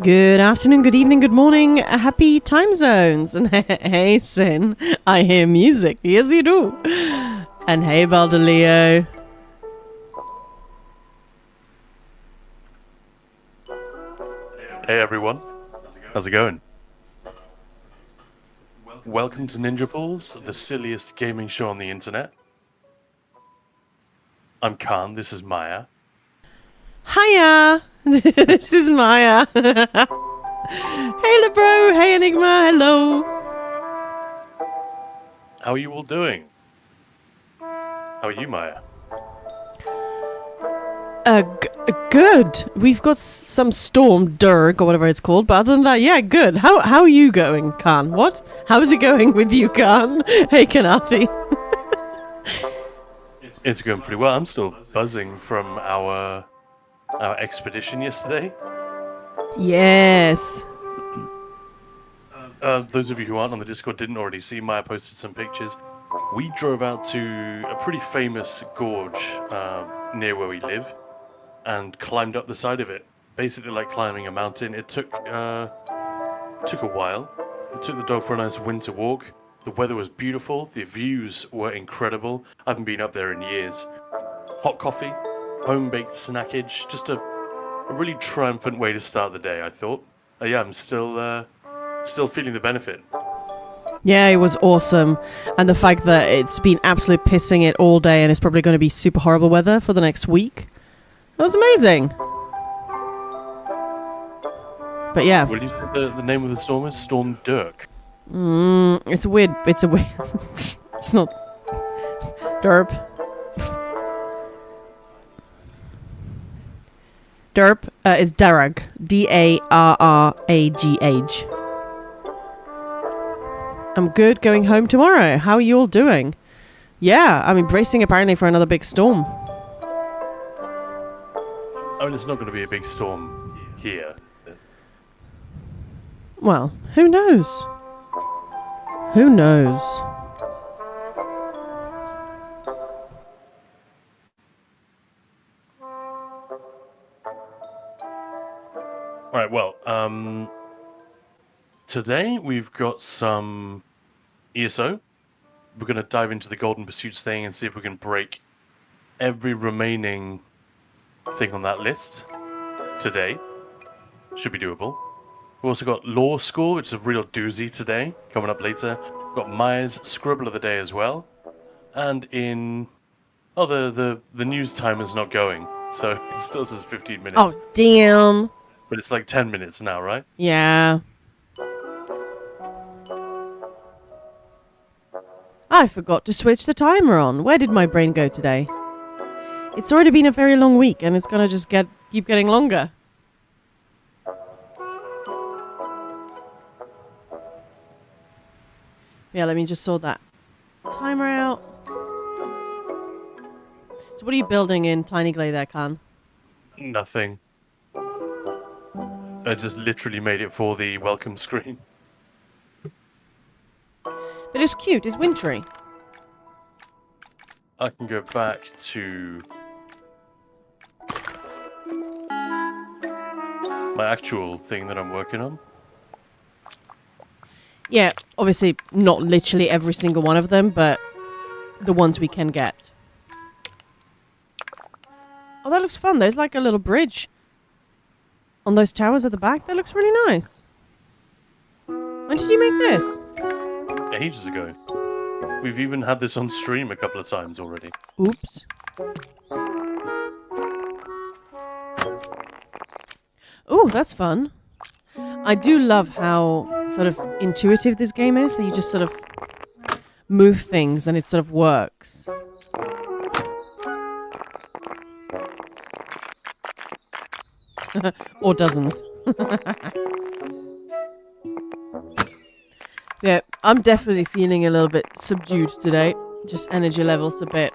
Good afternoon, good evening, good morning, happy time zones. And hey, Sin, I hear music. Yes, you do. And hey, Baldaleo. Hey everyone, how's it going? Welcome to Ninja Pools, the silliest gaming show on the internet. I'm Khan, this is Maya. Hiya. This is Maya. Hey, Lebro. Hey, Enigma. Hello. How are you all doing? How are you, Maya? Good. We've got some storm, Dirk, or whatever it's called. But other than that, yeah, good. How are you going, Khan? What? How's it going with you, Khan? Hey, Kanathi. It's going pretty well. I'm still buzzing from our expedition yesterday. Yes. Those of you who aren't on the Discord didn't already see, Maya posted some pictures. We drove out to a pretty famous gorge near where we live and climbed up the side of it. Basically like climbing a mountain. It took a while. We took the dog for a nice winter walk. The weather was beautiful. The views were incredible. I haven't been up there in years. Hot coffee, home-baked snackage. Just a really triumphant way to start the day, I thought. Yeah, I'm still feeling the benefit. Yeah, it was awesome. And the fact that it's been absolutely pissing it all day and it's probably going to be super horrible weather for the next week. That was amazing. But yeah. What did you say the name of the storm is? Storm Dirk. It's a weird. It's not. Derp. Derp is Darag. Darragh. I'm good going home tomorrow. How are you all doing? Yeah, I'm bracing apparently for another big storm. I mean, it's not going to be a big storm here. Well, who knows? Who knows? Right, well, today we've got some ESO. We're going to dive into the Golden Pursuits thing and see if we can break every remaining thing on that list today. Should be doable. We've also got Law School, which is a real doozy today, coming up later. We've got Maya's Scribble of the Day as well. And in... Oh, the news timer's not going, so it still says 15 minutes. Oh, damn. But it's like 10 minutes now, right? Yeah. I forgot to switch the timer on. Where did my brain go today? It's already been a very long week, and it's gonna just keep getting longer. Yeah, let me just sort that timer out. So what are you building in Tiny Glade there, Khan? Nothing. I just literally made it for the welcome screen. But it's cute, it's wintry. I can go back to my actual thing that I'm working on. Yeah, obviously not literally every single one of them, but the ones we can get. Oh, that looks fun. There's like a little bridge on those towers at the back. That looks really nice. When did you make this? Ages ago. We've even had this on stream a couple of times already. Oops. Oh, that's fun. I do love how sort of intuitive this game is. So you just sort of move things and it sort of works. Or doesn't. Yeah, I'm definitely feeling a little bit subdued today. Just energy levels a bit.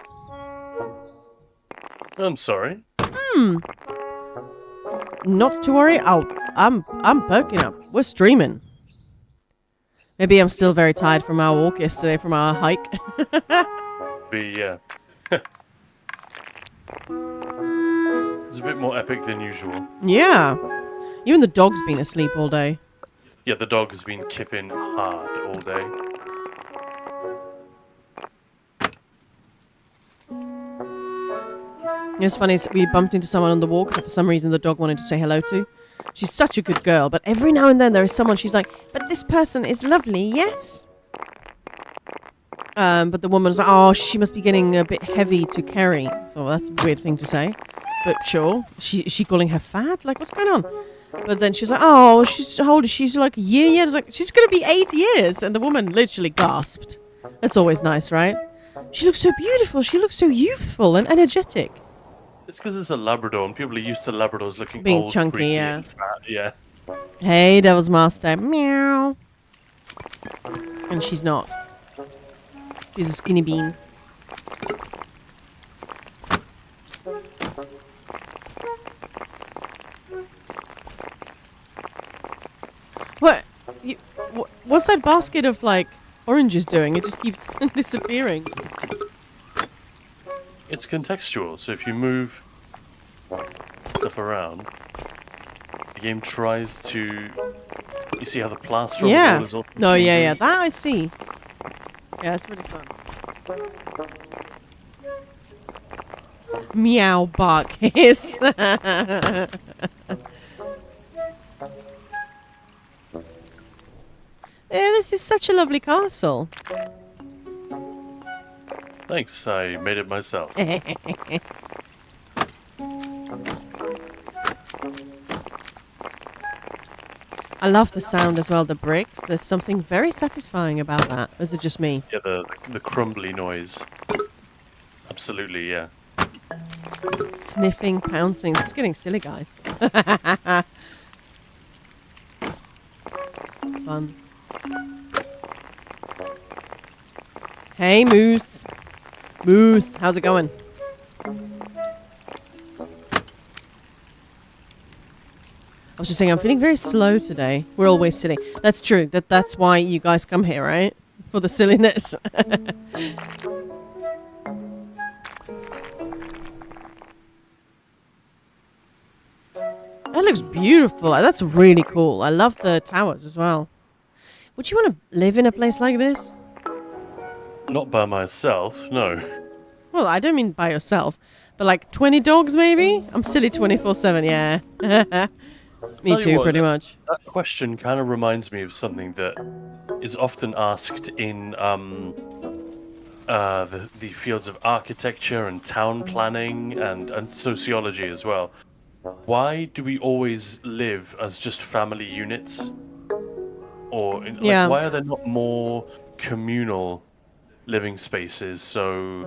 I'm sorry. Not to worry. I'm perking up. We're streaming. Maybe I'm still very tired from our walk yesterday, from our hike. It's a bit more epic than usual. Yeah. Even the dog's been asleep all day. Yeah, the dog has been kipping hard all day. It was funny, we bumped into someone on the walk that for some reason the dog wanted to say hello to. She's such a good girl, but every now and then there is someone she's like, but this person is lovely, yes? But the woman's like, oh, she must be getting a bit heavy to carry. So that's a weird thing to say. But sure. Is she calling her fat? Like, what's going on? But then she's like, oh, how old is she? She's like a year yet? It's like, she's going to be 8 years. And the woman literally gasped. That's always nice, right? She looks so beautiful. She looks so youthful and energetic. It's because it's a Labrador, and people are used to Labradors looking Being old, chunky, creaky, yeah. and fat. Yeah. Hey, Devil's Master. Meow. And she's not. She's a skinny bean. What? What's that basket of, like, oranges doing? It just keeps disappearing. It's contextual, so if you move stuff around, the game tries to... You see how the plaster on the Yeah. wall is all... No, yeah. That I see. Yeah, it's really fun. Meow, bark, hiss. This is such a lovely castle. Thanks, I made it myself. I love the sound as well, the bricks. There's something very satisfying about that. Or is it just me? Yeah, the crumbly noise. Absolutely, yeah. Sniffing, pouncing. It's getting silly, guys. Fun. Hey, Moose. Moose, how's it going? I was just saying, I'm feeling very slow today. We're always sitting. That's true. That's why you guys come here, right? For the silliness. That looks beautiful. That's really cool. I love the towers as well. Would you want to live in a place like this? Not by myself, no. Well, I don't mean by yourself, but like 20 dogs maybe? I'm silly 24/7, yeah. Me Tell you too, what, pretty much. That question kind of reminds me of something that is often asked in the fields of architecture and town planning and sociology as well. Why do we always live as just family units? Or like, Yeah. why are there not more communal living spaces? So,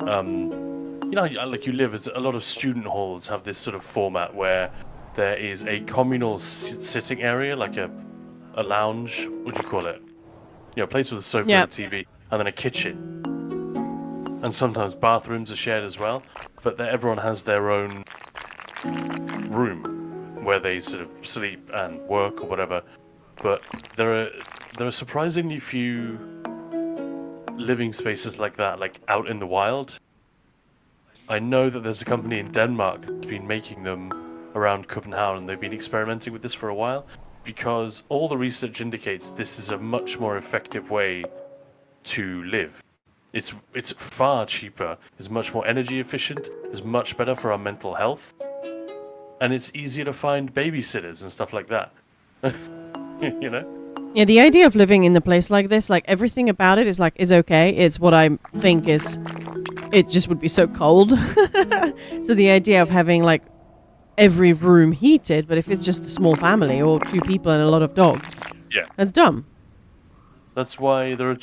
you know, like you live as a lot of student halls have this sort of format where there is a communal sitting area, like a lounge. What do you call it? You know, a place with a sofa Yep. and a TV, and then a kitchen. And sometimes bathrooms are shared as well, but everyone has their own room where they sort of sleep and work or whatever. But there are surprisingly few living spaces like that, like out in the wild. I know that there's a company in Denmark that's been making them around Copenhagen, and they've been experimenting with this for a while because all the research indicates this is a much more effective way to live. It's far cheaper, it's much more energy efficient, it's much better for our mental health, and it's easier to find babysitters and stuff like that. You know? Yeah, the idea of living in a place like this, like everything about it is okay. It's what I think is, it just would be so cold. So the idea of having like every room heated, but if it's just a small family or 2 people and a lot of dogs, Yeah. that's dumb. That's why there are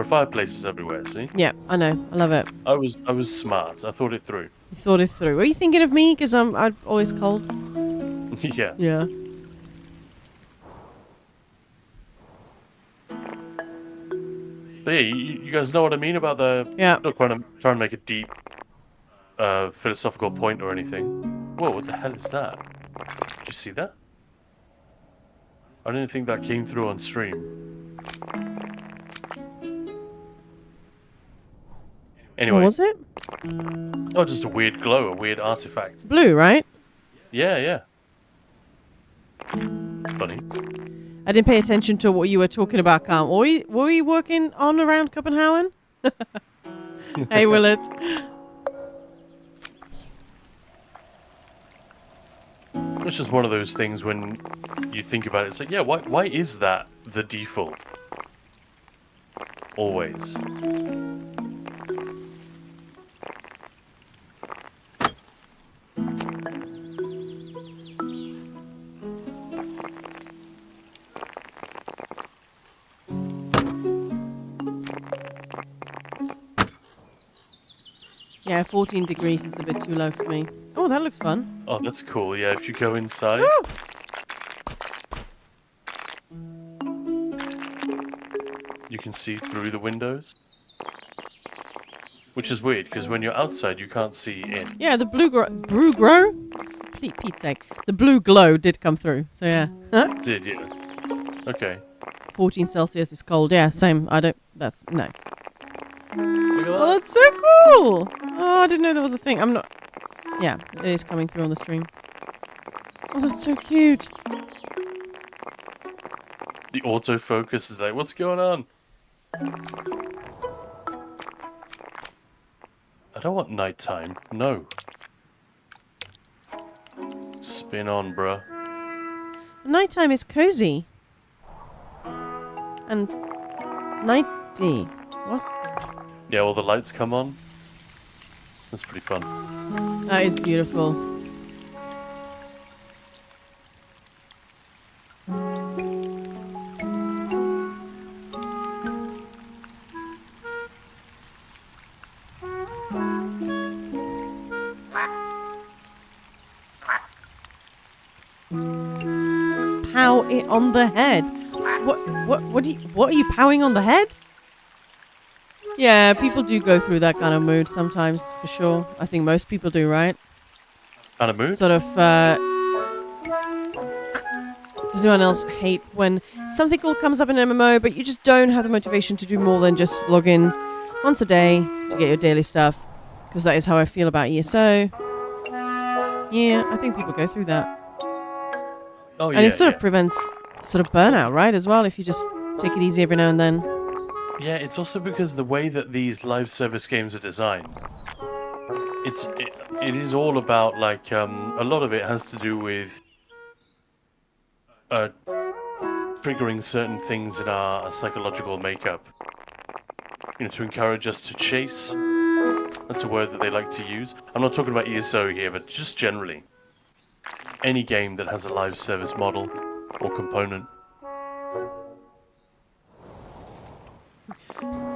fireplaces everywhere, see? Yeah, I know. I love it. I was smart. I thought it through. You thought it through. Are you thinking of me? Because I'm always cold. Yeah. Yeah. But yeah, you guys know what I mean about the... Yeah. I'm not trying to make a deep philosophical point or anything. Whoa, what the hell is that? Did you see that? I didn't think that came through on stream. Anyway. What was it? Oh, just a weird glow, a weird artifact. Blue, right? Yeah, yeah. Funny. I didn't pay attention to what you were talking about, Carl. Were we working on around Copenhagen? Hey, Willard. It's just one of those things when you think about it. It's like, yeah, why is that the default? Always. Yeah, 14 degrees is a bit too low for me. Oh, that looks fun. Oh, that's cool. Yeah, if you go inside. Woo! You can see through the windows. Which is weird, because when you're outside, you can't see in. Yeah, the blue grow? Pete's sake. The blue glow did come through. So yeah. Did, yeah. Okay. 14 Celsius is cold. Yeah, same. No. Look at that. Oh, that's so cool. Oh, I didn't know there was a thing. I'm not... Yeah, it is coming through on the stream. Oh, that's so cute. The autofocus is like, what's going on? I don't want nighttime. No. Spin on, bruh. Nighttime is cozy. And nighty. What? Yeah, all the lights come on. That's pretty fun. That is beautiful. Pow it on the head. What are you powing on the head? Yeah, people do go through that kind of mood sometimes, for sure. I think most people do, right? Kind of mood? Sort of, does anyone else hate when something cool comes up in an MMO, but you just don't have the motivation to do more than just log in once a day to get your daily stuff? Because that is how I feel about ESO. Yeah, I think people go through that. Oh, And it sort of prevents sort of burnout, right, as well, if you just take it easy every now and then. Yeah, it's also because the way that these live service games are designed, it is all about, like, a lot of it has to do with triggering certain things in our psychological makeup. You know, to encourage us to chase. That's a word that they like to use. I'm not talking about ESO here, but just generally. Any game that has a live service model or component.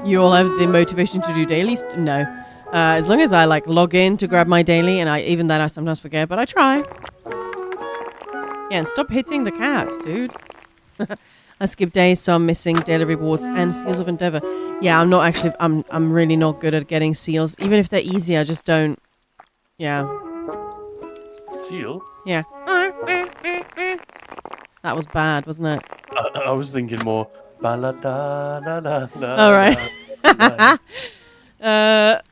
You all have the motivation to do dailies? No. As long as I like log in to grab my daily, and even that I sometimes forget, but I try. Yeah, and stop hitting the cat, dude. I skip days, so I'm missing daily rewards and Seals of Endeavor. Yeah, I'm not actually. I'm really not good at getting seals. Even if they're easy, I just don't. Yeah. Seal? Yeah. That was bad, wasn't it? I was thinking more. All right.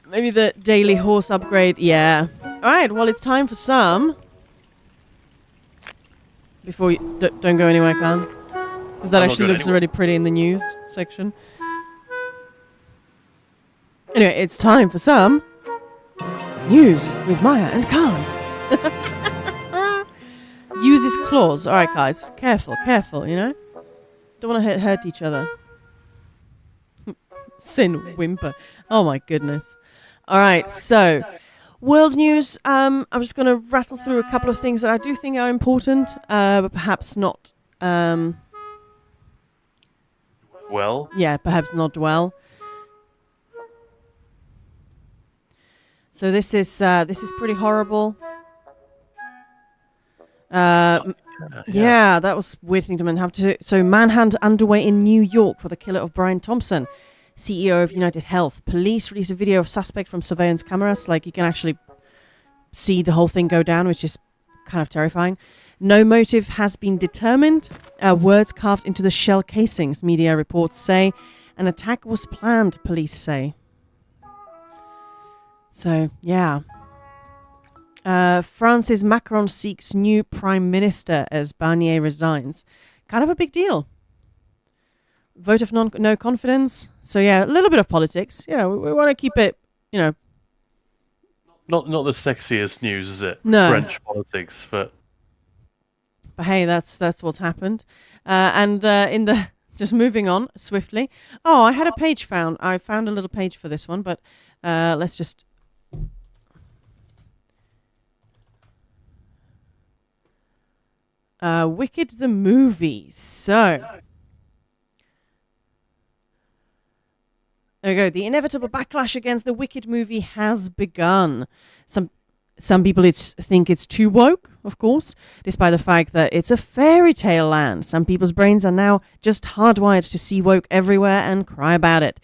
Maybe the daily horse upgrade. Yeah. All right. Well, it's time for some. Before you don't go anywhere, Khan. Because that actually looks already pretty in the news section. Anyway, it's time for some news with Maya and Khan. Use his claws. All right, guys. Careful, you know? Don't want to hurt each other. Sin whimper. Oh my goodness. All right, so world news. I'm just going to rattle through a couple of things that I do think are important, but perhaps not. Well? Yeah, perhaps not well. So this is pretty horrible. Yeah, that was a weird thing to have to do. So manhunt underway in New York for the killer of Brian Thompson, CEO of United Health. Police released a video of suspect from surveillance cameras. Like, you can actually see the whole thing go down, which is kind of terrifying. No motive has been determined. Words carved into the shell casings, media reports say. An attack was planned, police say. So, yeah. France's Macron seeks new prime minister as Barnier resigns. Kind of a big deal. Vote of no confidence. So yeah, a little bit of politics. You know, we want to keep it, you know. Not the sexiest news, is it? No. French politics, but hey, that's what's happened. And in the just moving on swiftly. Oh, I had a page found. I found a little page for this one, but let's just. Wicked the movie. So. There we go. The inevitable backlash against the Wicked movie has begun. Some people think it's too woke, of course, despite the fact that it's a fairy tale land. Some people's brains are now just hardwired to see woke everywhere and cry about it.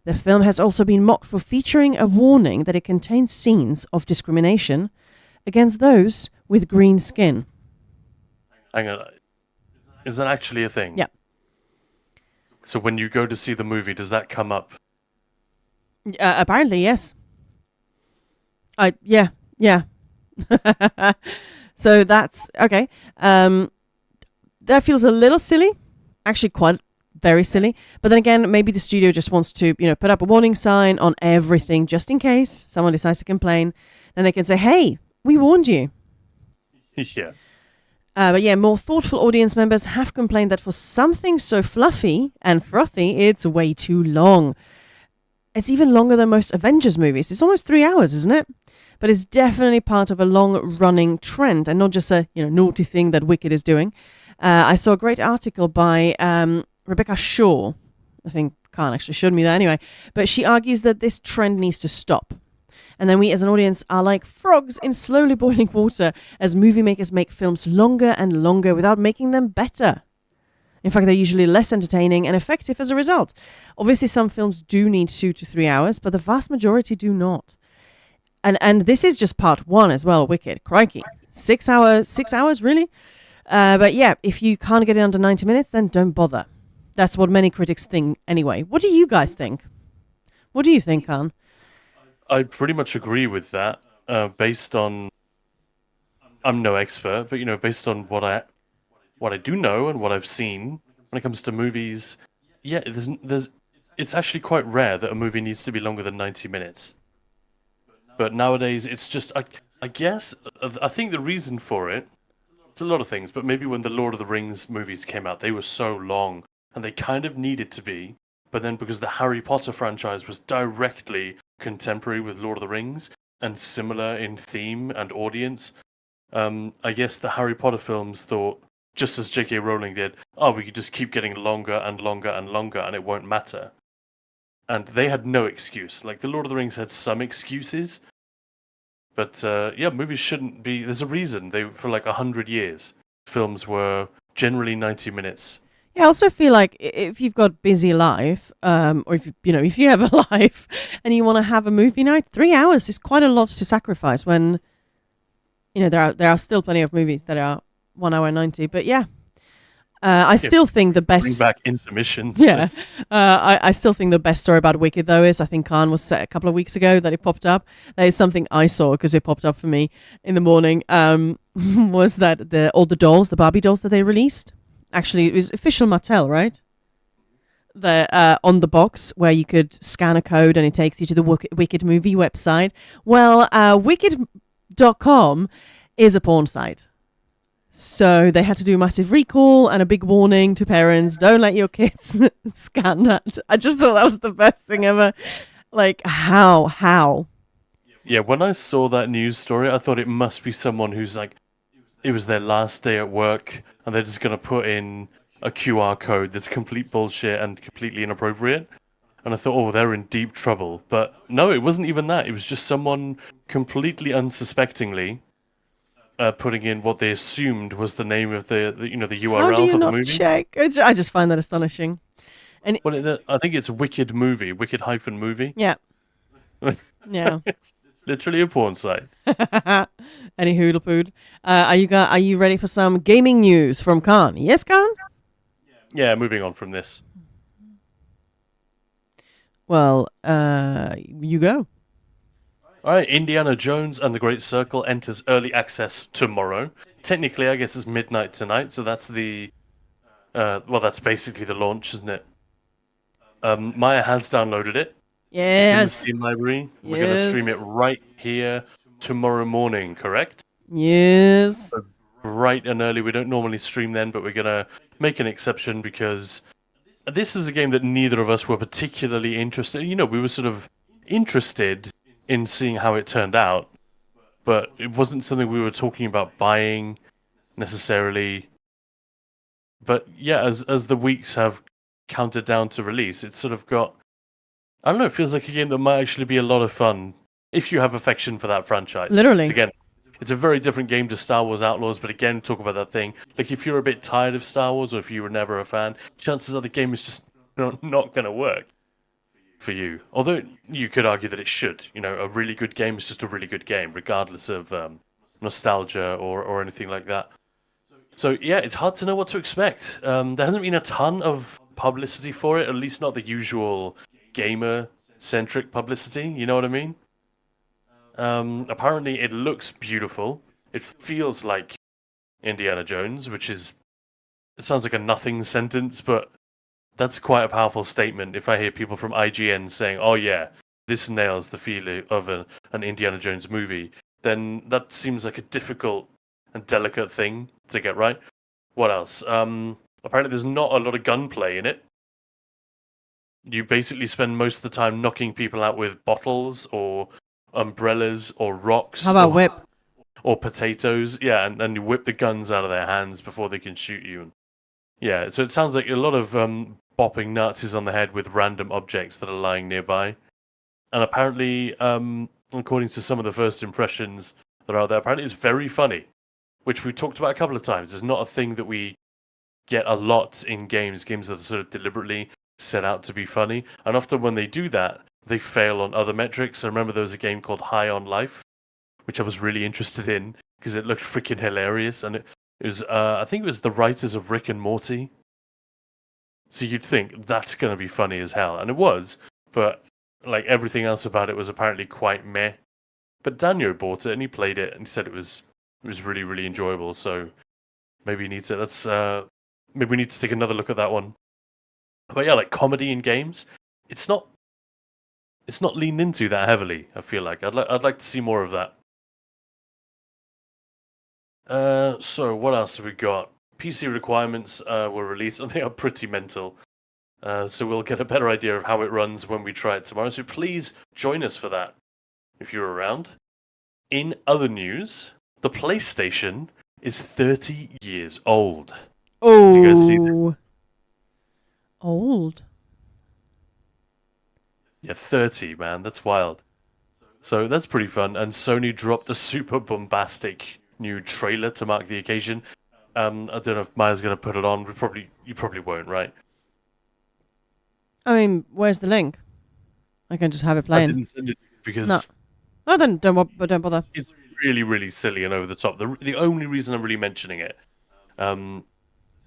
The film has also been mocked for featuring a warning that it contains scenes of discrimination against those with green skin. Hang on. Is that actually a thing? Yeah. So when you go to see the movie, does that come up? Apparently, yes. Yeah. So that's okay. That feels a little silly, actually quite very silly. But then again, maybe the studio just wants to, put up a warning sign on everything just in case someone decides to complain. Then they can say, "Hey, we warned you." Yeah. But yeah, more thoughtful audience members have complained that for something so fluffy and frothy, it's way too long. It's even longer than most Avengers movies. It's almost 3 hours, isn't it? But it's definitely part of a long-running trend and not just a naughty thing that Wicked is doing. I saw a great article by Rebecca Shaw. I think Khan actually showed me that anyway. But she argues that this trend needs to stop. And then we as an audience are like frogs in slowly boiling water as movie makers make films longer and longer without making them better. In fact, they're usually less entertaining and effective as a result. Obviously, some films do need 2 to 3 hours, but the vast majority do not. And this is just part one as well, Wicked. Crikey. 6 hours, really? But yeah, if you can't get it under 90 minutes, then don't bother. That's what many critics think anyway. What do you guys think? What do you think, Khan? I pretty much agree with that, based on... I'm no expert, but, based on what I do know and what I've seen when it comes to movies, yeah, it's actually quite rare that a movie needs to be longer than 90 minutes. But nowadays, it's just, I guess, I think the reason for it, it's a lot of things, but maybe when the Lord of the Rings movies came out, they were so long, and they kind of needed to be, but then because the Harry Potter franchise was directly contemporary with Lord of the Rings, and similar in theme and audience, I guess the Harry Potter films thought, just as J.K. Rowling did, we could just keep getting longer and longer and longer, and it won't matter. And they had no excuse. Like, the Lord of the Rings had some excuses, but movies shouldn't be... There's a reason. For like 100 years, films were generally 90 minutes. Yeah, I also feel like if you've got a busy life, or if you have a life and you want to have a movie night, 3 hours is quite a lot to sacrifice when, there are still plenty of movies that are 1 hour 90. But yeah, I still think the best... Bring back intermissions. Yeah, I still think the best story about Wicked, though, is I think Khan was set a couple of weeks ago that it popped up. That is something I saw because it popped up for me in the morning, was that all the dolls, the Barbie dolls that they released, actually, it was official Mattel, right? On the box where you could scan a code and it takes you to the Wicked movie website. Well, Wicked.com is a porn site. So they had to do a massive recall and a big warning to parents, don't let your kids scan that. I just thought that was the best thing ever. Like, how? Yeah, when I saw that news story, I thought it must be someone who's like, it was their last day at work, and they're just going to put in a QR code that's complete bullshit and completely inappropriate. And I thought, they're in deep trouble. But no, it wasn't even that. It was just someone completely unsuspectingly putting in what they assumed was the name of the URL How do you for the not movie. check? I just find that astonishing. And I think it's Wicked Movie, Wicked-movie. Yeah. Yeah. It's literally a porn site. Any hoodle-pood. Are you ready for some gaming news from Khan? Yes, Khan? Yeah, moving on from this. Well, you go. All right, Indiana Jones and the Great Circle enters early access tomorrow. Technically, I guess it's midnight tonight, so that's the well, that's basically the launch, isn't it? Maya has downloaded it. It's in the Yes. Steam library. We're gonna stream Yes. it right here tomorrow morning, correct? Yes. Bright and early. We don't normally stream then, but we're gonna make an exception because this is a game that neither of us were particularly interested. You know, we were sort of interested in seeing how it turned out, but it wasn't something we were talking about buying necessarily. But yeah, as the weeks have counted down to release, it's sort of got, I don't know, it feels like a game that might actually be a lot of fun if you have affection for that franchise. Literally. Again, it's a very different game to Star Wars Outlaws, but again, talk about that thing. Like, if you're a bit tired of Star Wars, or if you were never a fan, chances are the game is just not going to work for you. Although you could argue that it should. You know, a really good game is just a really good game, regardless of nostalgia or anything like that. So yeah, it's hard to know what to expect. There hasn't been a ton of publicity for it, at least not the usual gamer-centric publicity. You know what I mean? Apparently, it looks beautiful. It feels like Indiana Jones, which is, it sounds like a nothing sentence, but that's quite a powerful statement. If I hear people from IGN saying, "Oh yeah, this nails the feel of an Indiana Jones movie," then that seems like a difficult and delicate thing to get right. What else? Apparently, there's not a lot of gunplay in it. You basically spend most of the time knocking people out with bottles or umbrellas or rocks. How about whip? Or potatoes, yeah, and you whip the guns out of their hands before they can shoot you. Yeah, so it sounds like a lot of bopping Nazis on the head with random objects that are lying nearby. And apparently, according to some of the first impressions that are out there, apparently it's very funny, which we've talked about a couple of times. It's not a thing that we get a lot in games that are sort of deliberately set out to be funny. And often when they do that, they fail on other metrics. I remember there was a game called High on Life, which I was really interested in because it looked freaking hilarious, and it was I think it was the writers of Rick and Morty. So you'd think that's gonna be funny as hell, and it was, but like everything else about it was apparently quite meh. But Daniel bought it and he played it and he said it was really, really enjoyable. So maybe you need to maybe we need to take another look at that one. But yeah, like comedy in games, it's not leaned into that heavily. I feel like I'd like to see more of that. So what else have we got? PC requirements were released, and they are pretty mental. So we'll get a better idea of how it runs when we try it tomorrow. So please join us for that if you're around. In other news, the PlayStation is 30 years old. Oh. Did you guys see this? Old. Yeah, 30, man. That's wild. So that's pretty fun. And Sony dropped a super bombastic new trailer to mark the occasion. I don't know if Maya's going to put it on. You probably won't, right? I mean, where's the link? I can just have it I playing. didn't send it because No. Oh, then don't bother. it's really, really silly and over the top. The only reason I'm really mentioning it,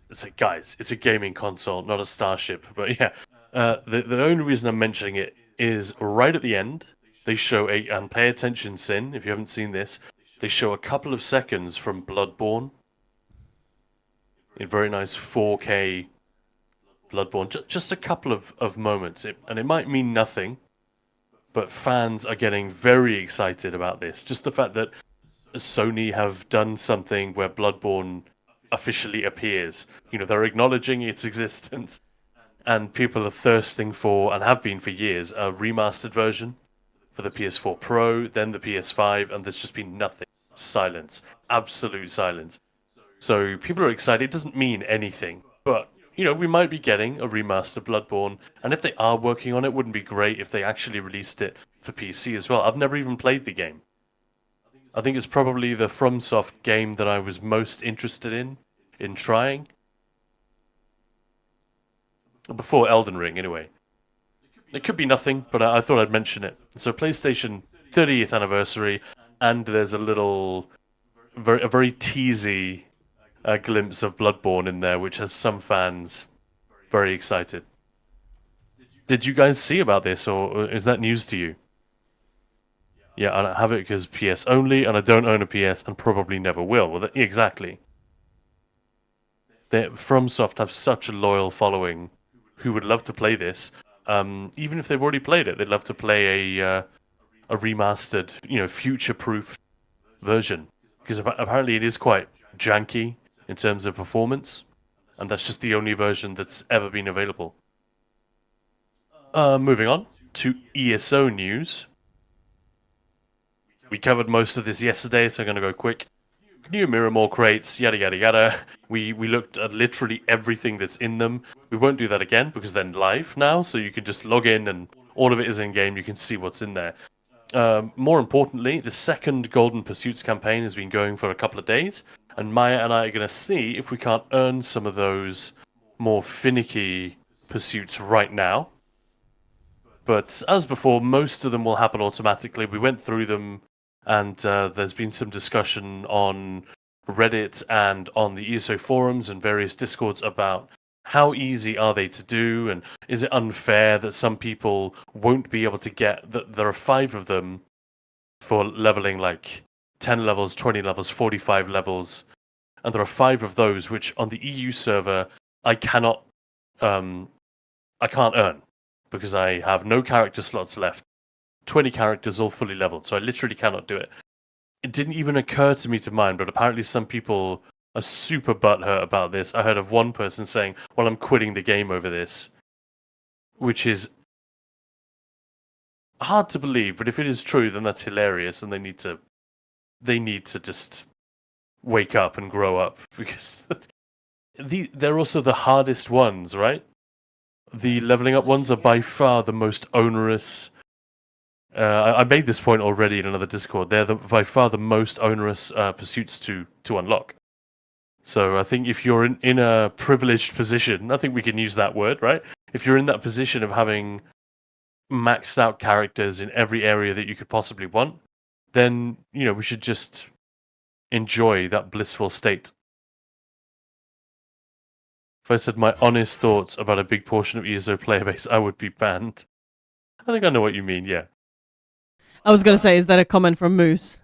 it's like, guys, it's a gaming console, not a Starship. But yeah, the only reason I'm mentioning it is right at the end, they show and pay attention, Sin, if you haven't seen this, they show a couple of seconds from Bloodborne in very nice 4K Bloodborne. Just a couple of moments. And it might mean nothing, but fans are getting very excited about this. Just the fact that Sony have done something where Bloodborne officially appears. You know, they're acknowledging its existence, and people are thirsting for, and have been for years, a remastered version for the PS4 Pro, then the PS5, and there's just been nothing. Silence. Absolute silence. So people are excited. It doesn't mean anything, but you know, we might be getting a remastered Bloodborne, and if they are working on it, wouldn't be great if they actually released it for PC as well. I've never even played the game. I think it's probably the FromSoft game that I was most interested in trying. Before Elden Ring, anyway. It could be nothing, but I thought I'd mention it. So PlayStation 30th anniversary, and there's a very teasy glimpse of Bloodborne in there, which has some fans very excited. Did you guys see about this, or is that news to you? Yeah, I don't have it because PS only, and I don't own a PS and probably never will. Well, exactly. FromSoft have such a loyal following who would love to play this. Even if they've already played it, they'd love to play a remastered, future-proof version. Because apparently it is quite janky in terms of performance, and that's just the only version that's ever been available. Moving on to ESO news. We covered most of this yesterday, so I'm going to go quick. New Miramore crates, yada yada yada. We looked at literally everything that's in them. We won't do that again because they're live now, so you can just log in and all of it is in game. You can see what's in there. More importantly, the second Golden Pursuits campaign has been going for a couple of days, and Maya and I are going to see if we can't earn some of those more finicky pursuits right now. But as before, most of them will happen automatically. We went through them, and there's been some discussion on Reddit and on the ESO forums and various Discords about how easy are they to do, and is it unfair that some people won't be able to get that there are 5 of them for leveling like 10 levels, 20 levels, 45 levels, and there are 5 of those which on the EU server I can't earn because I have no character slots left. 20 characters all fully leveled, so I literally cannot do it. It didn't even occur to me to mind, but apparently some people are super butthurt about this. I heard of one person saying, well, I'm quitting the game over this, which is hard to believe, but if it is true, then that's hilarious, and they need to just wake up and grow up, because they're also the hardest ones, right? The leveling up ones are by far the most onerous. I made this point already in another Discord. They're by far the most onerous pursuits to unlock. So I think if you're in a privileged position, I think we can use that word, right? If you're in that position of having maxed out characters in every area that you could possibly want, then, we should just enjoy that blissful state. If I said my honest thoughts about a big portion of ESO player base, I would be banned. I think I know what you mean, yeah. I was going to say, is that a comment from Moose?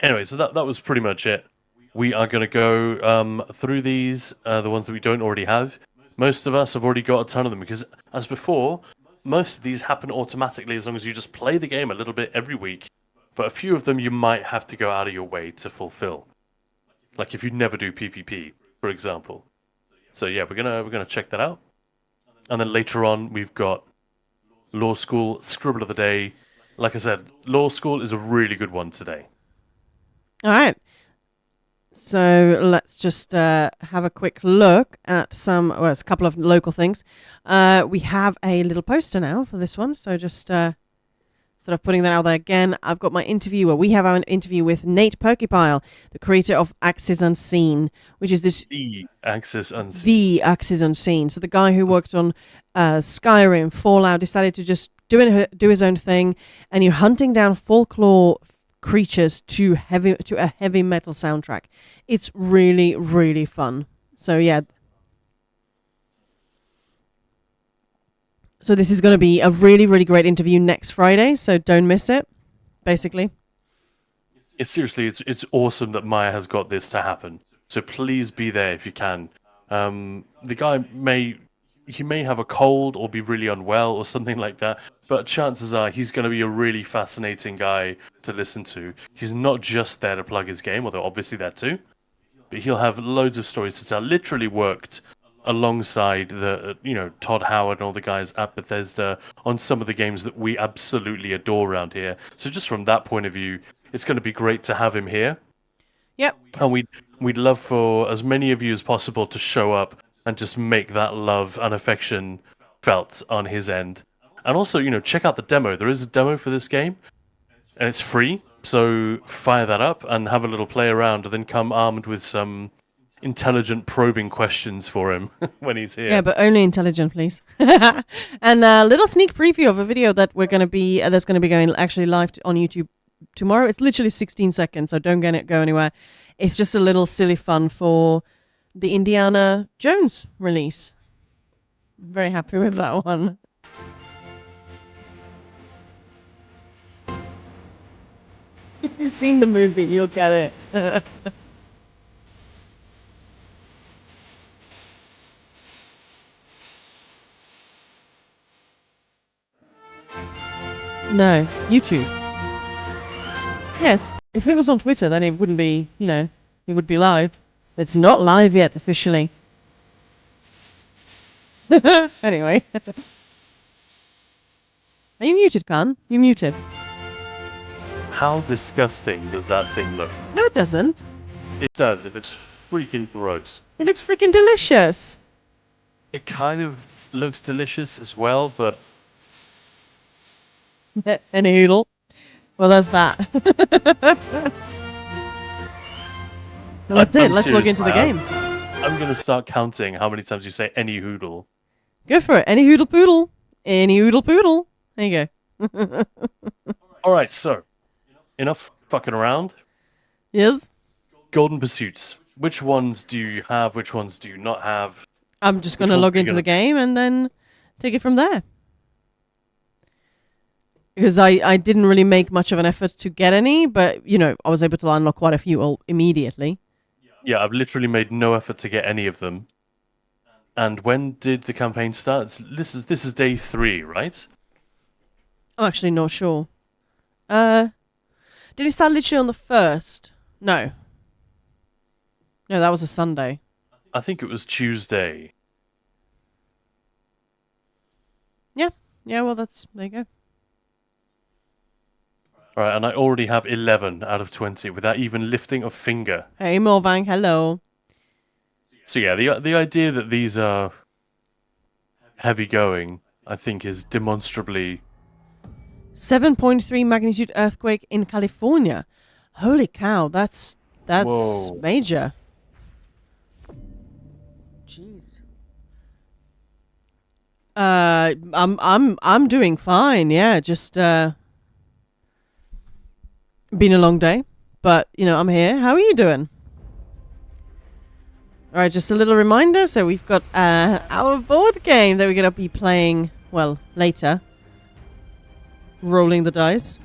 Anyway, so that was pretty much it. We are going to go through these, the ones that we don't already have. Most of us have already got a ton of them because, as before, most of these happen automatically as long as you just play the game a little bit every week. But a few of them you might have to go out of your way to fulfill. Like if you never do PvP, for example. So yeah, we're gonna check that out. And then later on, we've got Law School, Scribble of the Day. Like I said, Law School is a really good one today. All right. So let's just have a quick look at it's a couple of local things. We have a little poster now for this one. So just sort of putting that out there again. I've got my interview, we have our interview with Nate Perkypile, the creator of Axis Unseen, which is this... The Axis Unseen. The Axis Unseen. So the guy who worked on Skyrim, Fallout, decided to just do his own thing, and you're hunting down folklore creatures to a heavy metal soundtrack. It's really, really fun. So yeah. So this is going to be a really, really great interview next Friday, so don't miss it, basically. It's awesome that Maya has got this to happen. So please be there if you can. The guy may have a cold or be really unwell or something like that, but chances are he's going to be a really fascinating guy to listen to. He's not just there to plug his game, although obviously that too, but he'll have loads of stories to tell. Literally worked alongside Todd Howard and all the guys at Bethesda on some of the games that we absolutely adore around here. So just from that point of view, it's going to be great to have him here. Yep. And we'd love for as many of you as possible to show up and just make that love and affection felt on his end. And also, check out the demo. There is a demo for this game, and it's free. So fire that up and have a little play around, and then come armed with some intelligent probing questions for him when he's here. Yeah, but only intelligent, please. And a little sneak preview of a video that that's going to be going actually live on YouTube tomorrow. It's literally 16 seconds, so don't go anywhere. It's just a little silly fun for the Indiana Jones release. Very happy with that one. If you've seen the movie, you'll get it. No, YouTube. Yes, if it was on Twitter, then it wouldn't be, it would be live. It's not live yet, officially. Anyway. Are you muted, Khan? You muted. How disgusting does that thing look? No, it doesn't. It does. It's freaking gross. It looks freaking delicious. It kind of looks delicious as well, but Any hoodle. Well, that's that. Well, that's it. I'm Let's log serious, into the man. game. I'm gonna start counting how many times you say any hoodle. Go for it. Any hoodle poodle. Any hoodle poodle. There you go. Alright, so enough fucking around. Yes? Golden Pursuits. Which ones do you have? Which ones do you not have? I'm just going Which to ones log are you into gonna the game and then take it from there. Because I didn't really make much of an effort to get any, but, I was able to unlock quite a few immediately. Yeah, I've literally made no effort to get any of them. And when did the campaign start? This is day 3, right? I'm actually not sure. Did it start literally on the 1st? No. No, that was a Sunday. I think it was Tuesday. Yeah, well, there you go. Alright, and I already have 11 out of 20 without even lifting a finger. Hey, Morvang, hello. So yeah, the idea that these are heavy going, I think, is demonstrably... 7.3 magnitude earthquake in California. Holy cow, that's Whoa. major. Jeez. I'm doing fine. Yeah, just been a long day, but I'm here. How are you doing? All right, just a little reminder. So we've got our board game that we're gonna be playing. Well, later. Rolling the dice.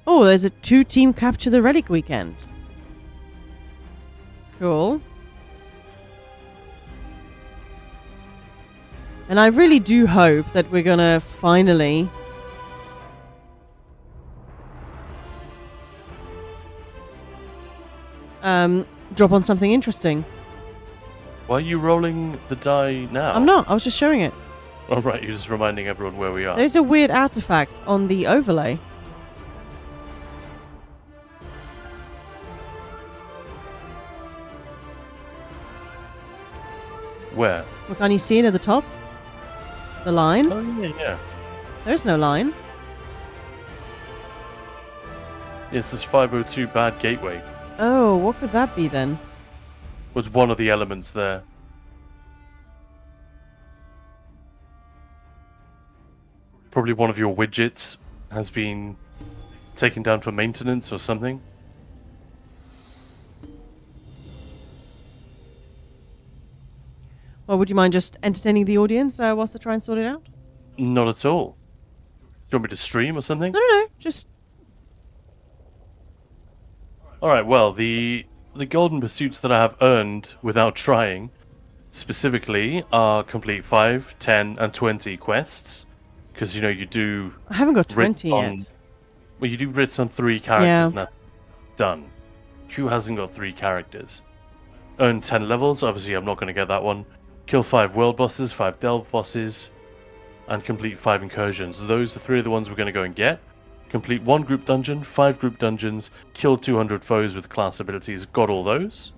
Oh, there's a 2-team capture the relic weekend. Cool. And I really do hope that we're gonna finally drop on something interesting. Why are you rolling the die now? I'm not. I was just showing it. Oh, right, you're just reminding everyone where we are. There's a weird artifact on the overlay. Where? Well, can you see it at the top? The line? Oh, yeah. There's no line. It's this 502 Bad Gateway. Oh, what could that be then? Was one of the elements there. Probably one of your widgets has been taken down for maintenance or something. Well, would you mind just entertaining the audience whilst I try and sort it out? Not at all. Do you want me to stream or something? No, just... Alright, well, the golden pursuits that I have earned without trying, specifically, are complete 5, 10, and 20 quests. Because, you do... I haven't got writ 20 on- yet. Well, you do writs on 3 characters, Yeah. and that's done. Who hasn't got 3 characters? Earn 10 levels, obviously I'm not going to get that one. Kill 5 world bosses, 5 delve bosses, and complete 5 incursions. Those are 3 of the ones we're going to go and get. Complete 1 group dungeon, 5 group dungeons, kill 200 foes with class abilities, got all those.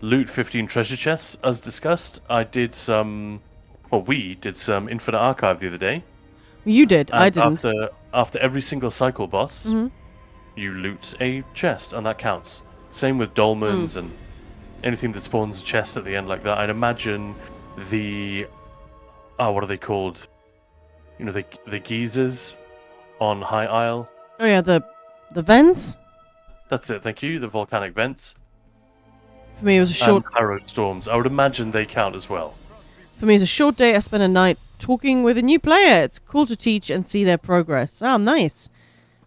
Loot 15 treasure chests, as discussed. I did some... Well, we did some Infinite Archive the other day. You did. I And didn't. After every single cycle boss, Mhm. you loot a chest, and that counts. Same with dolmens and anything that spawns a chest at the end like that. I'd imagine the... what are they called? The geezers on High Isle. Oh yeah, the vents? That's it, thank you. The volcanic vents. For me, it was a short... And arrow storms. I would imagine they count as well. For me, it's a short day. I spent a night talking with a new player. It's cool to teach and see their progress. Oh, nice.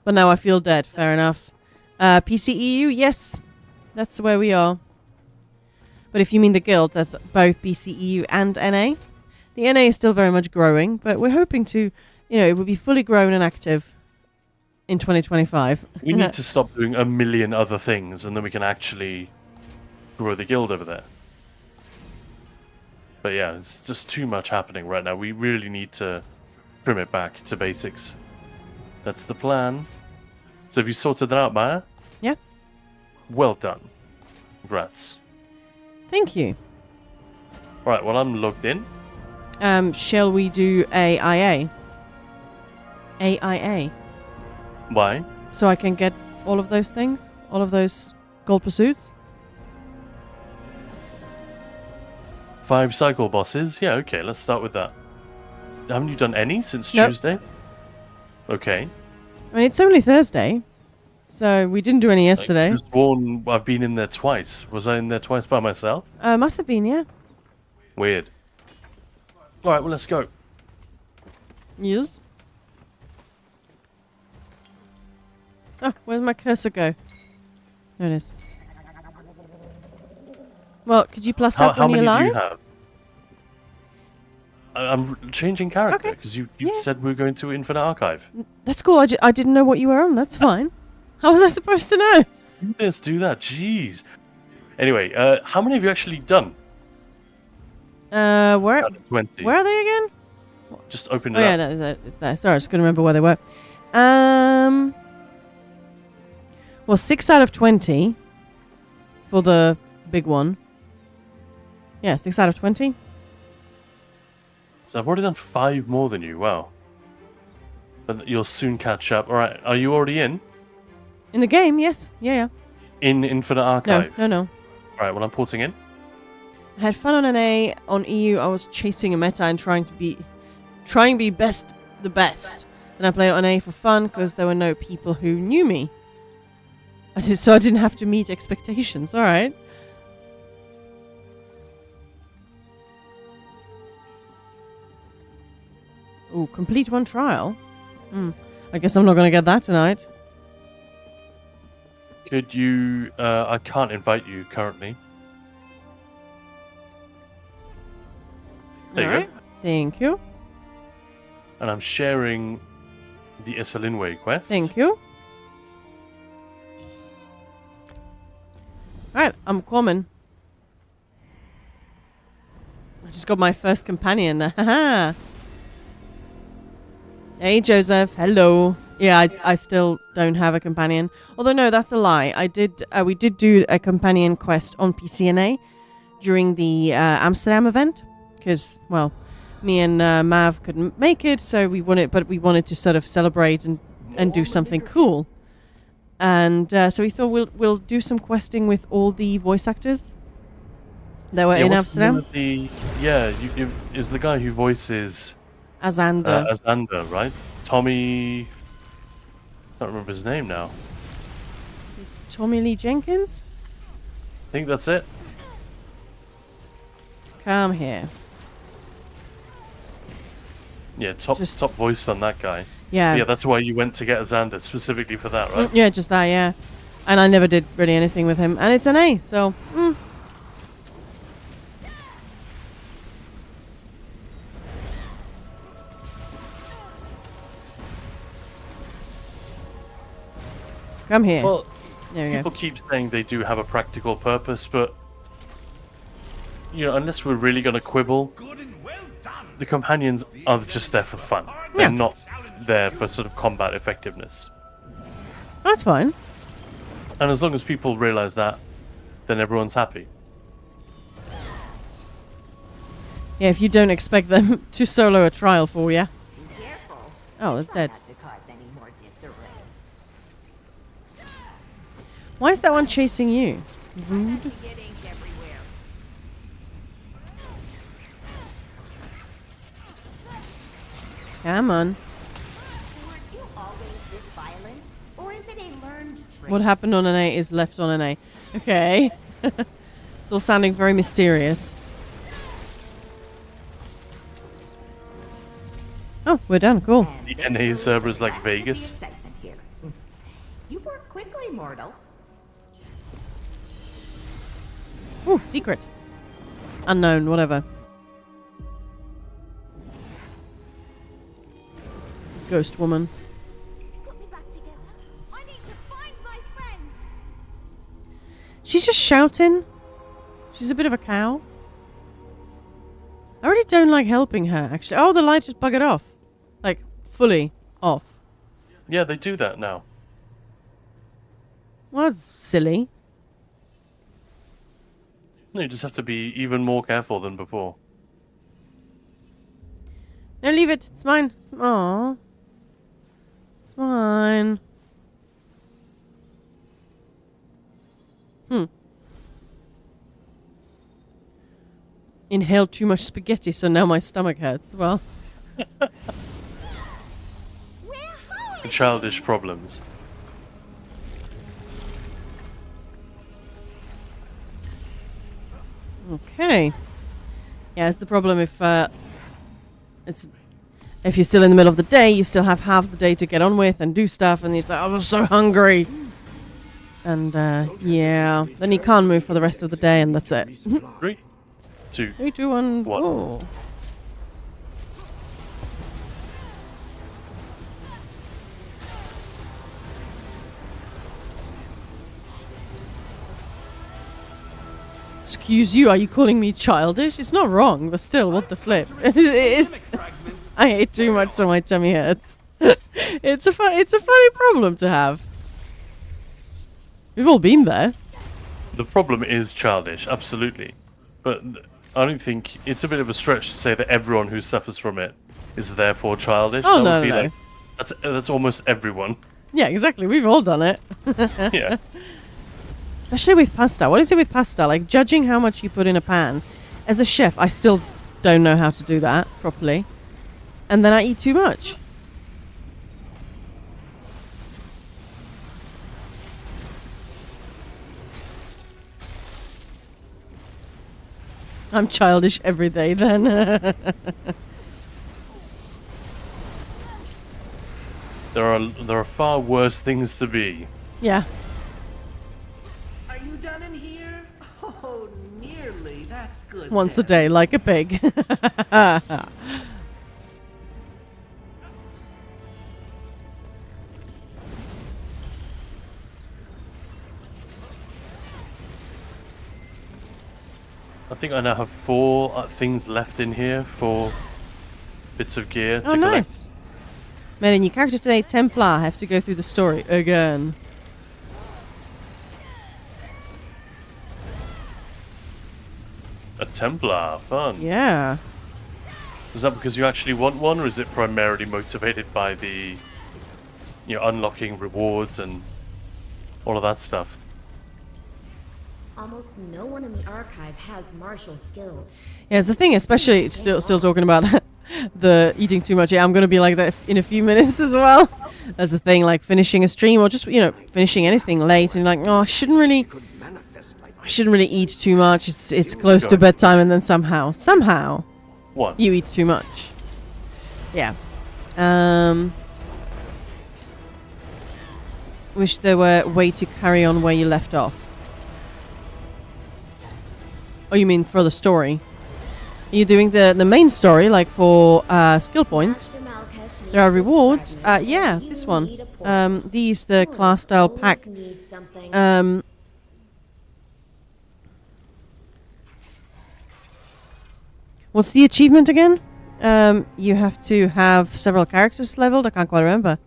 But now I feel dead. Fair enough. PCEU, yes. That's where we are. But if you mean the guild, that's both BCEU and NA. The NA is still very much growing, but we're hoping to, it will be fully grown and active in 2025. We need to stop doing a million other things, and then we can actually grow the guild over there. But yeah, it's just too much happening right now. We really need to trim it back to basics. That's the plan. So have you sorted that out, Maya? Yeah. Well done. Congrats. Thank you. Right, well, I'm logged in. Shall we do AIA? AIA. Why? So I can get all of those things? All of those gold pursuits? 5 cycle bosses? Yeah, okay, let's start with that. Haven't you done any since Nope. Tuesday? Okay. I mean, it's only Thursday, so we didn't do any yesterday. Just sworn I've been in there twice. Was I in there twice by myself? Must have been, yeah. Weird. Alright, well, let's go. Yes. Oh, where'd my cursor go? There it is. Well, could you plus up How when many you're do you live? have? I'm changing character Okay. because you Yeah. said we were going to Infinite Archive. That's cool. I didn't know what you were on. That's fine. How was I supposed to know? Do this, do that. Jeez. Anyway, how many have you actually done? Where Out of 20. are they again? Just open Oh it yeah, up. no, it's there. Sorry, I just couldn't remember where they were. Well, 6 out of 20 for the big one. Yeah, 6 out of 20. So I've already done 5 more than you. Wow. But you'll soon catch up. All right, are you already in? In the game, yes. Yeah. In Infinite Archive? No. All right, well, I'm porting in. I had fun on NA. On EU, I was chasing a meta and trying to be the best. And I played on A for fun because there were no people who knew me. So I didn't have to meet expectations. All right. Ooh, complete one trial. I guess I'm not going to get that tonight. Could you... I can't invite you currently. There you Alright. go. Thank you. And I'm sharing the Isalinwe quest. Thank you. Alright, I'm coming. I just got my first companion. Haha. Hey, Joseph. Hello. Yeah, I still don't have a companion. Although, no, that's a lie. We did do a companion quest on PCNA during the Amsterdam event. Because, well, me and Mav couldn't make it, so we wanted to sort of celebrate and do something cool. And so we thought we'll do some questing with all the voice actors that were in what's the name Amsterdam. of the... it's the guy who voices Azander. Azander, right? Tommy... I can't remember his name now. Tommy Lee Jenkins? I think that's it. Come here. Yeah, top voice on that guy. Yeah. Yeah, that's why you went to get Azander, specifically for that, right? Yeah, just that, yeah. And I never did really anything with him. And it's an A, so... Come here. Well, There we go. people keep saying they do have a practical purpose, but... unless we're really going to quibble, the companions are just there for fun. They're Yeah. not there for sort of combat effectiveness. That's fine. And as long as people realize that, then everyone's happy. Yeah, if you don't expect them to solo a trial for you. Be careful. Oh, it's dead. Not to cause any more disarray. Why is that one chasing you? Rude. Get ink everywhere. Come on. Were you always this violent, or is it a learned trait? What happened on an A is left on an A. Okay. It's all sounding very mysterious. Oh, we're done. Cool. And The NA server is like that's the Vegas. excitement here. immortal. Ooh, secret. Unknown, whatever. Ghost woman. Put me back together. I need to find my friend. She's just shouting. She's a bit of a cow. I really don't like helping her, actually. Oh, the light just buggered off. Like, fully off. Yeah, they do that now. Well, that's silly. No, you just have to be even more careful than before. No, leave it. It's mine. Aww. It's mine. Inhaled too much spaghetti, so now my stomach hurts. Well, Childish problems. okay. Yeah, it's the problem if if you're still in the middle of the day, you still have half the day to get on with and do stuff, and you're like, I'm so hungry. And yeah, then you can't move for the rest of the day, and that's it. 3, 2. 3, 2, 1, One. oh. Excuse you, are you calling me childish? It's not wrong, but still, what the flip? It is. I ate too much, so my tummy hurts. It's a funny problem to have. We've all been there. The problem is childish, absolutely. But I don't think it's a bit of a stretch to say that everyone who suffers from it is therefore childish. Oh, That no, would be no. like, that's almost everyone. Yeah, exactly. We've all done it. Yeah. Especially with pasta. What is it with pasta? Like, judging how much you put in a pan. As a chef, I still don't know how to do that properly. And then I eat too much. I'm childish every day then. There are far worse things to be. Yeah. Are you done in here? Oh, nearly. That's good. Once a then. day, like a pig. I think I now have 4 things left in here for bits of gear to Oh, collect. nice. Man, and your character today, Templar, have to go through the story again. A Templar, fun. Yeah. Is that because you actually want one, or is it primarily motivated by the, unlocking rewards and all of that stuff? Almost no one in the archive has martial skills. Yeah, it's the thing, especially still talking about the eating too much. Yeah, I'm going to be like that in a few minutes as well. That's the thing, like finishing a stream or just, finishing anything late and like, oh, I shouldn't really eat too much. It's close to bedtime and then somehow One. you eat too much. Yeah. Wish there were a way to carry on where you left off. Oh, you mean for the story? Are you doing the main story, like for skill points? Master Malchus needs There are this rewards. fragment. Yeah, You this one. need a portal. These, the class style Always pack. need something. What's the achievement again? You have to have several characters leveled. I can't quite remember.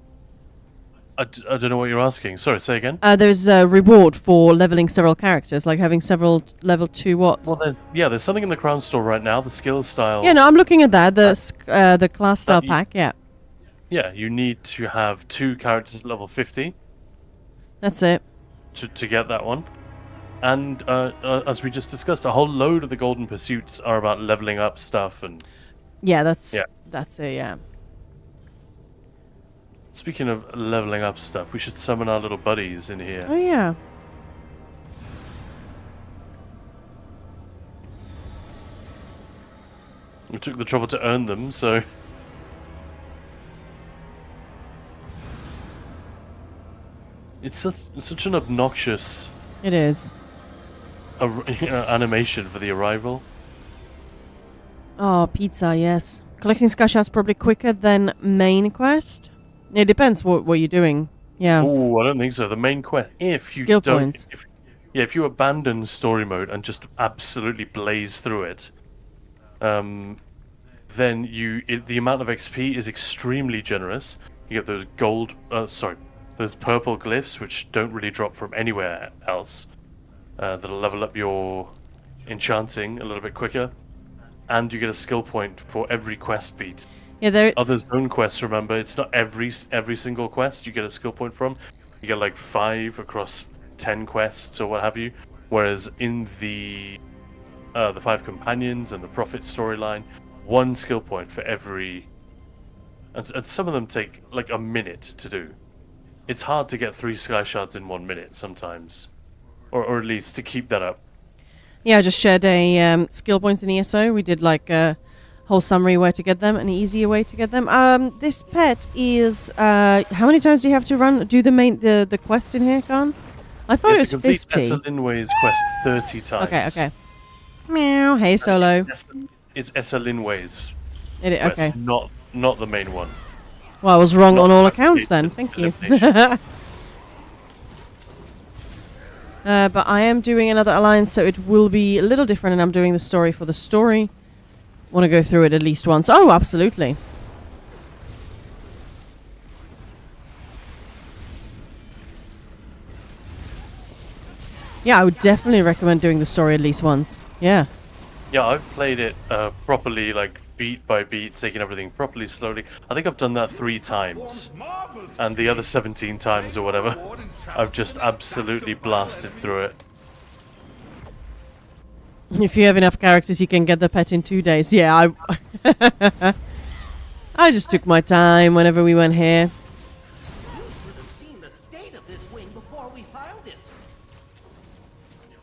I don't know what you're asking. Sorry, say again. There's a reward for leveling several characters, like having several level 2 what? Well, there's something in the crown store right now. The skill style. Yeah, no, I'm looking at that. The class style you- pack. Yeah, Yeah, you need to have 2 characters at level 50 that's it. to get that one. And as we just discussed, a whole load of the golden pursuits are about leveling up stuff. And Yeah, that's Yeah. it. Yeah. speaking of leveling up stuff, we should summon our little buddies in here. Oh yeah. We took the trouble to earn them, so It's such an obnoxious It is. animation for the arrival. Oh, pizza, yes. Collecting sky shards probably quicker than main quest. It depends what you're doing. Yeah. Oh, I don't think so. The main quest, if you Skill don't, points. if you abandon story mode and just absolutely blaze through it, then the amount of XP is extremely generous. You get those those purple glyphs which don't really drop from anywhere else. That'll level up your enchanting a little bit quicker, and you get a skill point for every quest beat. Yeah, there. Other zone quests, remember, it's not every single quest you get a skill point from. You get like 5 across 10 quests or what have you. Whereas in the 5 companions and the prophet storyline, 1 skill point for every. And some of them take like a minute to do. It's hard to get 3 sky shards in 1 minute sometimes, or at least to keep that up. Yeah, I just shared a skill points in ESO. We did like a whole summary where to get them, an easier way to get them. This pet is how many times do you have to do the quest in here, Khan? I thought it was 50. Essa Linway's quest 30 times. Okay. Meow. Hey, Solo. It's Essa Linway's It, quest, okay. not the main one. Well, I was wrong Not on all that accounts then. elimination. Thank you. But I am doing another alliance, so it will be a little different, and I'm doing the story for the story. Want to go through it at least once. Oh, absolutely. Yeah, I would definitely recommend doing the story at least once. Yeah. Yeah, I've played it properly, like beat by beat, taking everything properly, slowly. I think I've done that 3 times. And the other 17 times or whatever, I've just absolutely blasted through it. If you have enough characters, you can get the pet in 2 days. Yeah, I just took my time whenever we went here. You should have seen the state of this wing before we filed it.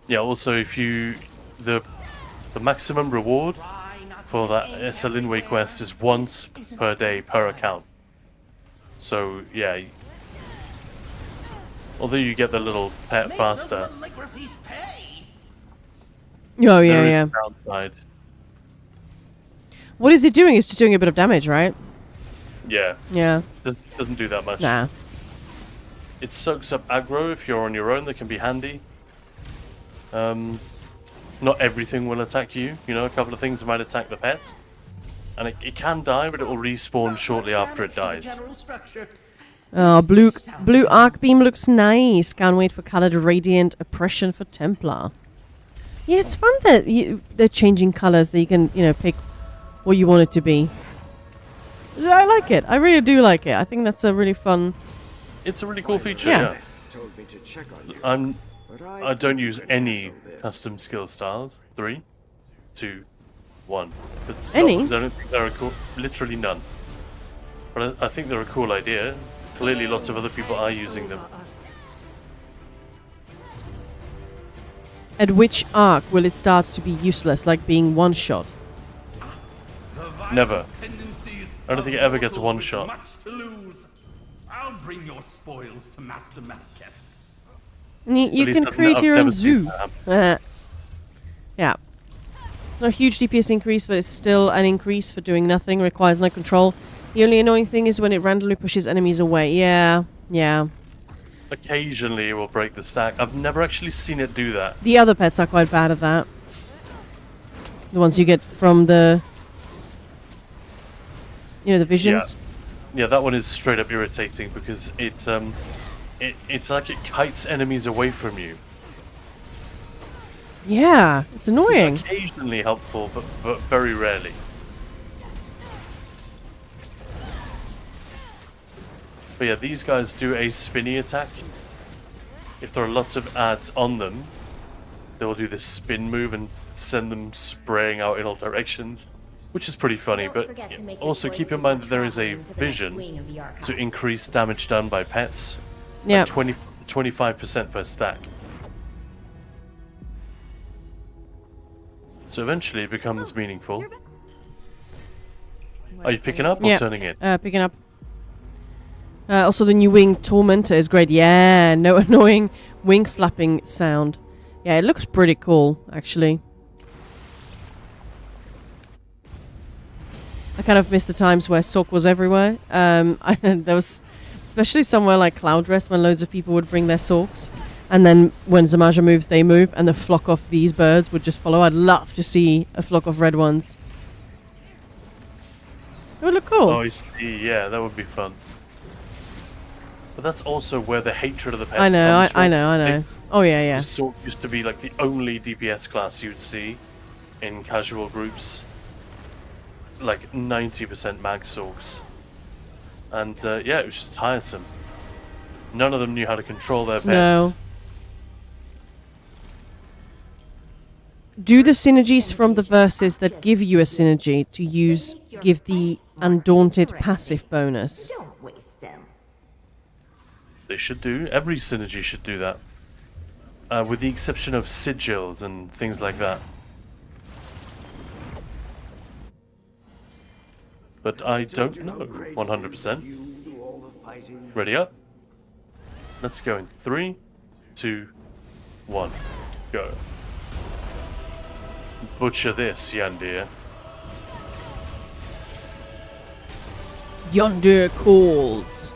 Yeah, also if you... The maximum reward Try not for to that aim Essa Linway everywhere. quest is once per day per account. So, yeah. Although you get the little pet Make faster, the calligraphies pay. Oh, yeah, there is yeah. a downside. What is it doing? It's just doing a bit of damage, right? Yeah, Yeah. doesn't do that much. Nah. It soaks up aggro if you're on your own, that can be handy. Not everything will attack you, a couple of things might attack the pet. And it can die, but it will respawn shortly after it Damage to the dies. general structure. Oh, blue arc beam looks nice. Can't wait for colored radiant oppression for Templar. Yeah, it's fun that they're changing colors. That you can, pick what you want it to be. So I like it. I really do like it. I think that's a really fun. It's a really cool feature, Yeah. Told me to check on you, yeah. but I don't use any custom skill styles. 3, 2, 1. But stop, Any? 'cause I don't think they're literally none. But I think they're a cool idea. Clearly lots of other people are using them. At which arc will it start to be useless, like being one shot? Never. Tendencies I don't think it ever gets one shot. Much to lose. I'll bring your spoils to Master Malketh. And you At least can I've create your never own seen zoo. that. Yeah. It's not a huge DPS increase, but it's still an increase for doing nothing. Requires no control. The only annoying thing is when it randomly pushes enemies away. Yeah. Occasionally it will break the stack. I've never actually seen it do that. The other pets are quite bad at that. The ones you get from the... the visions. Yeah, that one is straight up irritating because it's like it kites enemies away from you. Yeah, it's annoying. It's occasionally helpful, but very rarely. But yeah, these guys do a spinny attack. If there are lots of ads on them, they will do this spin move and send them spraying out in all directions, which is pretty funny. Don't But forget to make your also choice keep in before mind that there is a traveling to the next vision wing of the archive. to increase damage done by pets. Yeah. 25% per stack. So eventually it becomes meaningful. Are you picking up or Yeah. turning in? Picking up. Also, the new wing Tormentor is great. Yeah, no annoying wing flapping sound. Yeah, it looks pretty cool, actually. I kind of miss the times where Sork was everywhere. There was, especially somewhere like Cloudrest, when loads of people would bring their Sorks. And then when Zamaja moves, they move, and the flock of these birds would just follow. I'd love to see a flock of red ones. It would look cool. Oh, I see. Yeah, that would be fun. But that's also where the hatred of the pets I know, comes from. I know. Oh, yeah. Sork used to be like the only DPS class you'd see in casual groups. Like 90% mag Sorks. And yeah, it was just tiresome. None of them knew how to control their pets. No. Do the synergies from the verses that give you a synergy to use give the Undaunted passive bonus? Don't waste them. They should do. Every synergy should do that. With the exception of sigils and things like that. But I don't know 100%. Ready up? Let's go in 3, 2, 1, go. Butcher this, Yandir. Yonder calls.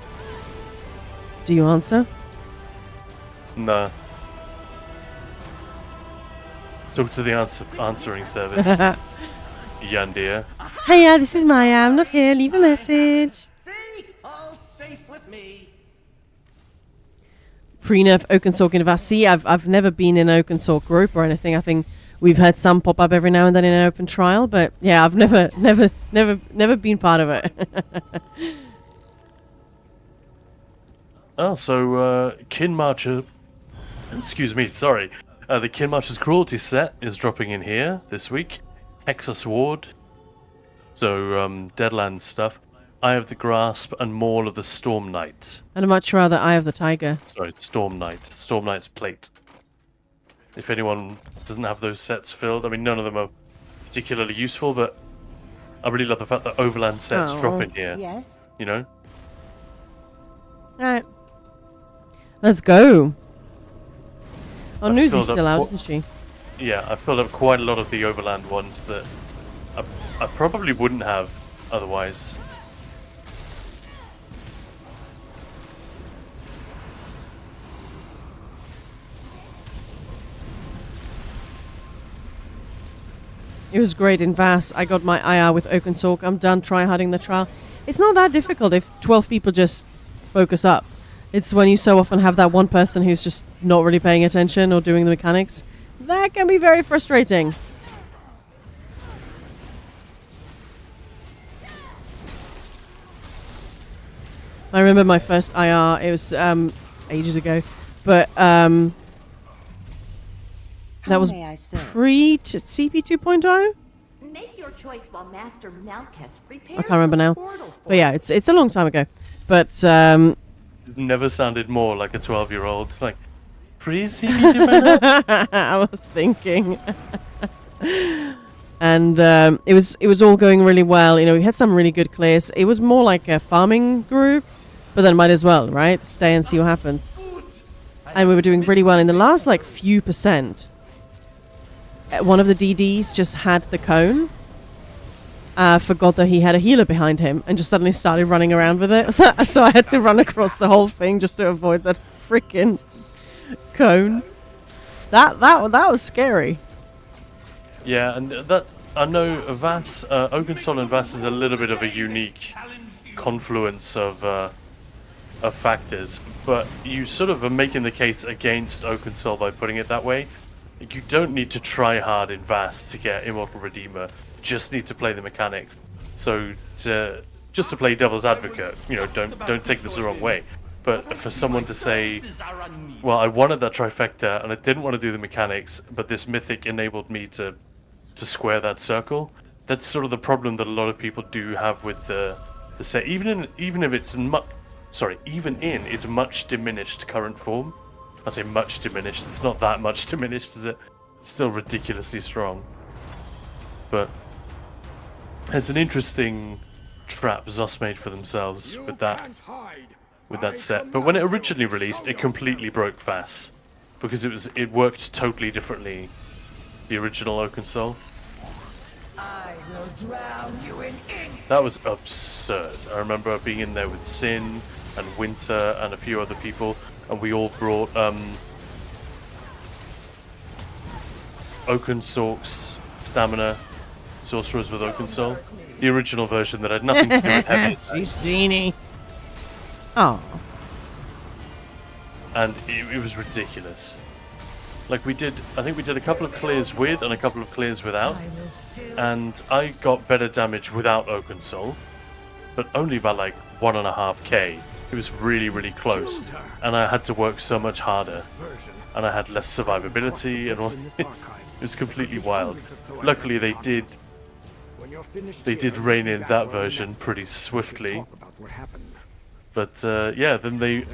Do you answer? Nah. Talk to the answering service. Yandir. Hiya, this is Maya. I'm not here. Leave a message. See? All safe with me. Pre-nerf Oakensork in Vasi. I've never been in an Oakensork group or anything. I think we've had some pop up every now and then in an open trial, but yeah, I've never been part of it. Oh, so Kinmarcher. Excuse me, sorry. The Kinmarcher's Cruelty set is dropping in here this week. Hexus Ward. So, Deadlands stuff. Eye of the Grasp and Maul of the Storm Knight. And I'd much rather Eye of the Tiger. Sorry, Storm Knight. Storm Knight's plate. If anyone doesn't have those sets filled, I mean, none of them are particularly useful, but I really love the fact that Overland sets drop in here. Yes. You know? Alright. Let's go. Oh, I've Newsy's filled still up out, isn't she? Yeah, I filled up quite a lot of the Overland ones that I probably wouldn't have otherwise. It was great in Vass. I got my IR with Oakensork. I'm done tryharding the trial. It's not that difficult if 12 people just focus up. It's when you so often have that one person who's just not really paying attention or doing the mechanics. That can be very frustrating. I remember my first IR. It was ages ago. But that was pre-CP 2.0? Make your choice while Master Malkus prepares I can't remember the now. portal for But yeah, it's a long time ago. But It's never sounded more like a 12-year-old. Like, pre-CP I was thinking. And it was all going really well. You know, we had some really good clears. It was more like a farming group, but then might as well, right? Stay and see what happens. And we were doing really well in the last like few percent. One of the DDs just had the cone. Forgot that he had a healer behind him and just suddenly started running around with it. So I had to run across the whole thing just to avoid that freaking cone. That was scary. Yeah, and that's, I know Vass, Oakensol and Vass is a little bit of a unique confluence of factors, but you sort of are making the case against Oakensol by putting it that way. You don't need to try hard in Vass to get Immortal Redeemer, you just need to play the mechanics. So just to play devil's advocate, you know, don't take this the wrong way. But for someone to say, well, I wanted that trifecta and I didn't want to do the mechanics, but this mythic enabled me to square that circle. That's sort of the problem that a lot of people do have with the set, even if it's even in its much diminished current form. I say much diminished. It's not that much diminished, is it? It's still ridiculously strong. But it's an interesting trap Zos made for themselves with that. with that set. But when it originally released, it completely broke fast because it worked totally differently. The original Oaken Soul. I will drown you in ink. That was absurd. I remember being in there with Sin and Winter and a few other people, and we all brought Oaken Sorks, Stamina, Sorcerers with Oaken Soul. The original version that had nothing to do with heavy. She's Genie. Oh. And it was ridiculous. Like I think we did a couple of clears with and a couple of clears without, and I got better damage without Oaken Soul, but only by like 1.5k. It was really, really close, and I had to work so much harder, and I had less survivability and all this. It was completely wild. Luckily, they did rein in that version pretty swiftly. But yeah, then they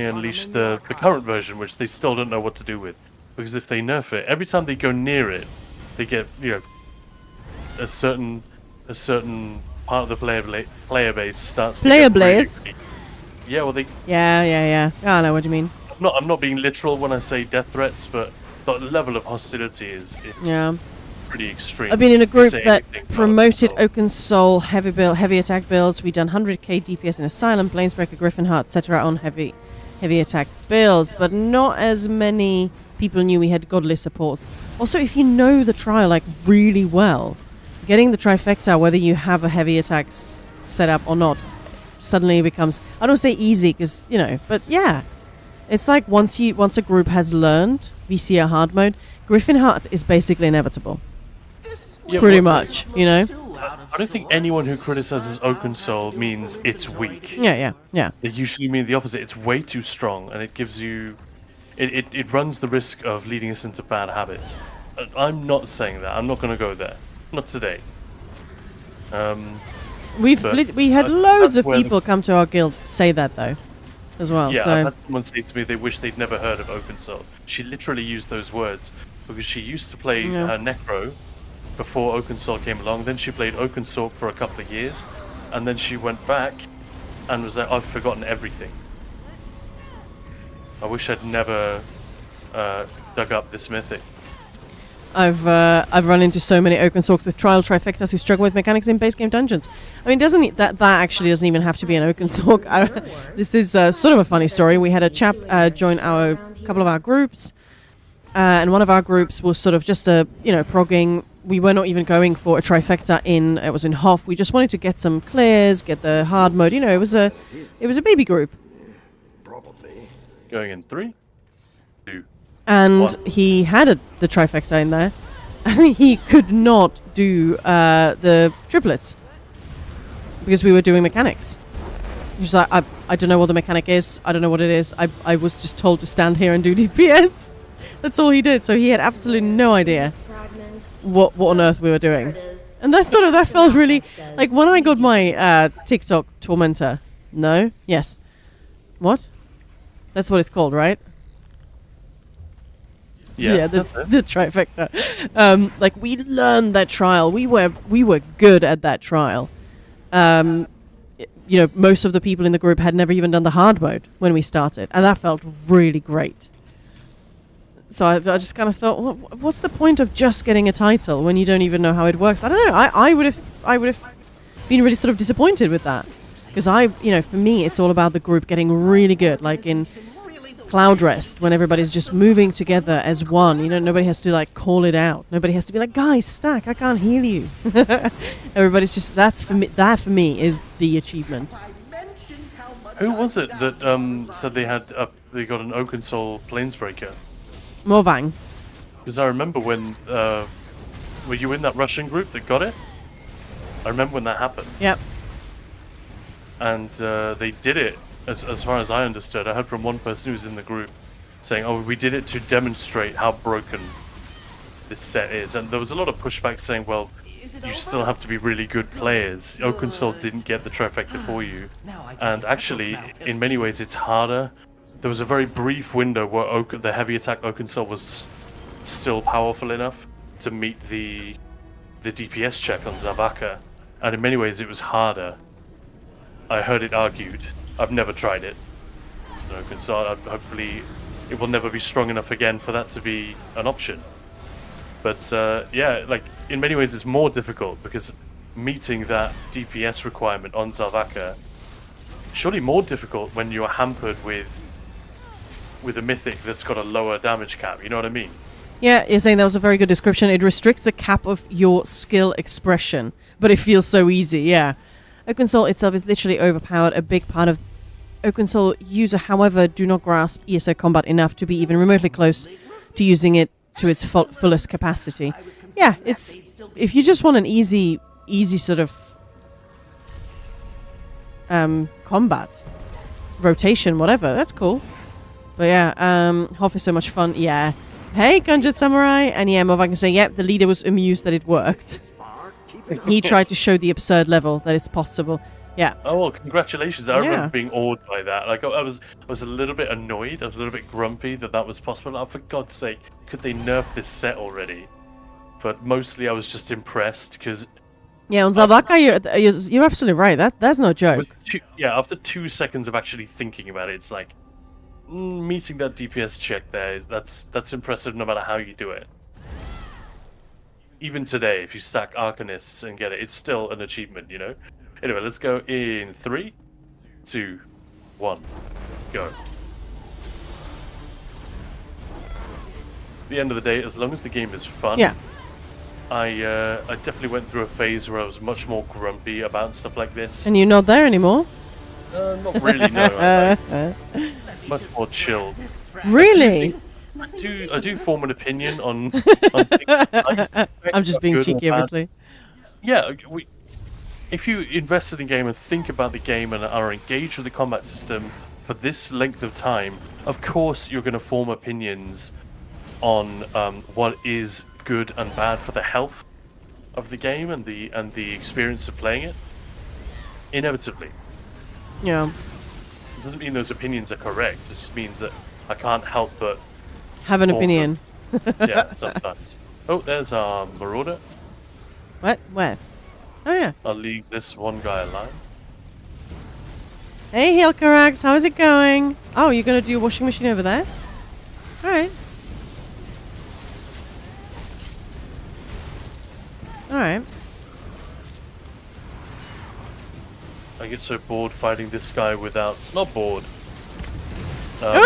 unleashed the current version, which they still don't know what to do with, because if they nerf it, every time they go near it, they get a certain part of the player base starts to Player get really base? weak. Yeah, well they. Yeah. I know what you mean. I'm not being literal when I say death threats, but the level of hostility is Yeah. pretty extreme. I've been in a They group say that anything about promoted Oaken Soul. Oaken Soul heavy attack builds. We done 100k DPS in Asylum, Planesbreaker, Griffin Heart, etc. on heavy attack builds, but not as many people knew we had godly supports. Also, if you know the trial like really well, getting the trifecta, whether you have a heavy attack set up or not, suddenly becomes, I don't say easy because but yeah, it's like once a group has learned VCR hard mode, Griffin Heart is basically inevitable. Yeah, Pretty well, much, I don't think anyone who criticizes Oaken Soul means it's weak. Yeah. They usually mean the opposite. It's way too strong, and it gives you... It runs the risk of leading us into bad habits. I'm not saying that. I'm not going to go there. Not today. We had that's loads of where the- people come to our guild say that though, as well. Yeah, so I've had someone say to me they wish they'd never heard of Oaken Soul. She literally used those words because she used to play Yeah. Necro before Oaken Soul came along. Then she played Oaken Soul for a couple of years, and then she went back and was like, I've forgotten everything. I wish I'd never dug up this mythic. I've run into so many Oaken Sorks with trial trifectas who struggle with mechanics in base game dungeons. I mean, that actually doesn't even have to be an Oaken Sork. This is sort of a funny story. We had a chap join a couple of our groups, and one of our groups was sort of just progging. We were not even going for a trifecta it was in Hoff. We just wanted to get some clears, get the hard mode. It was a baby group. Going in 3, 2. And One. he had the trifecta in there, and he could not do the triplets because we were doing mechanics. He's like, I don't know what the mechanic is. I don't know what it is. I was just told to stand here and do DPS. That's all he did. So he had absolutely no idea Fragment. what on earth we were doing. There it is. And that felt really like when I got my TikTok tormentor. No? Yes. What? That's what it's called, right? Yeah, the that's it. trifecta. Like we learned that trial. We were good at that trial. Most of the people in the group had never even done the hard mode when we started, and that felt really great. So I just kind of thought, what's the point of just getting a title when you don't even know how it works? I don't know. I would have been really sort of disappointed with that, because for me, it's all about the group getting really good, like in Cloud Rest, when everybody's just moving together as one. Nobody has to call it out. Nobody has to be like, guys, stack, I can't heal you. Everybody's just, that for me is the achievement. Who was it that said they got an Oaken Soul Planesbreaker? Morvang. Because I remember when were you in that Russian group that got it? I remember when that happened. Yep. And they did it, as far as I understood. I heard from one person who was in the group saying, oh, we did it to demonstrate how broken this set is. And there was a lot of pushback saying, well, you still have to be really good players. Oaken Soul didn't get the trifecta for you. And actually, in many ways, it's harder. There was a very brief window where the heavy attack Oaken Soul was still powerful enough to meet the DPS check on Zavaka. And in many ways, it was harder I heard it argued. I've never tried it. So hopefully it will never be strong enough again for that to be an option. But yeah, like in many ways it's more difficult because meeting that DPS requirement on Zalvaka, surely more difficult when you're hampered with a mythic that's got a lower damage cap, you know what I mean? Yeah, you're saying that was a very good description. It restricts the cap of your skill expression, but it feels so easy, yeah. Oaken Soul itself is literally overpowered. A big part of Oaken Soul user, however, do not grasp ESO combat enough to be even remotely close to using it to its fullest capacity. Yeah, it's if you just want an easy sort of combat, rotation, whatever, that's cool. But yeah, Hoff is so much fun. Yeah. Hey, Gunjet Samurai. And yeah, Movan can say, yep, the leader was amused that it worked. He tried to show the absurd level that it's possible. Yeah. Oh, well, congratulations. I remember being awed by that. Like, I was a little bit annoyed. I was a little bit grumpy that was possible. Oh, for God's sake, could they nerf this set already? But mostly I was just impressed because... Yeah, on Zalvaka, you're absolutely right. That's no joke. After 2 seconds of actually thinking about it, it's like... meeting that DPS check there that's impressive no matter how you do it. Even today, if you stack Arcanists and get it, it's still an achievement, you know? Anyway, let's go in 3, 2, 1, go. At the end of the day, as long as the game is fun, yeah. I definitely went through a phase where I was much more grumpy about stuff like this. And you're not there anymore? Not really, no. Much more chilled. Really? I do form an opinion on things. I'm just being cheeky, obviously. Yeah, if you invested in the game and think about the game and are engaged with the combat system for this length of time, of course you're going to form opinions on what is good and bad for the health of the game and the experience of playing it. Inevitably. Yeah. It doesn't mean those opinions are correct. It just means that I can't help but have an opinion. Yeah, sometimes. Oh, there's our Marauder. What? Where? Oh yeah. I'll leave this one guy alive. Hey, Hilkarax, how is it going? Oh, you're gonna do your washing machine over there? All right. All right. I get so bored fighting this guy without... Not bored. Yeah,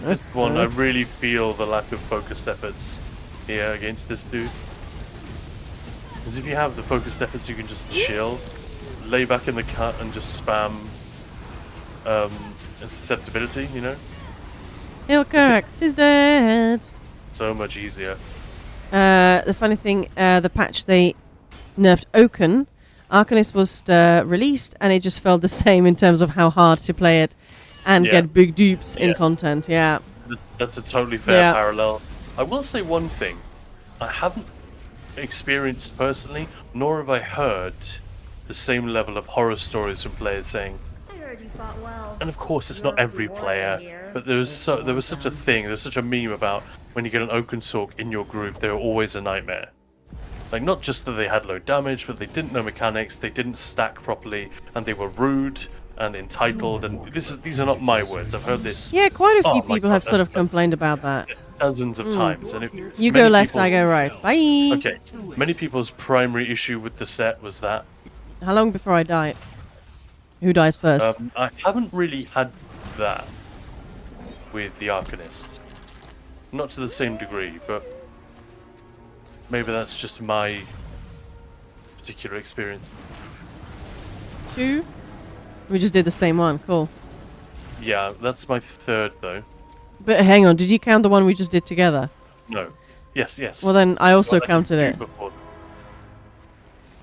this one, I really feel the lack of focused efforts here against this dude. Because if you have the focused efforts, you can just chill, lay back in the cut and just spam susceptibility, you know? Hilkarax is dead. So much easier. The funny thing, the patch they nerfed Oaken, Arcanist was released, and it just felt the same in terms of how hard to play it and get big dupes in content. Yeah, that's a totally fair parallel. I will say one thing: I haven't experienced personally, nor have I heard the same level of horror stories from players saying. I heard you fought well. And of course, it's not every player, but there was such a thing. There was such a meme about when you get an Oaken Sork in your group, they're always a nightmare. Like, not just that they had low damage, but they didn't know mechanics, they didn't stack properly, and they were rude and entitled, and these are not my words, I've heard this. Yeah, quite a few people have sort of complained about that. Dozens of times. And you go left, I go right. Bye! Okay, many people's primary issue with the set was that... How long before I die? Who dies first? I haven't really had that with the Arcanists. Not to the same degree, but... maybe that's just my particular experience. 2? We just did the same one. Cool. Yeah, that's my third, though. But hang on, did you count the one we just did together? No. Yes. Well, then I also counted it. Before.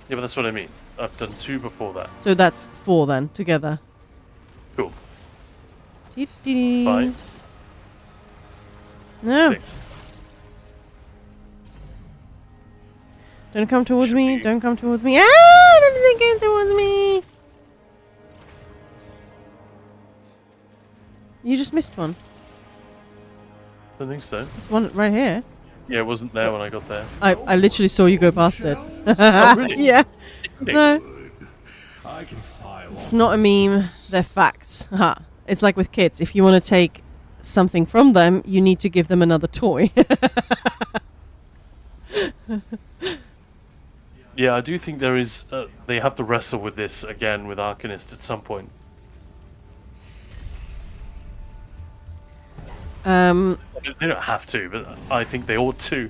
Yeah, but that's what I mean. I've done 2 before that. So that's 4 then, together. Cool. 5. No. 6. Don't come towards me. Don't come towards me. Ah! Don't come towards me. You just missed one. I don't think so. There's one right here. Yeah, it wasn't there when I got there. I literally saw you go past it. Oh, really? Yeah. No. I can fly It's not a meme, they're facts. Ha. It's like with kids. If you want to take something from them, you need to give them another toy. Yeah, I do think there is. They have to wrestle with this again with Arcanist at some point. They don't have to, but I think they ought to.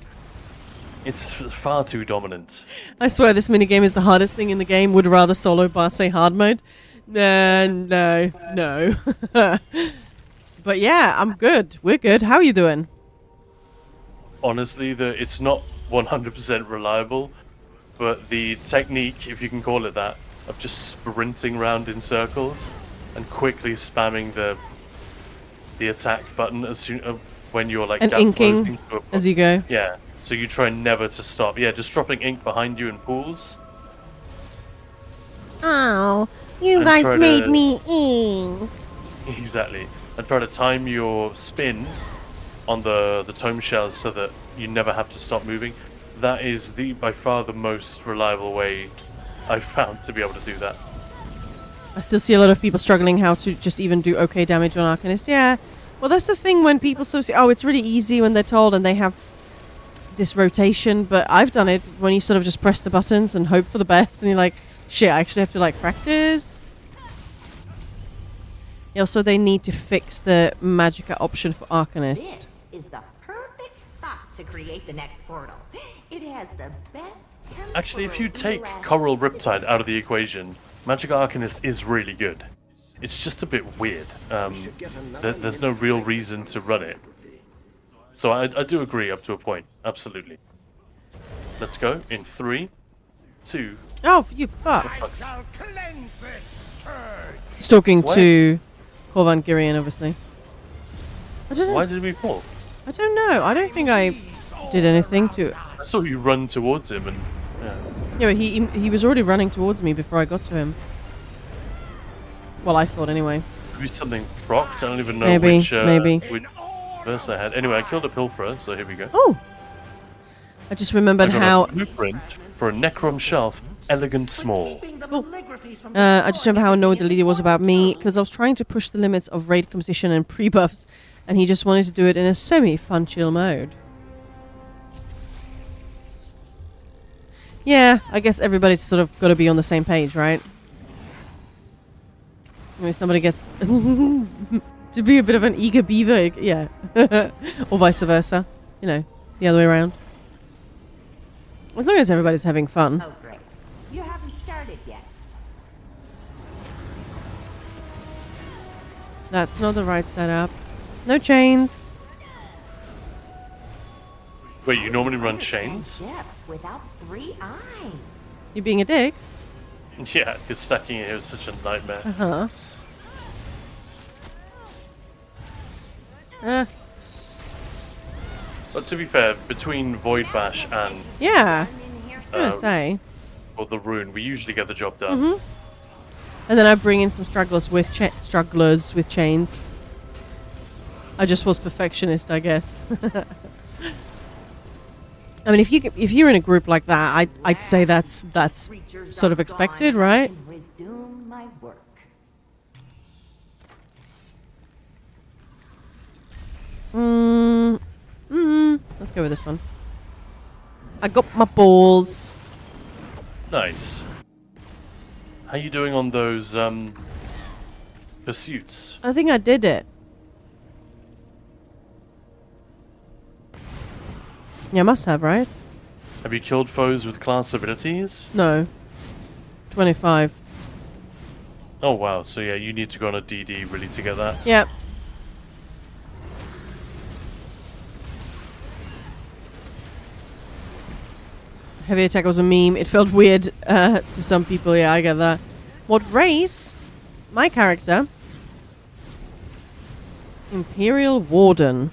It's far too dominant. I swear this minigame is the hardest thing in the game. Would rather solo bar say hard mode. No. But yeah, I'm good. We're good. How are you doing? Honestly, it's not 100% reliable, but the technique, if you can call it that, of just sprinting round in circles and quickly spamming the attack button as soon when you're like And gap inking closing to a as you go. Yeah, so you try never to stop. Yeah, just dropping ink behind you in pools. Oh, you And guys try made to- me ink. Exactly. And try to time your spin on the tome shells so that you never have to stop moving. That is by far the most reliable way I've found to be able to do that. I still see a lot of people struggling how to just even do okay damage on Arcanist. Yeah. Well, that's the thing when people sort of say, oh, it's really easy when they're told and they have this rotation. But I've done it when you sort of just press the buttons and hope for the best. And you're like, shit, I actually have to like practice. Yeah, also, they need to fix the Magicka option for Arcanist. This is the perfect spot to create the next portal. It has the best Actually, if you temporal take Coral elasticity. Riptide out of the equation, Magicka Arcanist is really good. It's just a bit weird. Should get another There's no real reason to run it. So I do agree up to a point. Absolutely. Let's go in 3, 2. Oh, you fuck. shall cleanse this scourge. Talking What? to Corvan Girion, obviously. I don't know. Why did we fall? I don't know. I don't think I did anything to. I saw you run towards him and. Yeah. Yeah, but he was already running towards me before I got to him. Well, I thought anyway. Maybe something procced. I don't even know Maybe, which maybe. which verse I had. Anyway, I killed a pilferer, so here we go. Oh! I just remembered I got how. a blueprint for a Necrom shelf, elegant small. Keeping the calligraphies from I just remember how annoyed the leader was about me because I was trying to push the limits of raid composition and pre-buffs, and he just wanted to do it in a semi-fun chill mode. Yeah, I guess everybody's sort of got to be on the same page, right? I mean, somebody gets to be a bit of an eager beaver, yeah, or vice versa. You know, the other way around. As long as everybody's having fun. Oh, great. You haven't started yet. That's not the right setup. No chains. Wait, you normally run chains? Dip without 3 eyes. You being a dick? Yeah, because stacking it here is such a nightmare. Uh-huh. But to be fair, between Void Bash and Yeah. I was gonna Um, say. or the Rune, we usually get the job done. And then I bring in some strugglers with chains. I just was perfectionist, I guess. I mean, if you're in a group like that, I'd say that's Creatures sort of are expected, gone. I right? can resume my work. Let's go with this one. I got my balls. Nice. How you doing on those pursuits? I think I did it. Yeah, I must have, right? Have you killed foes with class abilities? No. 25. Oh wow, so yeah, you need to go on a DD really to get that. Yep. Heavy attack was a meme. It felt weird to some people. Yeah, I get that. What race? My character. Imperial Warden.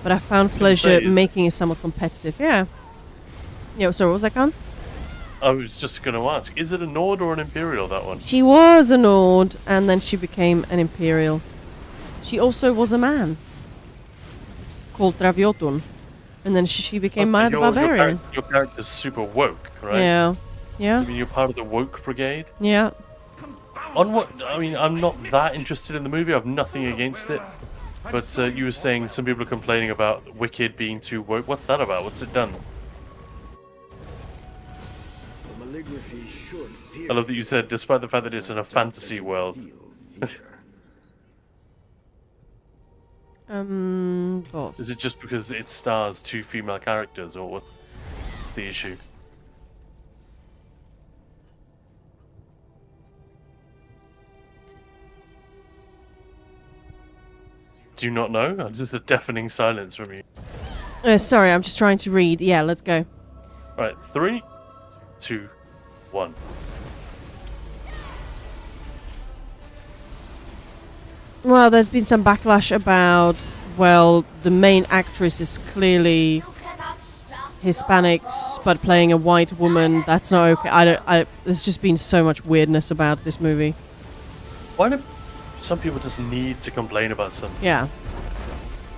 But I found pleasure say, is- making it somewhat competitive. Yeah. Yeah, sorry, what was that, Khan? I was just going to ask, is it a Nord or an Imperial, that one? She was a Nord, and then she became an Imperial. She also was a man. Called Traviotun. And then she became Oh, so Maya the Barbarian. Your character's super woke, right? Yeah. Yeah. Does it mean you're part of the woke brigade? Yeah. On what? I mean, I'm not that interested in the movie. I have nothing against it. But you were saying some people are complaining about Wicked being too woke. What's that about? What's it done? The maligraphy should fear I love that you said, despite the fact that it's in a fantasy world. Boss. Is it just because it stars 2 female characters, or what's the issue? Do you not know? It's just a deafening silence from you. Sorry, I'm just trying to read. Yeah, let's go. Right, 3, 2, 1. Well, there's been some backlash about, well, the main actress is clearly Hispanic, but playing a white woman. That's not okay. There's just been so much weirdness about this movie. Why do some people just need to complain about something? Yeah.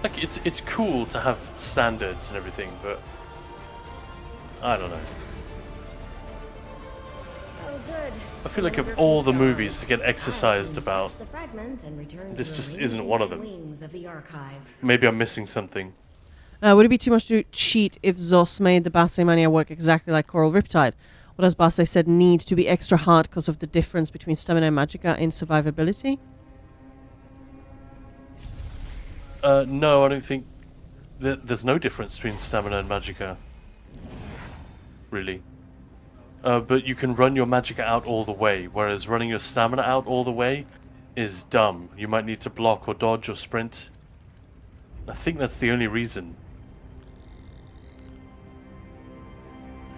Like, it's cool to have standards and everything, but I don't know. Oh, good. I feel like of all the movies to get exercised about, The fragment and return this to the just isn't one of them. wings of the archive. Maybe I'm missing something. Would it be too much to cheat if Zos made the Base Mania work exactly like Coral Riptide? Or does Base said need to be extra hard because of the difference between Stamina and Magicka in survivability? No, I don't think there's no difference between Stamina and Magicka. Really. But you can run your Magicka out all the way, whereas running your Stamina out all the way is dumb. You might need to block or dodge or sprint. I think that's the only reason.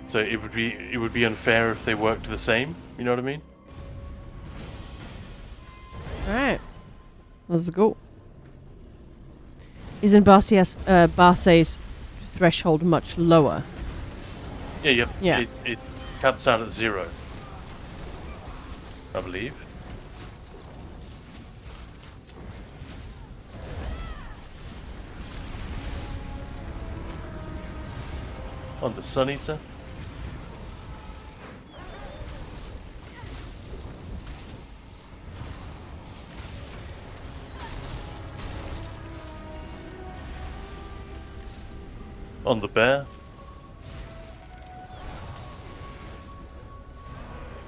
So it would be unfair if they worked the same, you know what I mean? Alright. Let's go. Isn't Base's threshold much lower? Yeah, Yeah. It caps out at 0. I believe. On the Sun Eater. On the bear.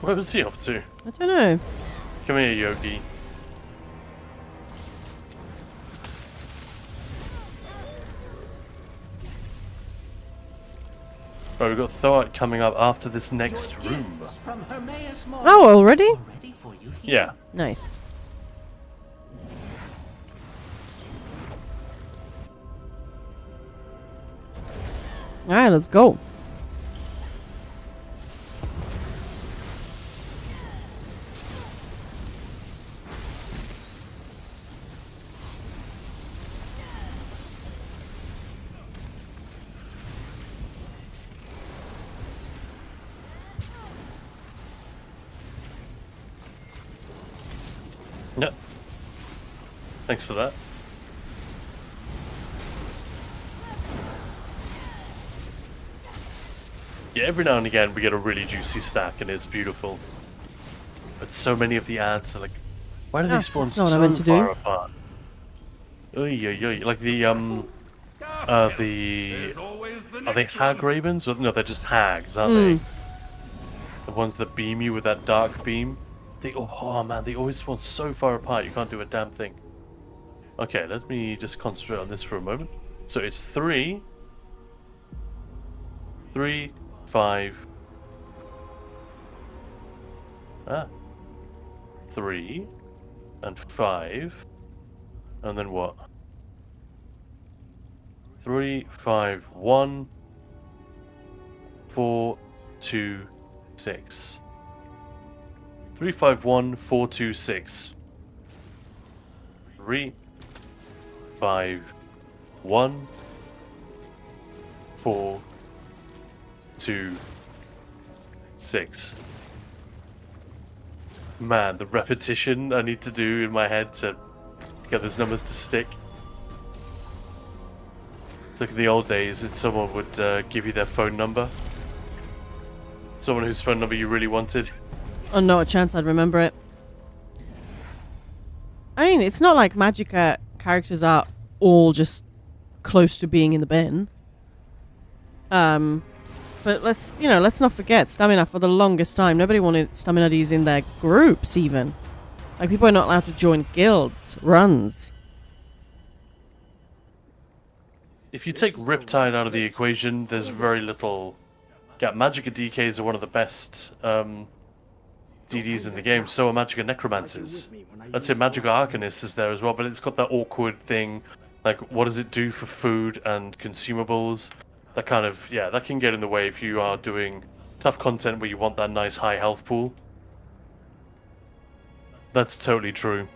Where was he off to? I don't know. Come here, Yogi. Right, we've got Thoat coming up after this next room. Gifts from Hermaeus Mons Oh, already? are ready for you here. Yeah. Nice. Alright, let's go. Yep. Thanks for that. Yeah, every now and again we get a really juicy stack and it's beautiful. But so many of the ads are like, why do they spawn that's not what I so meant to far do. apart? Oy, oy, oy. Like the There's always the are they next hag one. ravens? Or, no, they're just hags, aren't they? The ones that beam you with that dark beam. Oh man, they always spawn so far apart you can't do a damn thing. Okay, let me just concentrate on this for a moment. So it's 3, 5. 3 and 5. And then what? 3, 5, 1, 4, 2, 6. 3, 5, 1, 4, 2, 6. 3, 5, 1, 4, 2, 6. Man, the repetition I need to do in my head to get those numbers to stick. It's like in the old days when someone would give you their phone number. Someone whose phone number you really wanted. Oh, not a chance I'd remember it. I mean, it's not like Magicka characters are all just close to being in the bin. But let's not forget Stamina for the longest time. Nobody wanted Staminades in their groups even. Like, people are not allowed to join guilds, runs. If you take Riptide out of the equation, there's very little. Yeah, Magicka DKs are one of the best DDs in the game. So are Magicka Necromancers. I'd say Magicka Arcanist is there as well, but it's got that awkward thing. Like, what does it do for food and consumables? That kind of, yeah, that can get in the way if you are doing tough content where you want that nice high health pool. That's totally true.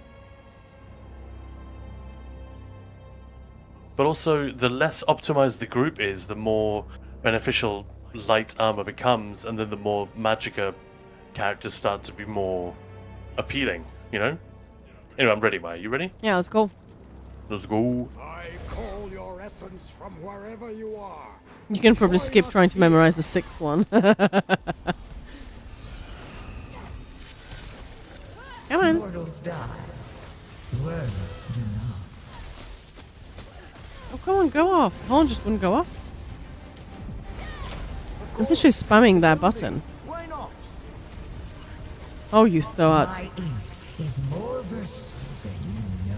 But also, the less optimized the group is, the more beneficial light armor becomes, and then the more Magicka characters start to be more appealing, you know? Anyway, I'm ready, Maya. You ready? Yeah, let's go. Let's go. I call your essence from wherever you are. You can probably skip trying to memorize the 6th one. Come on. Mortals die. Worlds do not. Oh, come on, go off. Horn just wouldn't go off. I was literally spamming that button. Why not? Oh, you thought. My ink is more versatile than you know.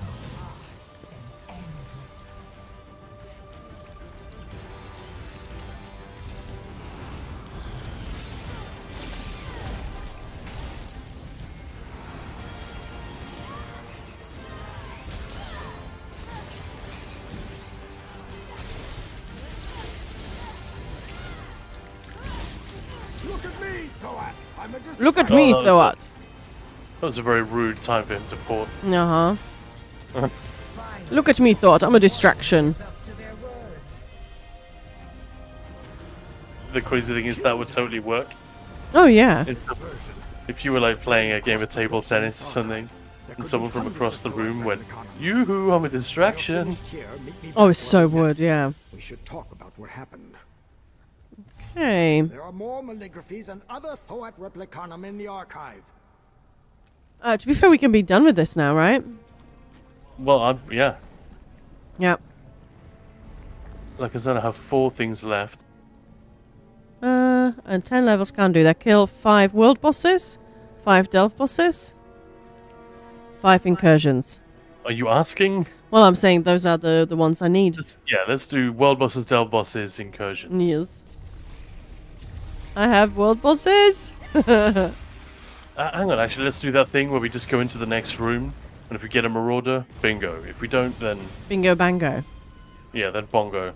Look at me, Thoat. I'm a Look at Oh, me, that was Thoat. That was a very rude time for him to port. Uh-huh. Look at me, Thought. I'm a distraction. Up to their words. The crazy thing is that would totally work. Oh, yeah. If you were like playing a game of table tennis or something, and someone from across the room went, "Yoo-hoo, I'm a distraction." Oh, it so would, yeah. We should talk about what happened. Okay. There are more Maligraphies and other Thoat Replicanum in the archive. To be fair, we can be done with this now, right? Well, yeah. Yep. Like I said, I have 4 things left. And 10 levels can do that. Kill 5 world bosses, 5 delve bosses, 5 incursions. Are you asking? Well, I'm saying those are the ones I need. Yeah, let's do world bosses, delve bosses, incursions. Yes. I have world bosses. Hang on, actually, let's do that thing where we just go into the next room, and if we get a marauder, bingo. If we don't, then Bingo bango. yeah, then bongo.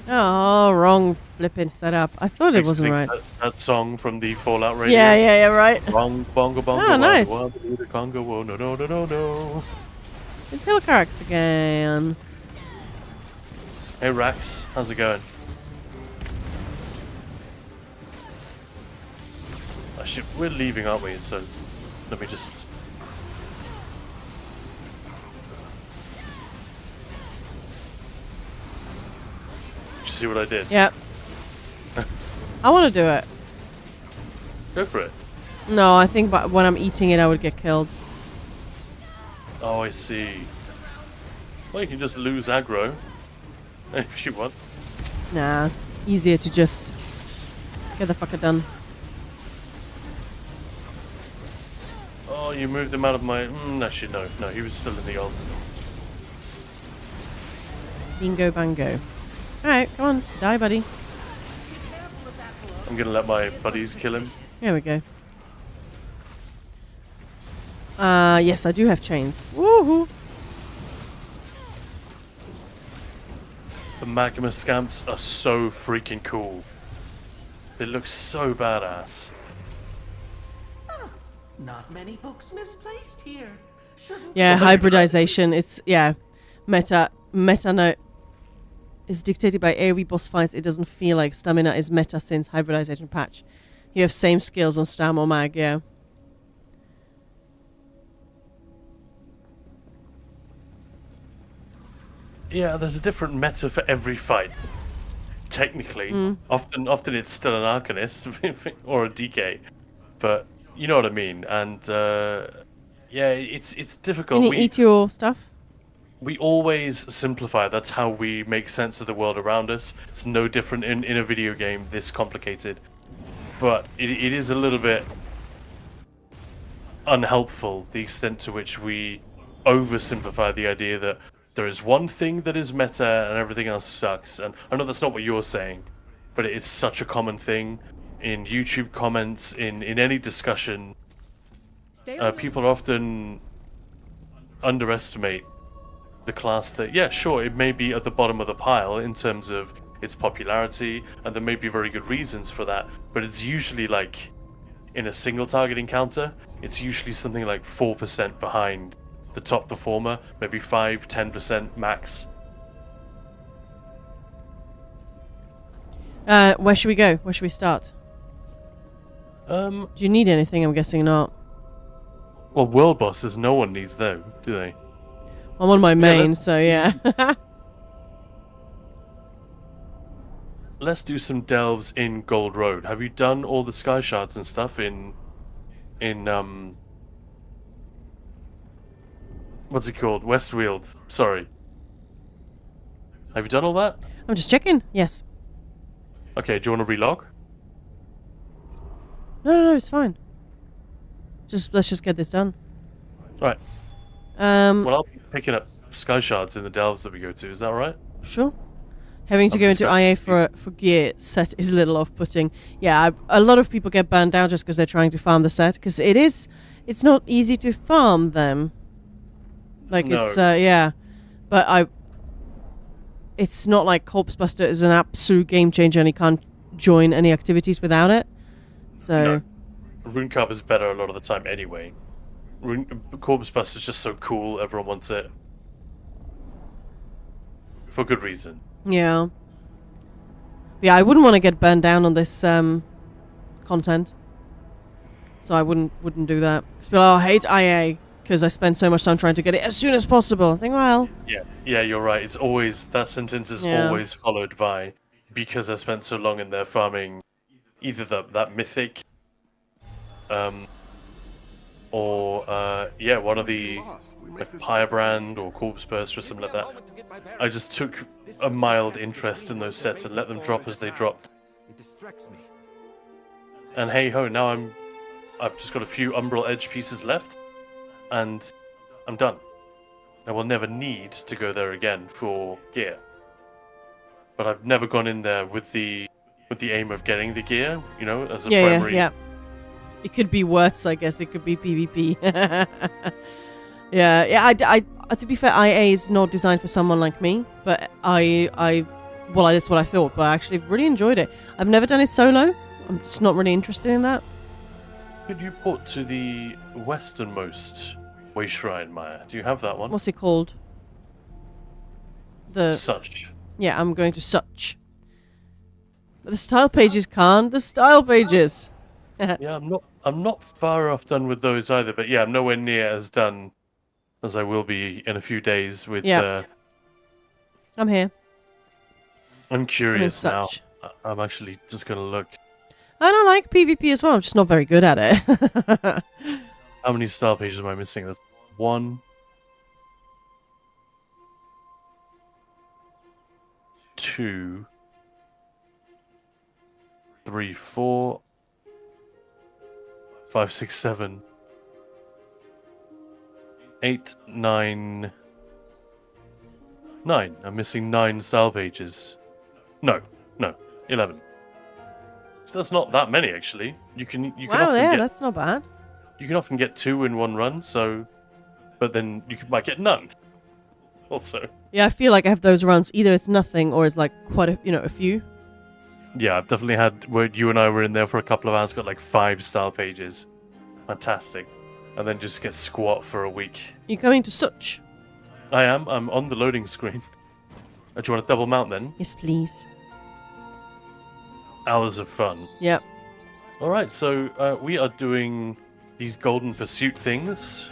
Oh, wrong flipping setup. I thought it wasn't right. That song from the Fallout radio. Yeah, right. Wrong, bongo, bongo. Oh, nice. The Congo, whoa, no, no, no, no, no. It's Hillcarax again. Hey, Rax, how's it going? Actually, we're leaving, aren't we? So, let me just... Did you see what I did? Yep. I want to do it. Go for it. No, I think when I'm eating it, I would get killed. Oh, I see. Well, you can just lose aggro. If you want. Nah, easier to just get the fucker done. Oh, you moved him out of my... actually, no, he was still in the old. Bingo bango. Alright, come on, die, buddy. I'm gonna let my buddies kill him. There we go. Yes, I do have chains. Woohoo! The Magma Scamps are so freaking cool. They look so badass. Not many books misplaced here. Shouldn't Yeah, Well, thank you for that. hybridization. It's, yeah. Meta note is dictated by AoE boss fights. It doesn't feel like stamina is meta since hybridization patch. You have same skills on Stam or Mag, yeah. Yeah, there's a different meta for every fight. Technically, often it's still an Arcanist or a DK, but you know what I mean. And yeah, it's difficult. Can you eat your stuff? We always simplify. That's how we make sense of the world around us. It's no different in a video game this complicated, but it is a little bit unhelpful the extent to which we oversimplify the idea that there is one thing that is meta and everything else sucks. And I know that's not what you're saying, but it is such a common thing in YouTube comments, in any discussion. People often underestimate the class that, yeah, sure, it may be at the bottom of the pile in terms of its popularity, and there may be very good reasons for that, but it's usually like, in a single target encounter, it's usually something like 4% behind the top performer, maybe 5-10% max. Where should we go? Where should we start? Do you need anything? I'm guessing not. Well, world bosses, no one needs them, do they? I'm on my main, let's- so yeah. Let's do some delves in Gold Road. Have you done all the sky shards and stuff in what's it called? Westfield. Sorry. Have you done all that? I'm just checking. Yes. Okay, do you want to relog? No, it's fine. Let's just get this done. Right. Um, Well, I'll be picking up sky shards in the delves that we go to. Is that all right? Sure. Having to I'm go just into going- IA for gear set is a little off-putting. Yeah, a lot of people get burned out just because they're trying to farm the set, because it's not easy to farm them. Like No. it's yeah, but it's not like Corpse Buster is an absolute game changer and you can't join any activities without it. So No. Rune Carve is better a lot of the time anyway. Corpse Buster is just so cool, everyone wants it. For good reason. yeah, I wouldn't want to get burned down on this content. So I wouldn't do that. 'Cause people, I hate IA because I spend so much time trying to get it as soon as possible. I think, well, Yeah, you're right. It's always, that sentence is Yeah. always followed by, because I spent so long in there farming either that mythic, or yeah, one of the like Pyrebrand or Corpse Burst or something like that. I just took a mild interest in those sets and let them drop as they dropped. It distracts me. And hey ho, now I've just got a few Umbral Edge pieces left, and I'm done. I will never need to go there again for gear. But I've never gone in there with the aim of getting the gear, you know, as a primary. yeah. It could be worse, I guess. It could be PvP. yeah. I to be fair, IA is not designed for someone like me, but well, that's what I thought. But I actually really enjoyed it. I've never done it solo. I'm just not really interested in that. Could you port to the westernmost Way Shrine, Maya? Do you have that one? What's it called? Such. Yeah, I'm going to Such. But the style pages can't. The style pages. Yeah, I'm not far off done with those either, but yeah, I'm nowhere near as done as I will be in a few days with I'm here. I'm curious now. Such. I'm actually just gonna look. I don't like PvP as well. I'm just not very good at it. How many style pages am I missing? That's 1, 2, 3, 4, 5, 6, 7, 8, 9. I'm missing 9 style pages. No, 11. So that's not that many actually. You can Wow, often yeah, get, that's not bad. you can often get 2 in one run. So, but then might get none. Also, Yeah, I feel like I have those runs. Either it's nothing or it's like quite a few. yeah, I've definitely had where you and I were in there for a couple of hours, got like 5 style pages. Fantastic. And then just get squat for a week. You're coming to Such? I'm on the loading screen. Do you want to double mount then? Yes, please. Hours of fun. Yep. Alright, so we are doing these Golden Pursuit things.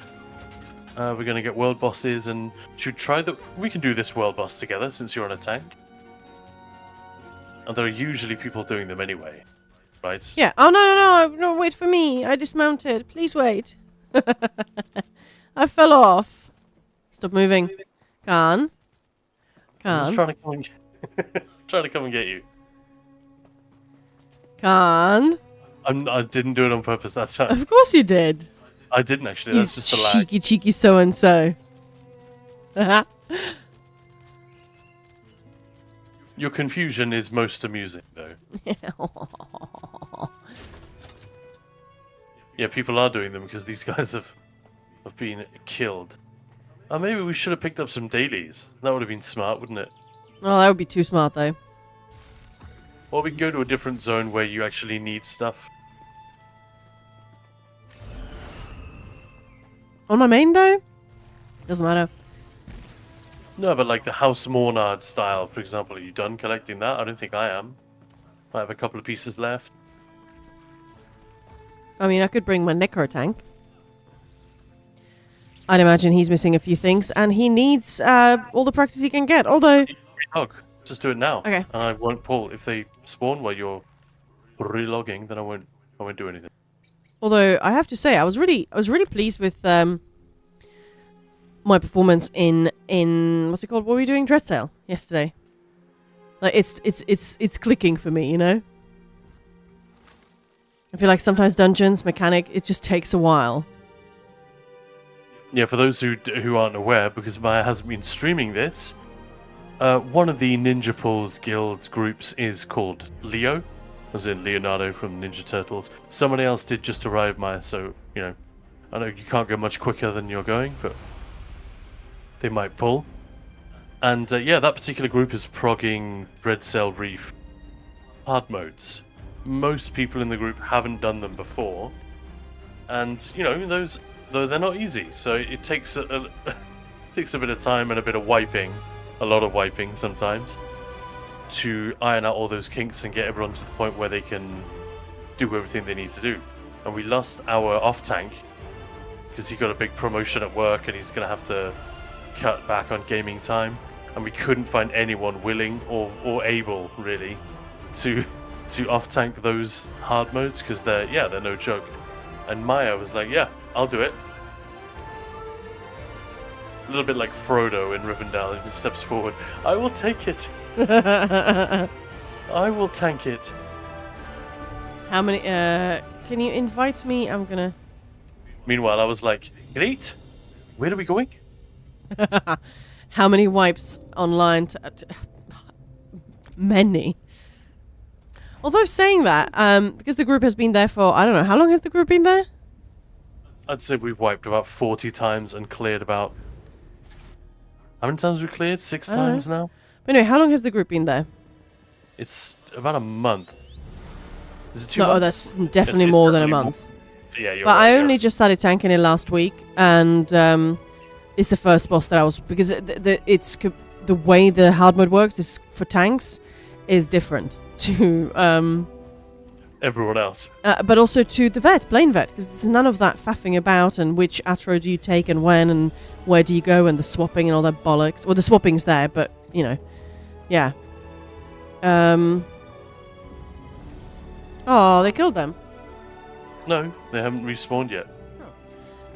We're going to get world bosses, and should try that. We can do this world boss together since you're on a tank. And there are usually people doing them anyway, right? Yeah. Oh, no, wait for me. I dismounted. Please wait. I fell off. Stop moving. I'm Khan. just trying to come and get you. Khan. I didn't do it on purpose that time. Of course you did. I didn't actually. That's just a lag. Cheeky so-and-so. Your confusion is most amusing, though. Yeah, people are doing them because these guys have been killed. Maybe we should have picked up some dailies. That would have been smart, wouldn't it? Well, that would be too smart, though. Or we can go to a different zone where you actually need stuff. On my main, though? Doesn't matter. No, but like the House Mornard style, for example. Are you done collecting that? I don't think I am. I have a couple of pieces left. I mean, I could bring my Necro tank. I'd imagine he's missing a few things, and he needs all the practice he can get. Although, Relog. Just do it now. Okay. And I won't pull. If they spawn while you're relogging, then I won't do anything. although I have to say, I was really pleased with my performance in what's it called? What were we doing? Dreadsail yesterday. Like it's clicking for me, you know. I feel like sometimes dungeons mechanic it just takes a while. Yeah, for those who aren't aware, because Maya hasn't been streaming this, one of the Ninja Pulls Guild's groups is called Leo, as in Leonardo from Ninja Turtles. Somebody else did just arrive, Maya, so, you know, I know you can't go much quicker than you're going, but they might pull. And, yeah, that particular group is progging Dreadsail Reef hard modes. Most people in the group haven't done them before, and, you know, those... though they're not easy, so it takes a takes a bit of time and a bit of wiping, a lot of wiping sometimes, to iron out all those kinks and get everyone to the point where they can do everything they need to do. And we lost our off tank because he got a big promotion at work and he's going to have to cut back on gaming time, and we couldn't find anyone willing or able really to off tank those hard modes because they're no joke. And Maya was like, yeah, I'll do it. A little bit like Frodo in Rivendell. He steps forward. I will take it. I will tank it. How many? Can you invite me? I'm gonna. Meanwhile, I was like, great. Where are we going? How many wipes online? Many. Although saying that, because the group has been there for, I don't know, how long has the group been there? I'd say we've wiped about 40 times and cleared about... How many times have we cleared? 6 times now? But anyway, how long has the group been there? It's about a month. Is it 2 No, months? that's definitely It's more than a definitely month. Yeah, you're But right. I only just started tanking it last week, and it's the first boss that I was... Because the way the hard mode works is for tanks is different to... everyone else. but also to the vet, plain vet, because there's none of that faffing about and which atro do you take and when and where do you go and the swapping and all that bollocks. Well, the swapping's there, but, you know, yeah. Oh, they killed them. No, they haven't respawned yet.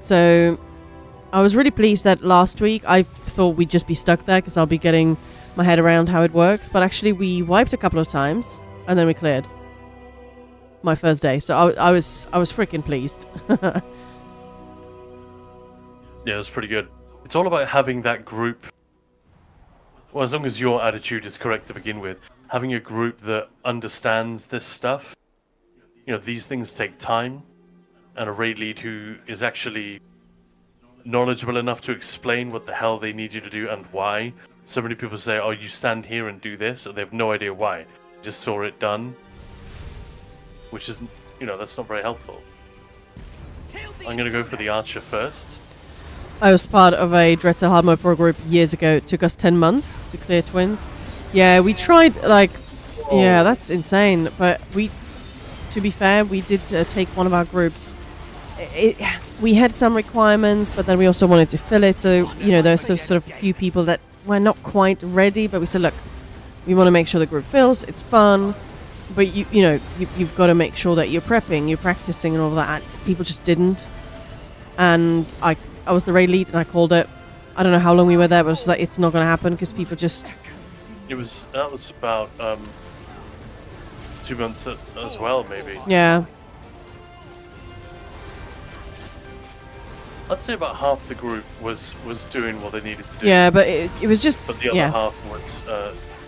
So, I was really pleased that last week I thought we'd just be stuck there because I'll be getting my head around how it works, but actually we wiped a couple of times and then we cleared. My first day, so I was freaking pleased. Yeah, it was pretty good. It's all about having that group. Well, as long as your attitude is correct to begin with, having a group that understands this stuff. You know, these things take time, and a raid lead who is actually knowledgeable enough to explain what the hell they need you to do and why. So many people say, oh, you stand here and do this, and they have no idea why. They just saw it done. Which is, you know, that's not very helpful. I'm going to go for the archer first. I was part of a Dreadsail Hard Mode Pro group years ago. It took us 10 months to clear twins. Yeah, we tried, like... Whoa. Yeah, that's insane. But we... To be fair, we did take one of our groups we had some requirements, but then we also wanted to fill it. So, there's sort of a few people that were not quite ready, but we said, look, we want to make sure the group fills. It's fun, but you've got to make sure that you're prepping, you're practicing, and all that. People just didn't, and I was the raid lead, and I called it. I don't know how long we were there, but it's just like it's not going to happen because people just. That was about 2 months as well, maybe. Yeah. I'd say about half the group was doing what they needed to do. Yeah, but it was just. But the other half was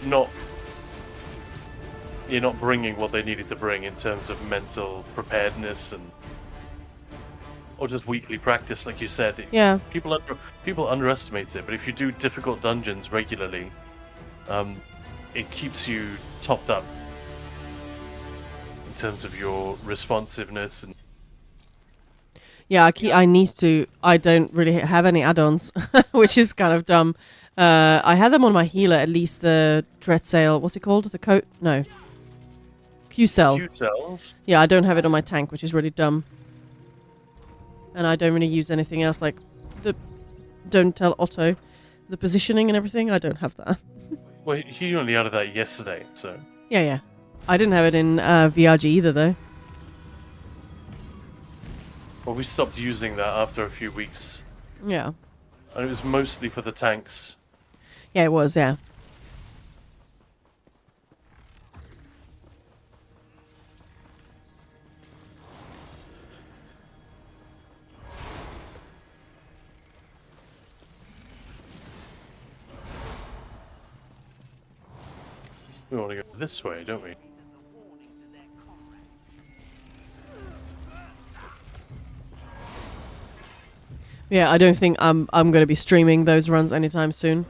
not. You're not bringing what they needed to bring in terms of mental preparedness or just weekly practice, like you said. Yeah. People underestimate it, but if you do difficult dungeons regularly, it keeps you topped up in terms of your responsiveness and. Yeah, I don't really have any add-ons, which is kind of dumb. I had them on my healer, at least the Dread Sail. What's it called? The coat? No. Q-Cell. Q-Cells? Yeah, I don't have it on my tank, which is really dumb. And I don't really use anything else, like the Don't Tell Otto. The positioning and everything, I don't have that. Well, he only added that yesterday, so. Yeah. I didn't have it in VRG either, though. Well, we stopped using that after a few weeks. Yeah. And it was mostly for the tanks. Yeah, it was, yeah. We want to go this way, don't we? Yeah, I don't think I'm going to be streaming those runs anytime soon.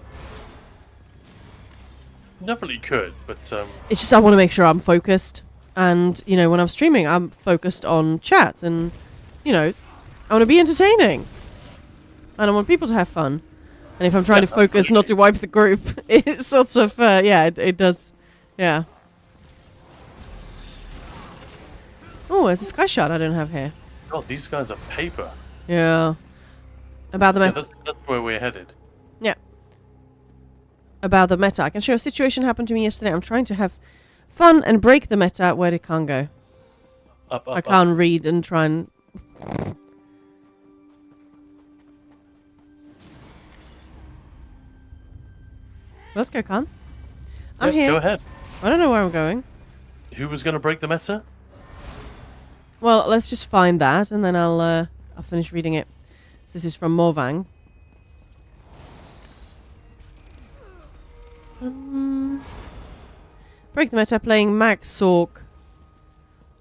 Definitely could, but It's just I want to make sure I'm focused. And, when I'm streaming, I'm focused on chat. And, I want to be entertaining. And I want people to have fun. And if I'm trying to focus absolutely. not to wipe the group, it sort of, it does. Yeah. Oh, there's a sky shard I don't have here. God, these guys are paper. Yeah. About the Yeah, meta. that's where we're headed. Yeah. About the meta. I can show a situation happened to me yesterday. I'm trying to have fun and break the meta. Where it can't go. Up, I can't read and try and. Let's go, Khan. I'm here. Go ahead. I don't know where I'm going. Who was going to break the meta? Well, let's just find that, and then I'll finish reading it. So this is from Morvang. Break the meta, playing Max Sork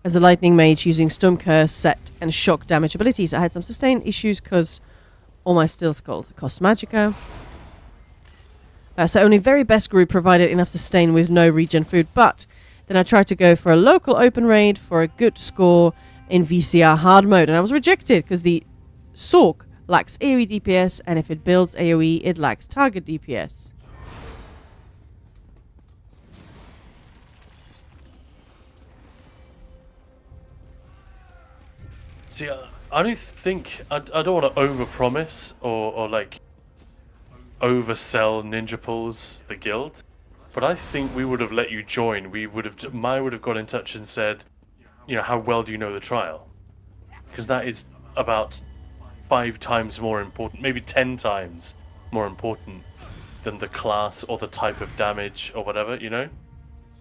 as a lightning mage using Storm Curse, Set, and Shock damage abilities. I had some sustained issues because all my steel skulls cost magicka. So only very best group provided enough sustain with no regen food, but then I tried to go for a local open raid for a good score in VCR hard mode, and I was rejected because the Sork lacks AoE DPS, and if it builds AoE, it lacks target DPS. See, I don't think I don't want to overpromise or like oversell Ninja Pulls the guild, but I think we would have let you join. Mai would have got in touch and said, how well do you know the trial? Because that is about 5 times more important, maybe 10 times more important than the class or the type of damage or whatever.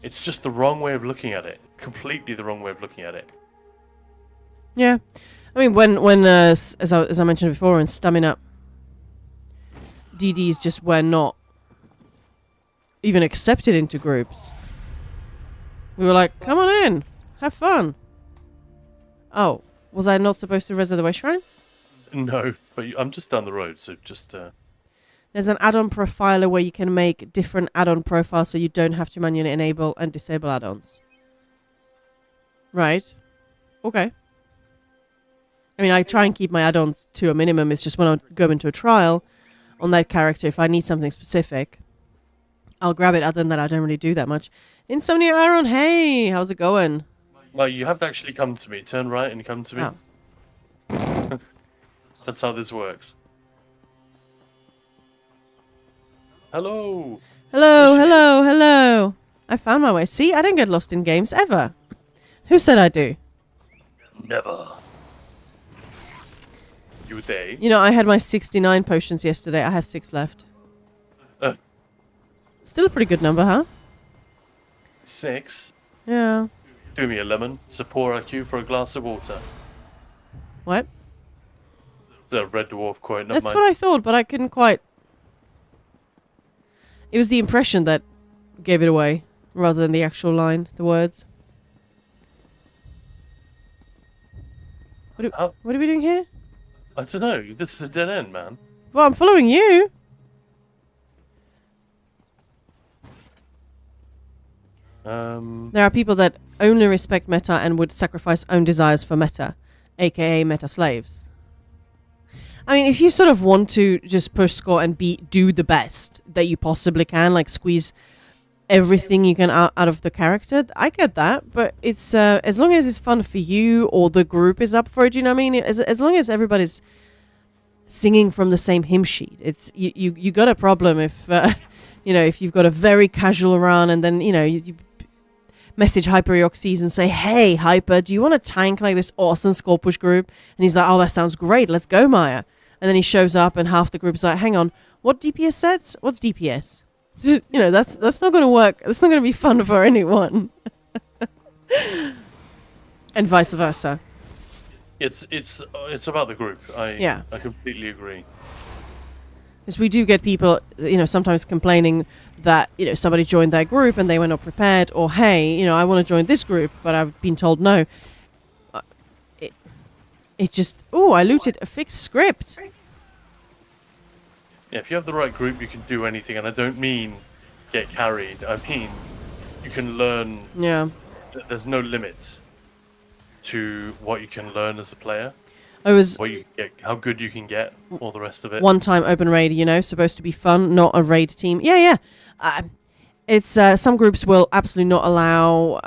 It's just the wrong way of looking at it. Completely the wrong way of looking at it. Yeah, I mean, when as I mentioned before, in Stamina, DDs just were not even accepted into groups. We were like, come on in, have fun. Oh, was I not supposed to reserve the Way Shrine? No, but I'm just down the road, so just... There's an add-on profiler where you can make different add-on profiles so you don't have to manually enable and disable add-ons. Right. Okay. I mean, I try and keep my add-ons to a minimum. It's just when I go into a trial on that character, if I need something specific, I'll grab it. Other than that, I don't really do that much. Insomnia Aaron, hey, how's it going? Well, you have to actually come to me. Turn right and come to me. Oh. That's how this works. Hello. Hello, hello, hello. I found my way. See, I don't get lost in games ever. Who said I do? Never. You they? You know, I had my 69 potions yesterday. I have 6 left. Still a pretty good number, huh? 6. Yeah. Do me a lemon. Support IQ for a glass of water. What? The red dwarf quote. Never That's mind. what I thought, but I couldn't quite. It was the impression that gave it away, rather than the actual line, the words. What are we doing here? I don't know. This is a dead end, man. Well, I'm following you. There are people that only respect meta and would sacrifice own desires for meta, aka meta slaves. I mean, if you sort of want to just push score and do the best that you possibly can, like squeeze everything you can out of the character, I get that. But it's as long as it's fun for you or the group is up for it, you know what I mean? As long as everybody's singing from the same hymn sheet, it's you got a problem if you know, if you've got a very casual run and then you message Hyperioxes and say, hey Hyper, do you want to tank like this awesome score push group? And he's like, oh, that sounds great, let's go, Maya. And then he shows up and half the group's like, hang on, what DPS sets? What's DPS? You know, that's not going to work. That's not going to be fun for anyone. And vice versa. It's about the group. I completely agree. Because we do get people, sometimes complaining that, somebody joined their group and they were not prepared, or hey, I want to join this group, but I've been told no. It just, I looted a fixed script. Yeah, if you have the right group, you can do anything, and I don't mean get carried. I mean you can learn. Yeah. There's no limit to what you can learn as a player. I was what you get, how good you can get, all the rest of it. One time open raid, supposed to be fun, not a raid team. Yeah. It's some groups will absolutely not allow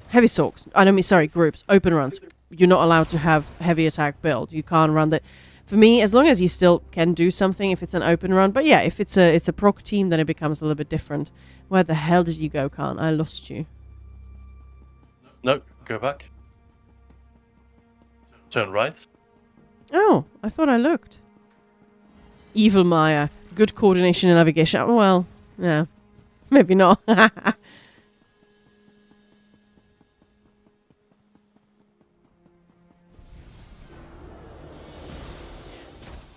heavy sorks. Groups, open runs. You're not allowed to have heavy attack build. You can't run that. For me, as long as you still can do something, if it's an open run. But yeah, if it's a proc team, then it becomes a little bit different. Where the hell did you go, Khan? I lost you. No, go back. Turn right. Oh, I thought I looked. Evil Maya. Good coordination and navigation. Oh, well, yeah. Maybe not.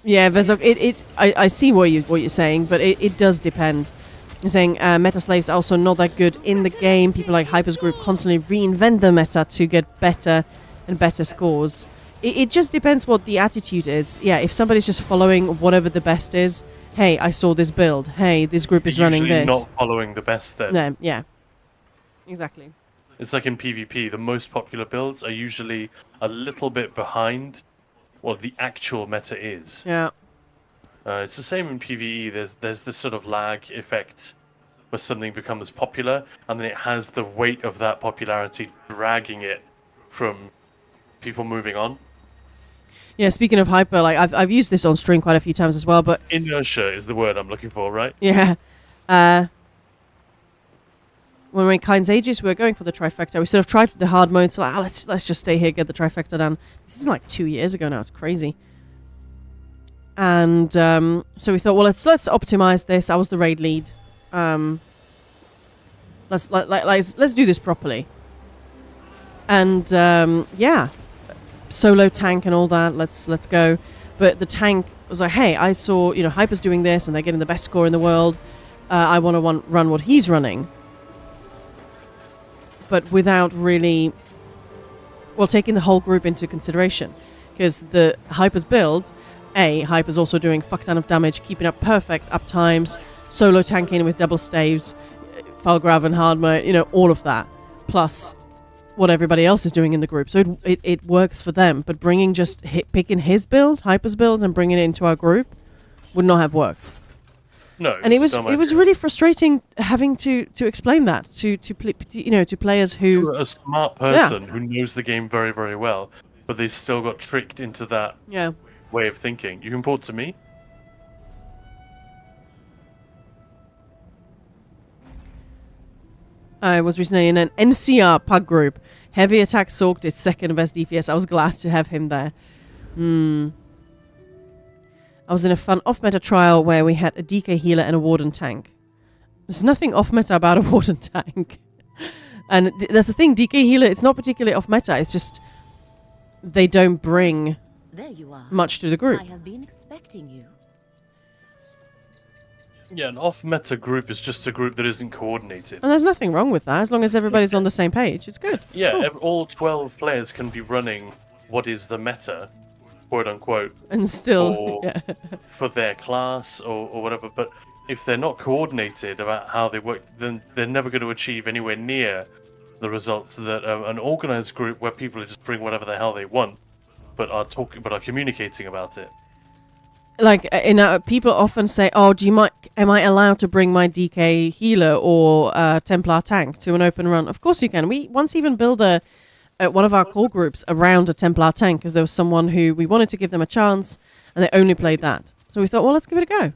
Yeah, Vezok, I see what you're saying, but it does depend. You're saying meta slaves are also not that good in the game. People like Hyper's group constantly reinvent the meta to get better and better scores. It just depends what the attitude is. Yeah, if somebody's just following whatever the best is, hey, I saw this build. Hey, this group is running this. Not following the best then. No, yeah. Exactly. It's like in PvP, the most popular builds are usually a little bit behind what the actual meta is. Yeah. It's the same in PvE. There's this sort of lag effect where something becomes popular, and then it has the weight of that popularity dragging it from people moving on. Yeah, speaking of Hyper, like I've used this on stream quite a few times as well, but Inertia is the word I'm looking for, right? yeah. When we were in Kind's Aegis, we were going for the trifecta. We sort of tried the hard mode, so like, let's just stay here, get the trifecta done. This is like 2 years ago now. It's crazy. And so we thought, well, let's optimize this. I was the raid lead. Let's do this properly. And yeah, solo tank and all that. Let's go. But the tank was like, hey, I saw Hyper's doing this, and they're getting the best score in the world. I want to run what he's running. But without really, taking the whole group into consideration. Because the Hyper's build, Hyper's also doing fuck ton of damage, keeping up perfect up times, solo tanking with double staves, Falgrav and hard mode, all of that. Plus what everybody else is doing in the group. So it works for them. But picking his build, Hyper's build, and bringing it into our group would not have worked. No, and it was really frustrating having to explain that to players who a smart person who knows the game very, very well, but they still got tricked into that way of thinking. You can port to me. I was recently in an NCR pug group. Heavy attack Sork did second best DPS. I was glad to have him there. I was in a fun off-meta trial where we had a DK healer and a warden tank. There's nothing off-meta about a warden tank. And there's the thing, DK healer, it's not particularly off-meta. It's just they don't bring There you are. much to the group. I have been expecting you. Yeah, an off-meta group is just a group that isn't coordinated. And there's nothing wrong with that. As long as everybody's on the same page, it's good. It's Yeah, cool. all 12 players can be running what is the meta, quote unquote, And still, or- yeah. for their class or whatever. But if they're not coordinated about how they work, then they're never going to achieve anywhere near the results that an organized group where people just bring whatever the hell they want, but are communicating about it. Like, people often say, "Oh, am I allowed to bring my DK healer or Templar tank to an open run?" Of course you can. We once even built one of our core groups around a Templar tank because there was someone who we wanted to give them a chance, and they only played that. So we thought, well, let's give it a go.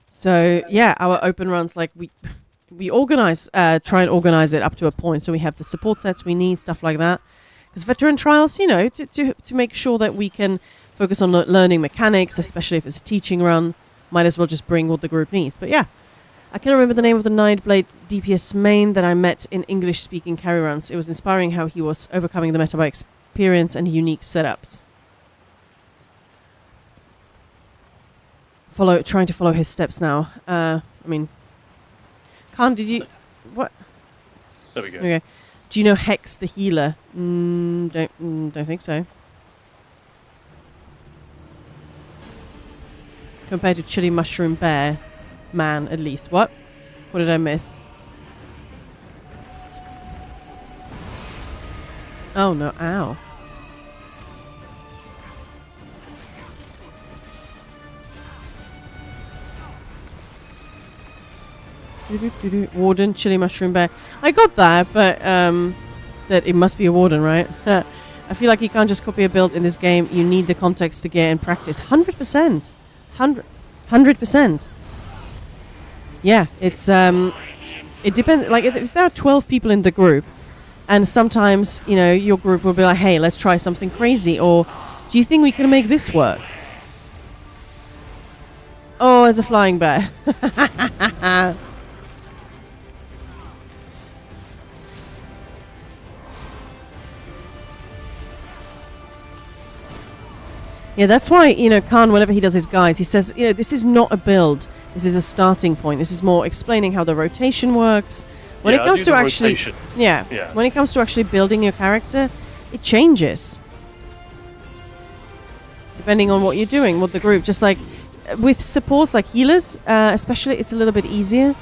So yeah, our open runs, like we organize, try and organize it up to a point, so we have the support sets we need, stuff like that. Because veteran trials, to make sure that we can focus on learning mechanics, especially if it's a teaching run, might as well just bring what the group needs. But yeah, I can't remember the name of the Nightblade DPS main that I met in English-speaking carry runs. It was inspiring how he was overcoming the meta by experience and unique setups. Trying to follow his steps now. Khan, did you... What? There we go. Okay. Do you know Hex the healer? Don't think so. Compared to Chili Mushroom Bear Man, at least. What did I miss? Oh no, ow. Warden, Chili Mushroom Bear. I got that, but that it must be a Warden, right? I feel like you can't just copy a build in this game. You need the context to get in practice. 100%. 100%. Yeah, it's it depends. Like if there are 12 people in the group, and sometimes your group will be like, "Hey, let's try something crazy," or "Do you think we can make this work?" Oh, there's a flying bear. Yeah, that's why, Khan, whenever he does his guides, he says, this is not a build. This is a starting point. This is more explaining how the rotation works. When it comes to actually... Yeah. When it comes to actually building your character, it changes. Depending on what you're doing, what the group... Just like with supports like healers, especially, it's a little bit easier.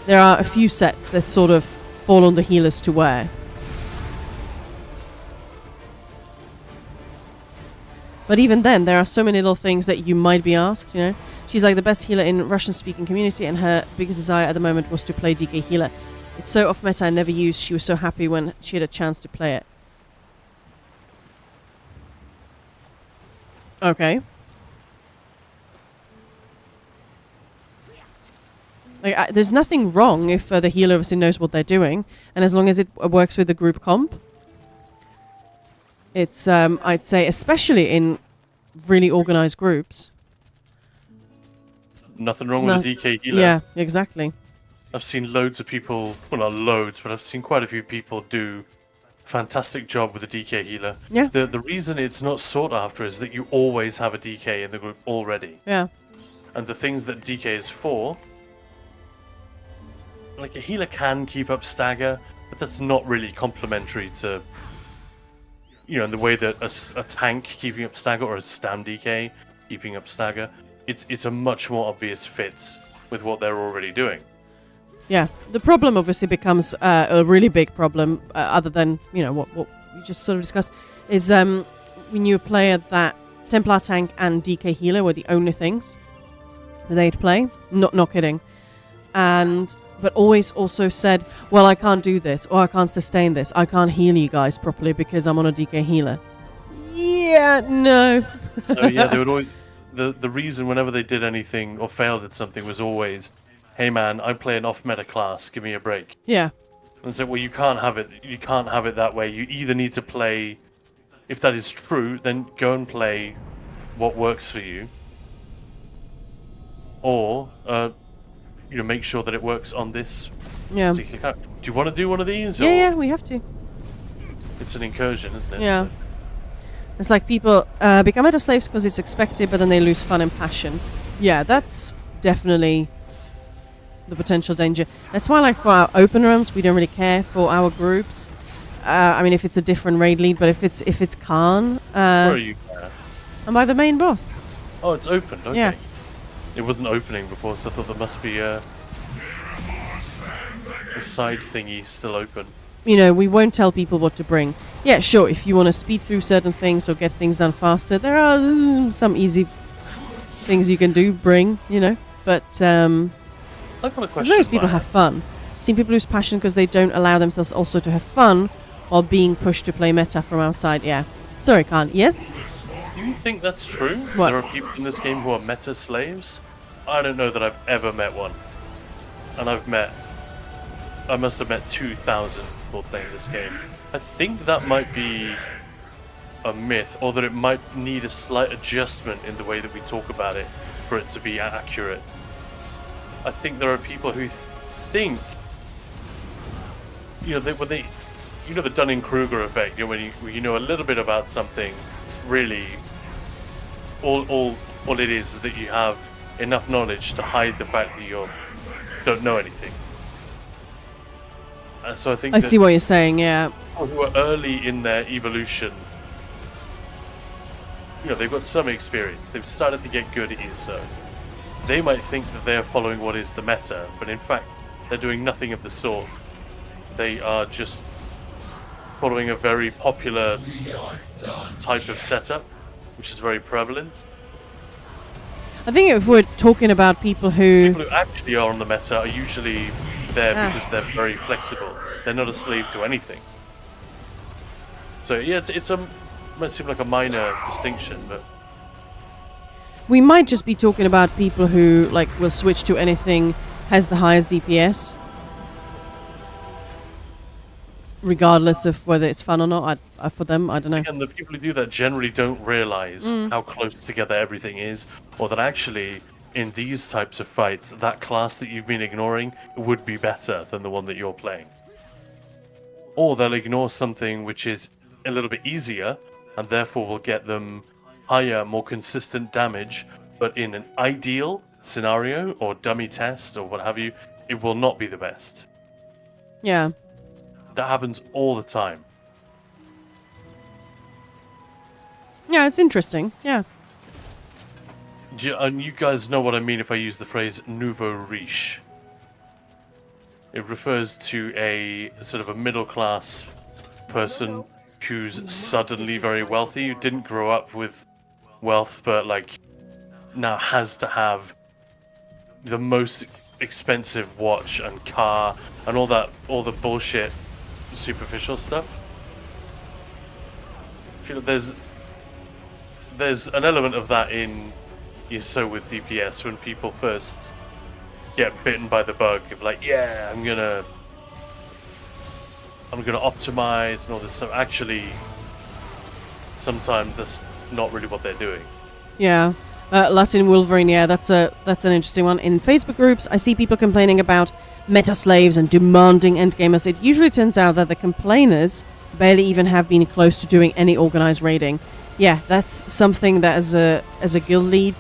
There are a few sets that sort of fall on the healers to wear. But even then, there are so many little things that you might be asked, She's like the best healer in Russian-speaking community, and her biggest desire at the moment was to play DK healer. It's so off-meta I never used. She was so happy when she had a chance to play it. Okay. Like, there's nothing wrong if the healer obviously knows what they're doing, and as long as it works with the group comp. It's, I'd say, especially in really organized groups. Nothing wrong with the DK healer. Yeah, exactly. I've seen loads of people, well, not loads, but I've seen quite a few people do a fantastic job with the DK healer. Yeah. The reason it's not sought after is that you always have a DK in the group already. Yeah. And the things that DK is for, like a healer can keep up stagger, but that's not really complementary to, in the way that a tank keeping up stagger or a stam DK keeping up stagger, it's a much more obvious fit with what they're already doing. Yeah, the problem obviously becomes a really big problem, other than, what we just sort of discussed, is when you play that Templar tank and DK healer were the only things that they'd play. Not kidding. But always also said, well, I can't do this, or I can't sustain this. I can't heal you guys properly because I'm on a DK healer. Yeah, no. So yeah, they would always. The reason whenever they did anything or failed at something was always, "Hey man, I play an off-meta class. Give me a break." Yeah. And so, well, you can't have it. You can't have it that way. You either need to play. If that is true, then go and play what works for you, or make sure that it works on this Yeah. particular character. Do you want to do one of these? Yeah, or yeah, we have to. It's an incursion, isn't it? Yeah. So- It's like people become meta slaves because it's expected, but then they lose fun and passion. Yeah, that's definitely the potential danger. That's why, like, for our open runs, we don't really care for our groups. I mean, if it's a different raid lead, but if it's Khan, Where are you? I'm by the main boss. Oh, it's opened. Okay. Yeah. It wasn't opening before, so I thought there must be a side thingy still open. You know, we won't tell people what to bring. Yeah, sure, if you want to speed through certain things or get things done faster, there are some easy things you can do, bring, But I've got a as question. long as people Maya. have fun. Seen people lose passion because they don't allow themselves also to have fun while being pushed to play meta from outside. Yeah. Sorry, Khan. Yes? Do you think that's true? What? There are people in this game who are meta slaves? I don't know that I've ever met one. And I must have met 2,000 people playing this game. I think that might be a myth, or that it might need a slight adjustment in the way that we talk about it for it to be accurate. I think there are people who think, the Dunning-Kruger effect, when you know a little bit about something, really, all it is that you have enough knowledge to hide the fact that you don't know anything. So I think I see what you're saying, yeah. people who are early in their evolution, they've got some experience. They've started to get good at ESO. They might think that they are following what is the meta, but in fact, they're doing nothing of the sort. They are just following a very popular type of setup, which is very prevalent. I think if we're talking about people who... People who actually are on the meta are usually there because they're very flexible. They're not a slave to anything. So yeah, might seem like a minor distinction, but We might just be talking about people who, like, will switch to anything has the highest DPS. Regardless of whether it's fun or not, for them, I don't know. again, the people who do that generally don't realize how close together everything is, or that actually in these types of fights, that class that you've been ignoring would be better than the one that you're playing. Or they'll ignore something which is a little bit easier, and therefore will get them higher, more consistent damage, but in an ideal scenario, or dummy test, or what have you, it will not be the best. Yeah. That happens all the time. Yeah, it's interesting. Yeah. And you guys know what I mean if I use the phrase nouveau riche. It refers to a sort of a middle-class person who's suddenly very wealthy, who didn't grow up with wealth, but like now has to have the most expensive watch and car and all the bullshit superficial stuff. I feel like there's an element of that in ESO with DPS when people first get bitten by the bug of like, yeah, I'm gonna optimize and all this stuff. Actually, sometimes that's not really what they're doing. Yeah. Latin Wolverine, yeah, that's an interesting one. In Facebook groups, I see people complaining about meta slaves and demanding endgamers. It usually turns out that the complainers barely even have been close to doing any organized raiding. Yeah, that's something that as a guild lead,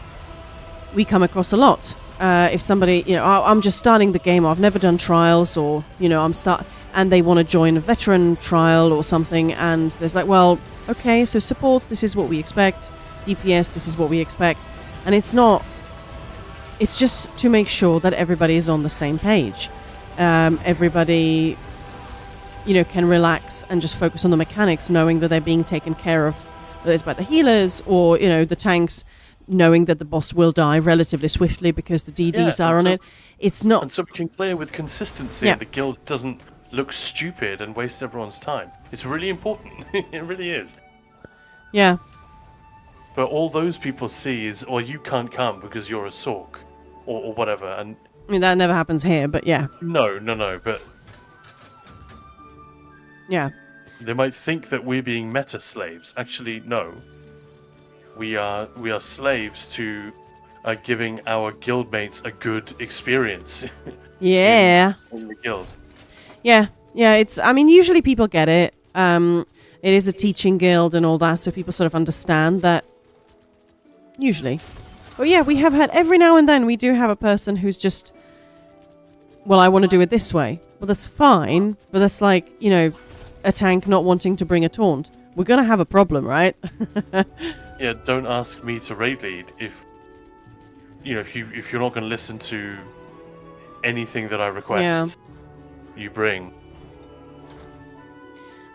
we come across a lot. If somebody, I'm just starting the game, or I've never done trials, or, and they want to join a veteran trial or something, and there's like, well, okay, so support, this is what we expect. DPS, this is what we expect. And it's just to make sure that everybody is on the same page. Everybody, can relax and just focus on the mechanics, knowing that they're being taken care of, whether it's by the healers or, the tanks, knowing that the boss will die relatively swiftly because the DDs are on it. It's not... And so we can play with consistency, and the guild doesn't look stupid and waste everyone's time. It's really important. It really is. Yeah. But all those people see is, or you can't come because you're a Sork, or whatever. And I mean, that never happens here, but yeah. no. But Yeah. they might think that we're being meta slaves. Actually, no. We are slaves to giving our guildmates a good experience Yeah. in the guild. Yeah. Yeah. I mean, usually people get it. It is a teaching guild and all that, so people sort of understand that. Usually. But yeah, we have had every now and then we do have a person who's just, well, I want to do it this way. Well, that's fine, but that's like, a tank not wanting to bring a taunt. We're going to have a problem, right? Yeah, don't ask me to raid lead if you're not going to listen to anything that I request. You bring.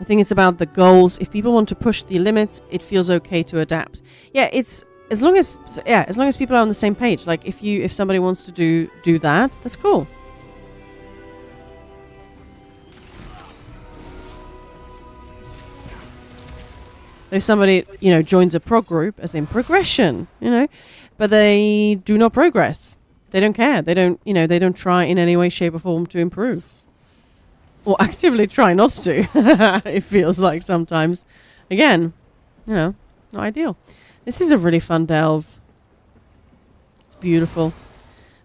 I think it's about the goals. If people want to push the limits, it feels okay to adapt. Yeah, it's as long as people are on the same page. Like if somebody wants to do that, that's cool. If somebody, joins a prog group, as in progression, but they do not progress. They don't care. They don't try in any way, shape or form to improve. Or actively try not to. It feels like sometimes. Again, not ideal. This is a really fun delve. It's beautiful.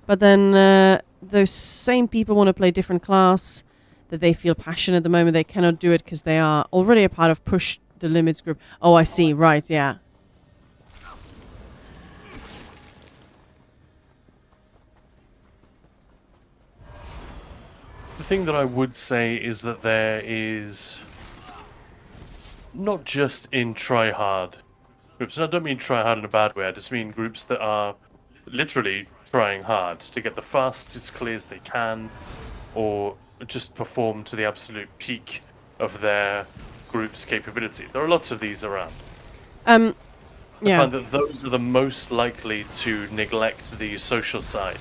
But then those same people want to play different class, that they feel passionate at the moment. They cannot do it because they are already a part of Push the Limits group. Oh, I see. Right, yeah. The thing that I would say is that there is not just in try-hard groups, and I don't mean try-hard in a bad way, I just mean groups that are literally trying hard to get the fastest clears they can, or just perform to the absolute peak of their group's capability. There are lots of these around. Yeah. I find that those are the most likely to neglect the social side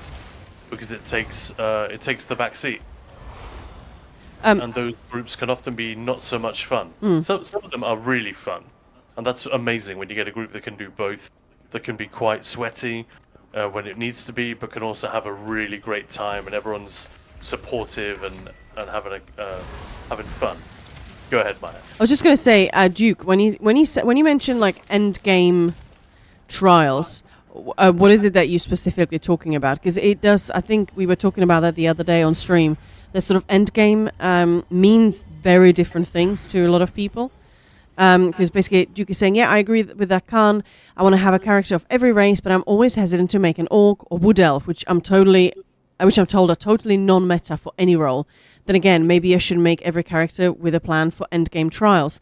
because it takes the back seat. And those groups can often be not so much fun. So some of them are really fun, and that's amazing when you get a group that can do both. That can be quite sweaty when it needs to be, but can also have a really great time, and everyone's supportive and having fun. Go ahead, Maya. I was just going to say, Duke, when you mention like end game trials, what is it that you specifically talking about? Because it does. I think we were talking about that the other day on stream. The sort of end game means very different things to a lot of people. Because basically, Duke is saying, yeah, I agree with that, Khan. I want to have a character of every race, but I'm always hesitant to make an orc or wood elf, which I'm told are totally non-meta for any role. Then again, maybe I should make every character with a plan for endgame trials.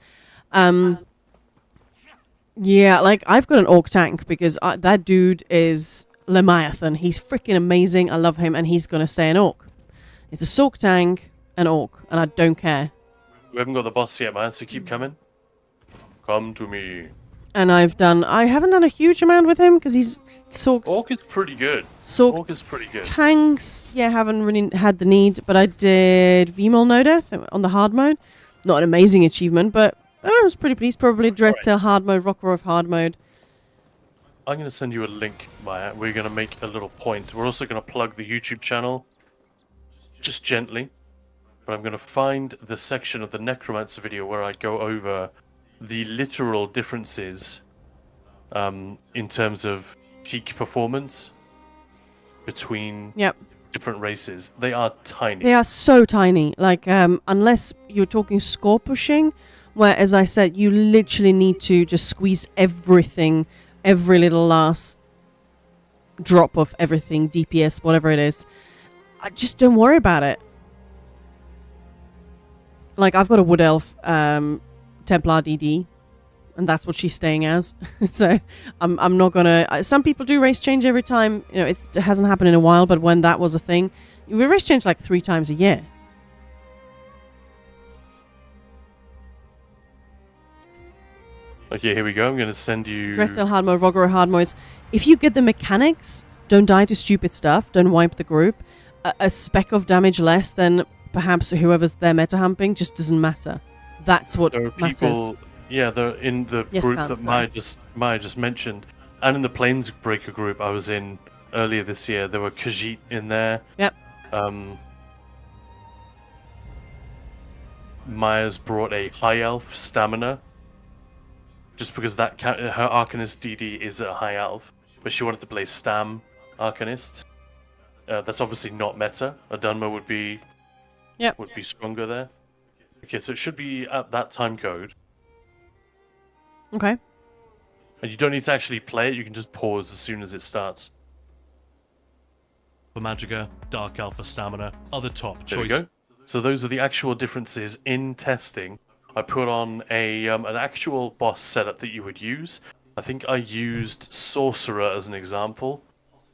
Yeah, like I've got an orc tank because that dude is Leviathan. He's freaking amazing. I love him, and he's gonna stay an orc. It's a Sork tank, an orc, and I don't care. We haven't got the boss yet, man, so keep coming. Come to me. And I haven't done a huge amount with him because he's Sork's. Orc is pretty good. Sork is pretty good. Tanks, yeah, haven't really had the need, but I did Vemol No Death on the hard mode. Not an amazing achievement, but I was pretty pleased. Probably Dreadsail hard mode, Rockroff hard mode. I'm going to send you a link, Maya. We're going to make a little point. We're also going to plug the YouTube channel, just gently. But I'm going to find the section of the Necromancer video where I go over the literal differences in terms of peak performance between different races. They are tiny. They are so tiny. Like, unless you're talking score pushing, where, as I said, you literally need to just squeeze everything, every little last drop of everything, DPS, whatever it is. I just don't worry about it. Like, I've got a Wood Elf Templar DD, and that's what she's staying as. So I'm not gonna. Some people do race change every time. You know, it hasn't happened in a while, but when that was a thing, we race change like 3 times a year. Okay, here we go. I'm going to send you... Dreadsail hard mode, Rogoro hard modes. If you get the mechanics, don't die to stupid stuff. Don't wipe the group. A speck of damage less than perhaps whoever's there meta humping just doesn't matter. That's what matters. Yeah, they're in the Yes, group Carl, that sorry. Maya just mentioned, and in the Planesbreaker group I was in earlier this year. There were Khajiit in there. Yep. Maya's brought a High Elf Stamina, just because her Arcanist DD is a High Elf, but she wanted to play Stam Arcanist. That's obviously not meta. A Dunmer would be stronger there. Okay, so it should be at that time code. Okay. And you don't need to actually play it, you can just pause as soon as it starts. For Magicka, Dark Alpha Stamina are the top There we choice. go. So those are the actual differences in testing. I put on an actual boss setup that you would use. I think I used Sorcerer as an example.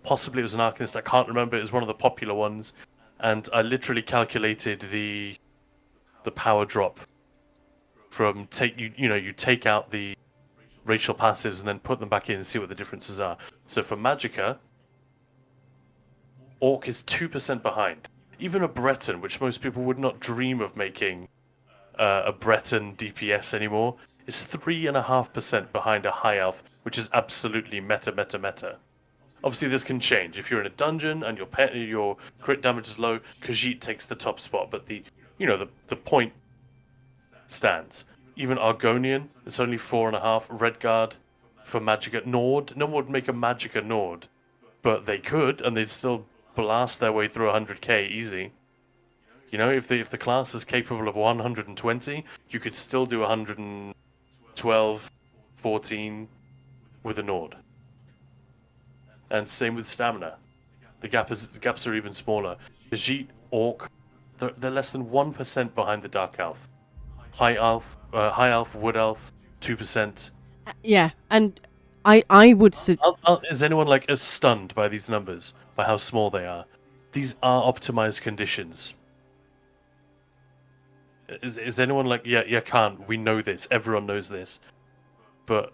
Possibly it was an Arcanist, I can't remember, it was one of the popular ones. And I literally calculated the power drop from you take out the racial passives and then put them back in and see what the differences are. So for Magicka, Orc is 2% behind. Even a Breton, which most people would not dream of making a Breton DPS anymore, is 3.5% behind a High Elf, which is absolutely meta. Obviously, this can change. If you're in a dungeon and your crit damage is low, Khajiit takes the top spot, but the point stands. Even Argonian, it's only 4.5. Redguard for Magicka. Nord, no one would make a Magicka Nord, but they could, and they'd still blast their way through 100k easy. You know, if the class is capable of 120, you could still do 112, 14 with a Nord. And same with stamina. The gaps are even smaller. Khajiit, Orc, they're less than 1% behind the Dark Elf. High Elf, Wood Elf, 2%. Yeah, and I would Is anyone like as stunned by these numbers, by how small they are? These are optimized conditions. Is anyone like, yeah, can't, we know this, everyone knows this, but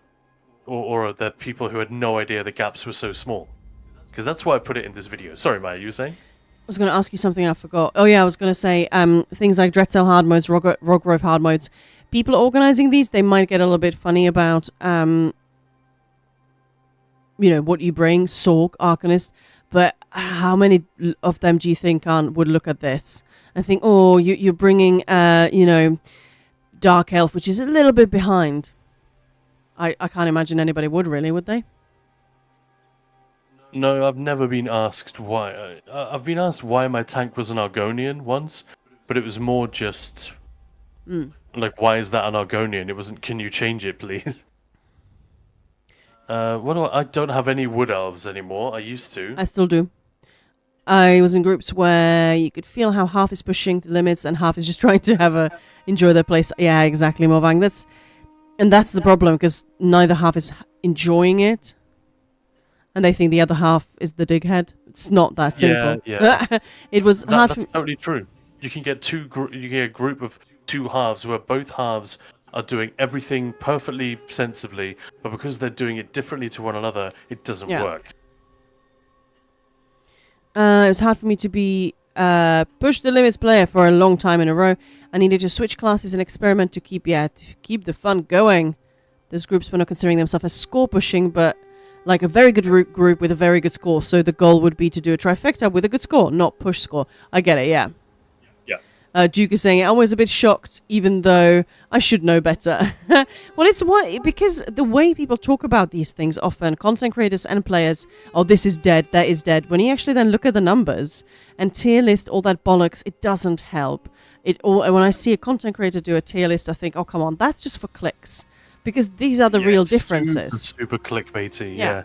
or are there people who had no idea the gaps were so small? Because that's why I put it in this video. Sorry, Maya, you were saying? I was going to ask you something I forgot. Oh yeah, I was going to say things like Dretzel hard modes, Rogrove hard modes. People organizing these, they might get a little bit funny about what you bring, Sorg, Arcanist, but how many of them do you think would look at this and think, oh, you're bringing Dark Elf, which is a little bit behind? I can't imagine anybody would really, would they? No, I've never been asked why. I've been asked why my tank was an Argonian once, but it was more just like, why is that an Argonian? It wasn't, can you change it, please? I don't have any Wood Elves anymore. I used to. I still do. I was in groups where you could feel how half is pushing the limits and half is just trying to enjoy their place. Yeah, exactly, Movang. That's the problem, because neither half is enjoying it. And they think the other half is the dighead. It's not that simple. Yeah. It was hard. That's totally true. You can get a group of two halves where both halves are doing everything perfectly sensibly, but because they're doing it differently to one another, it doesn't work. It was hard for me to be push the limits player for a long time in a row. I needed to switch classes and experiment to keep the fun going. Those groups were not considering themselves as score pushing, but like a very good group with a very good score. So the goal would be to do a trifecta with a good score, not push score. I get it, yeah. Yeah. Duke is saying, I was a bit shocked, even though I should know better. Well, because the way people talk about these things often, content creators and players, oh, this is dead, that is dead. When you actually then look at the numbers and tier list all that bollocks, it doesn't help. When I see a content creator do a tier list, I think, oh, come on, that's just for clicks. Because these are the real differences. Super clickbaity, yeah.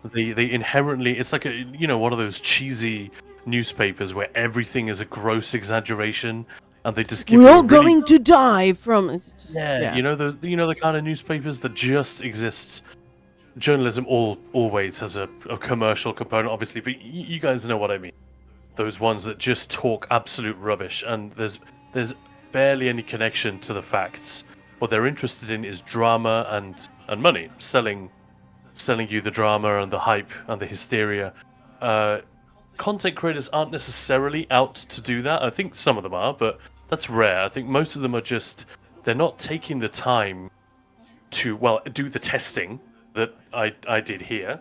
They inherently, it's like one of those cheesy newspapers where everything is a gross exaggeration, and they just give we're all going to die from. It's just, yeah, the kind of newspapers that just exist. Journalism always has a commercial component, obviously, but you guys know what I mean. Those ones that just talk absolute rubbish, and there's barely any connection to the facts. What they're interested in is drama and money, selling you the drama and the hype and the hysteria. Content creators aren't necessarily out to do that. I think some of them are, but that's rare. I think most of them are they're not taking the time to, well, do the testing that I did here,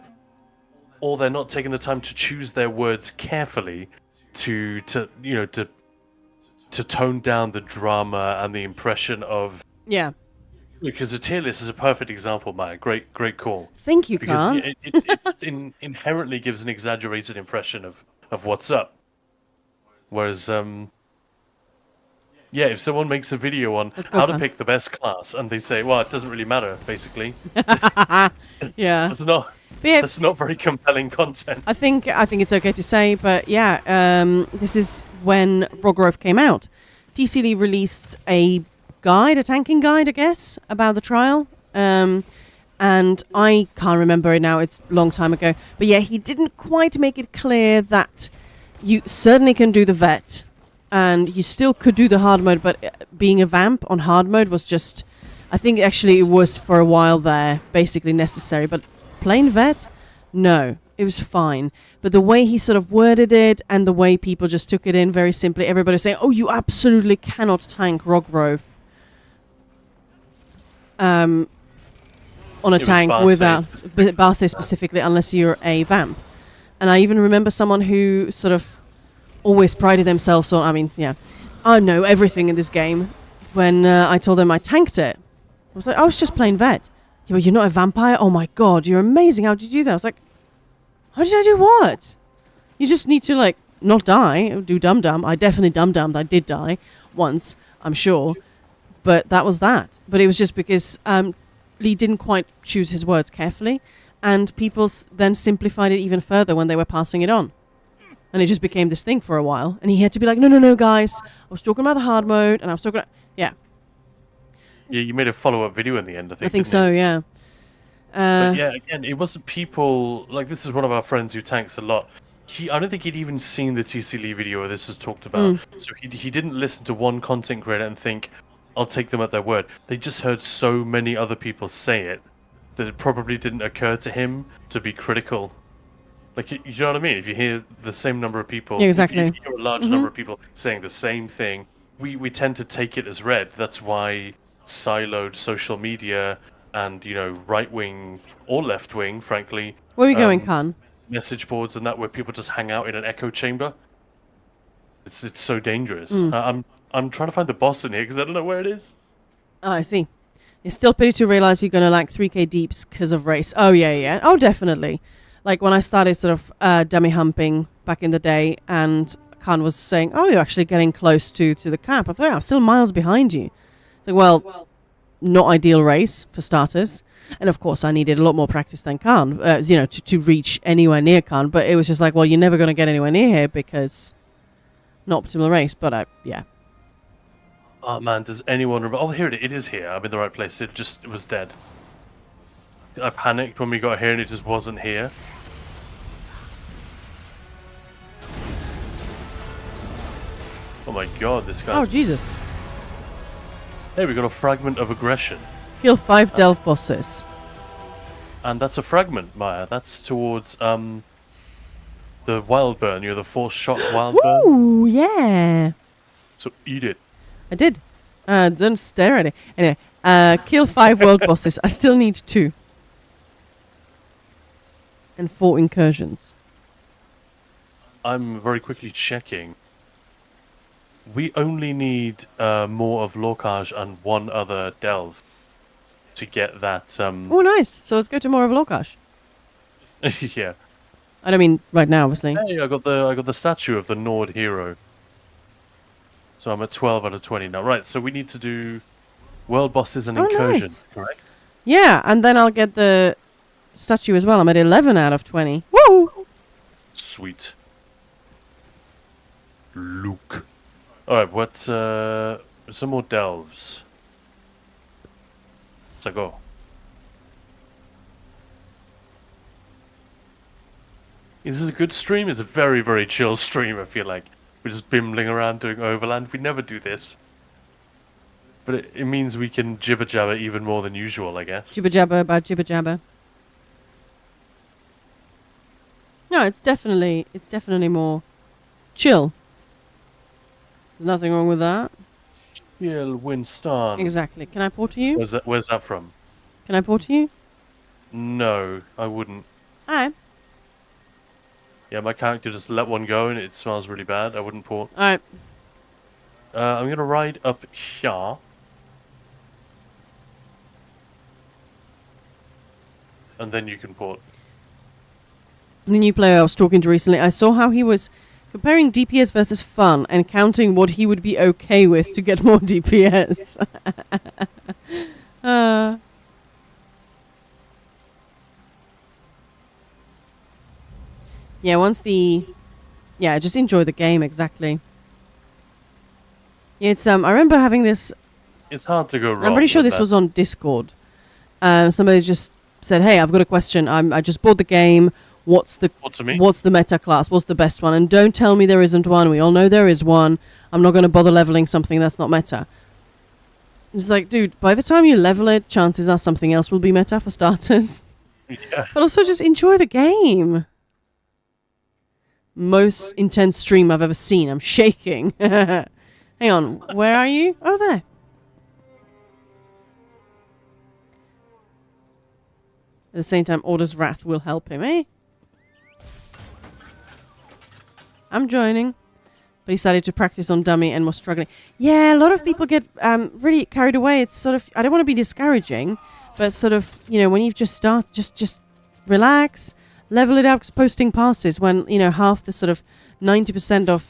or they're not taking the time to choose their words carefully to tone down the drama and the impression of. Yeah. Because a tier list is a perfect example, Maya. Great call. Thank you, Because Khan. it inherently gives an exaggerated impression of what's up. Whereas, if someone makes a video on Let's go, how to Khan. pick the best class, and they say, well, it doesn't really matter, basically, Yeah. that's not But yeah, that's not very compelling content. I think it's okay to say, but yeah, this is when Rogrove came out. TC Lee released a tanking guide, I guess, about the trial. And I can't remember it now, it's a long time ago. But yeah, he didn't quite make it clear that you certainly can do the vet, and you still could do the hard mode, but being a vamp on hard mode was just, I think actually it was for a while there, basically necessary. But plain vet, no, it was fine. But the way he sort of worded it, and the way people just took it in very simply, everybody saying, oh, you absolutely cannot tank Rogrove on a It was tank Barse without specifically. Barse specifically, unless you're a vamp. And I even remember someone who sort of always prided themselves on, I know everything in this game. When I told them I tanked it, I was like, oh, it's just plain vet. Yeah, but you're not a vampire? Oh my god, you're amazing. How did you do that? I was like, how did I do what? You just need to, like, not die, do dum-dum. I definitely dum-dummed. I did die once, I'm sure. But that was that. But it was just because Lee didn't quite choose his words carefully, and people then simplified it even further when they were passing it on. And it just became this thing for a while. And he had to be like, no, guys. I was talking about the hard mode, and I was talking about... Yeah. Yeah, you made a follow-up video in the end, I think. I think didn't so, you? yeah. But yeah, again, it wasn't people... Like, this is one of our friends who tanks a lot. I don't think he'd even seen the TC Lee video where this was talked about. So he didn't listen to one content creator and think, I'll take them at their word. They just heard so many other people say it that it probably didn't occur to him to be critical. Like, you know what I mean? If you hear the same number of people... Yeah, exactly. If you hear a large number of people saying the same thing, we tend to take it as read. That's why siloed social media and, right-wing or left-wing, frankly... Where are we going, Khan? Message boards and that, where people just hang out in an echo chamber. It's so dangerous. I'm trying to find the boss in here because I don't know where it is. Oh, I see. It's still pity to realize you're going to like 3k deeps because of race. Oh, yeah. Oh, definitely. Like when I started sort of dummy humping back in the day, and Khan was saying, oh, you're actually getting close to the cap. I thought, I'm still miles behind you. So, well, not ideal race for starters. And of course, I needed a lot more practice than Khan, to reach anywhere near Khan. But it was just like, well, you're never going to get anywhere near here because not optimal race. But yeah. Oh man, does anyone remember? Oh, here it is here. I'm in the right place. It was dead. I panicked when we got here and it just wasn't here. Oh my god, this guy's... Oh, Jesus. Hey, we got a fragment of aggression. Kill 5 Delve bosses. And that's a fragment, Maya. That's towards, the wild burn. You're the force shock wild burn. Ooh, yeah. So eat it. I did. Don't stare at it. Anyway, kill 5 world bosses. I still need 2. And 4 incursions. I'm very quickly checking. We only need more of Lorcage and 1 other delve to get that. Oh, nice. So let's go to more of Lorcage. Yeah. I don't mean right now, obviously. Hey, I got the statue of the Nord hero. So I'm at 12 out of 20 now. Right, so we need to do world bosses and incursion, nice. correct? Yeah, and then I'll get the statue as well. I'm at 11 out of 20. Woo! Sweet. Luke. Alright, what's some more delves. Let's go. Is this a good stream? It's a very, very chill stream, I feel like. We're just bimbling around doing Overland. We never do this. But it means we can jibber jabber even more than usual, I guess. Jibber jabber about jibber jabber. No, it's definitely more chill. There's nothing wrong with that. Chill Winston. Exactly. Can I port to you? Where's that from? Can I port to you? No, I wouldn't. Alright. Yeah, my character just let one go and it smells really bad. I wouldn't port. Alright. I'm gonna ride up here. And then you can port. The new player I was talking to recently, I saw how he was comparing DPS versus fun and counting what he would be okay with to get more DPS. Yeah, just enjoy the game, exactly. It's I remember having this. It's hard to go wrong. I'm pretty sure with this that. was on Discord. Somebody just said, "Hey, I've got a question. I just bought the game. What's the meta class? What's the best one? And don't tell me there isn't one. We all know there is one. I'm not going to bother leveling something that's not meta." It's like, dude, by the time you level it, chances are something else will be meta for starters. Yeah. But also just enjoy the game. Most intense stream I've ever seen. I'm shaking. Hang on, where are you? Oh, there. At the same time, Order's Wrath will help him, eh? I'm joining. But he started to practice on dummy and was struggling. Yeah, a lot of people get really carried away. It's sort of, I don't want to be discouraging, but sort of, when you've just started, just relax, level it up, posting passes when, half the sort of 90% of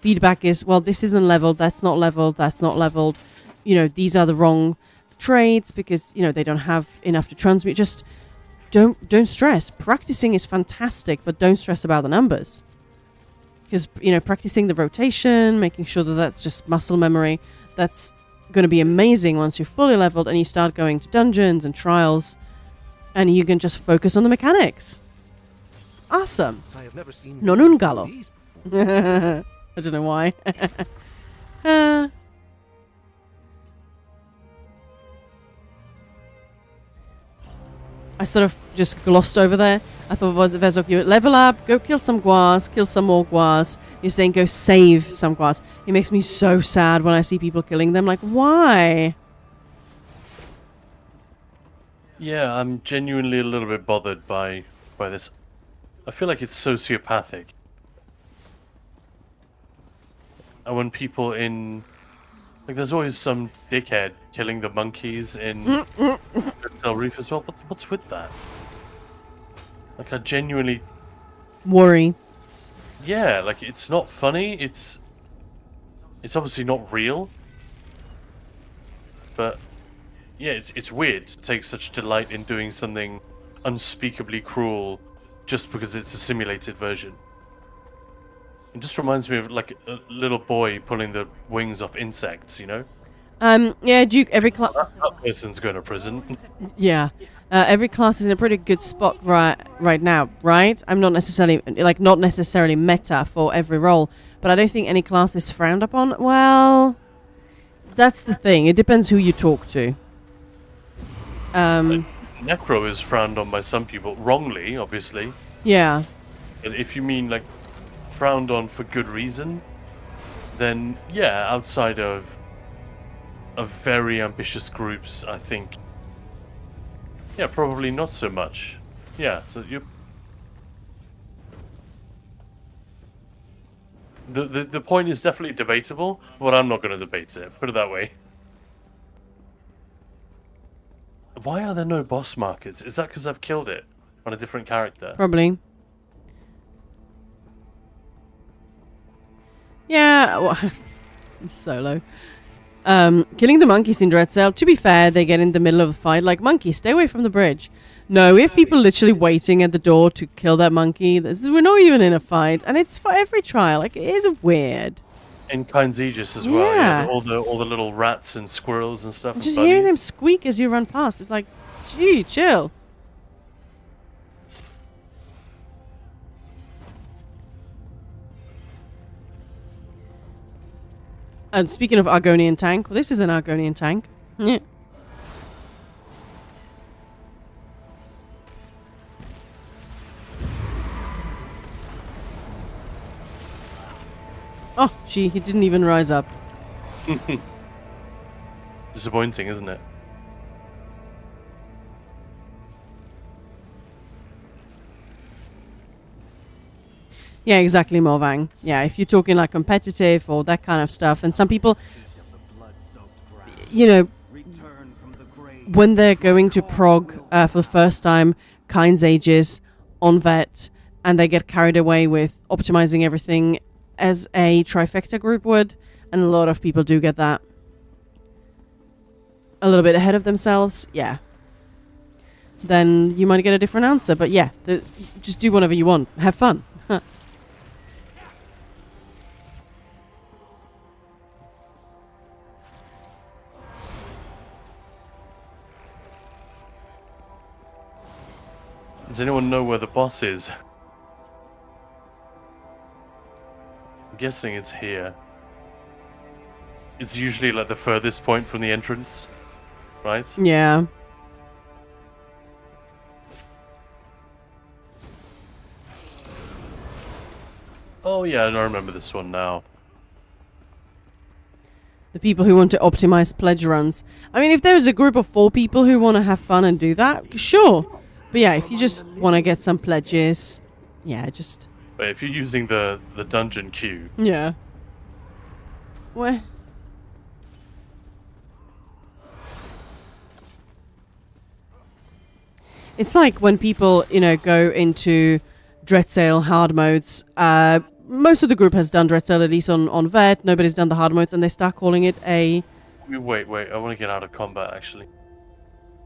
feedback is, well, this isn't leveled, that's not leveled, that's not leveled. These are the wrong traits because, they don't have enough to transmute. Just don't stress. Practicing is fantastic, but don't stress about the numbers. Because, practicing the rotation, making sure that that's just muscle memory, that's going to be amazing once you're fully leveled and you start going to dungeons and trials and you can just focus on the mechanics. It's awesome. I have never seen Non un galo. I don't know why. I sort of just glossed over there. I thought, Vezok, you level up, go kill some guas, kill some more guas. You're saying go save some guas. It makes me so sad when I see people killing them. Like, why? Yeah, I'm genuinely a little bit bothered by this. I feel like it's sociopathic. And when people there's always some dickhead killing the monkeys in Hotel Reef as well. What's with that? Like, I genuinely worry. Yeah, like, it's not funny. It's obviously not real. But yeah, it's weird to take such delight in doing something unspeakably cruel just because it's a simulated version. It just reminds me of like a little boy pulling the wings off insects, Yeah, Duke, every class... That person's going to prison. Yeah. Every class is in a pretty good spot right now, right? I'm not necessarily meta for every role, but I don't think any class is frowned upon. Well, that's the thing. It depends who you talk to. Necro is frowned on by some people, wrongly, obviously. Yeah. And if you mean like frowned on for good reason, then yeah, outside of very ambitious groups, I think, yeah, probably not so much. Yeah, so the point is definitely debatable, but I'm not going to debate it. Put it that way. Why are there no boss markers? Is that because I've killed it on a different character? Probably. Yeah, well, solo. Killing the monkeys in Dread Cell. To be fair, they get in the middle of the fight. Like, monkey, stay away from the bridge. No, we have people literally waiting at the door to kill that monkey. We're not even in a fight, and it's for every trial. Like, it is weird. In Kind's Aegis as well. Yeah, all the little rats and squirrels and stuff. Just hearing them squeak as you run past. It's like, gee, chill. And speaking of Argonian tank, well, this is an Argonian tank. Yeah. Oh, gee, he didn't even rise up. Disappointing, isn't it? Yeah, exactly, Morvang. Yeah, if you're talking like competitive or that kind of stuff, and some people, you know, when they're going to prog for the first time, Kind's Ages on Vet, and they get carried away with optimizing everything as a trifecta group would, and a lot of people do get that. A little bit ahead of themselves, yeah. Then you might get a different answer, but yeah, just do whatever you want. Have fun. Does anyone know where the boss is? I'm guessing it's here. It's usually like the furthest point from the entrance, right? Yeah. Oh yeah, I remember this one now. The people who want to optimize pledge runs. I mean, if there's a group of 4 people who want to have fun and do that, sure. But yeah, if you just want to get some pledges, yeah, just... But if you're using the dungeon queue... Yeah. Where? It's like when people, you know, go into Dreadsail hard modes. Most of the group has done Dreadsail, at least on Vet. Nobody's done the hard modes, and they start calling it a... Wait, I want to get out of combat, actually.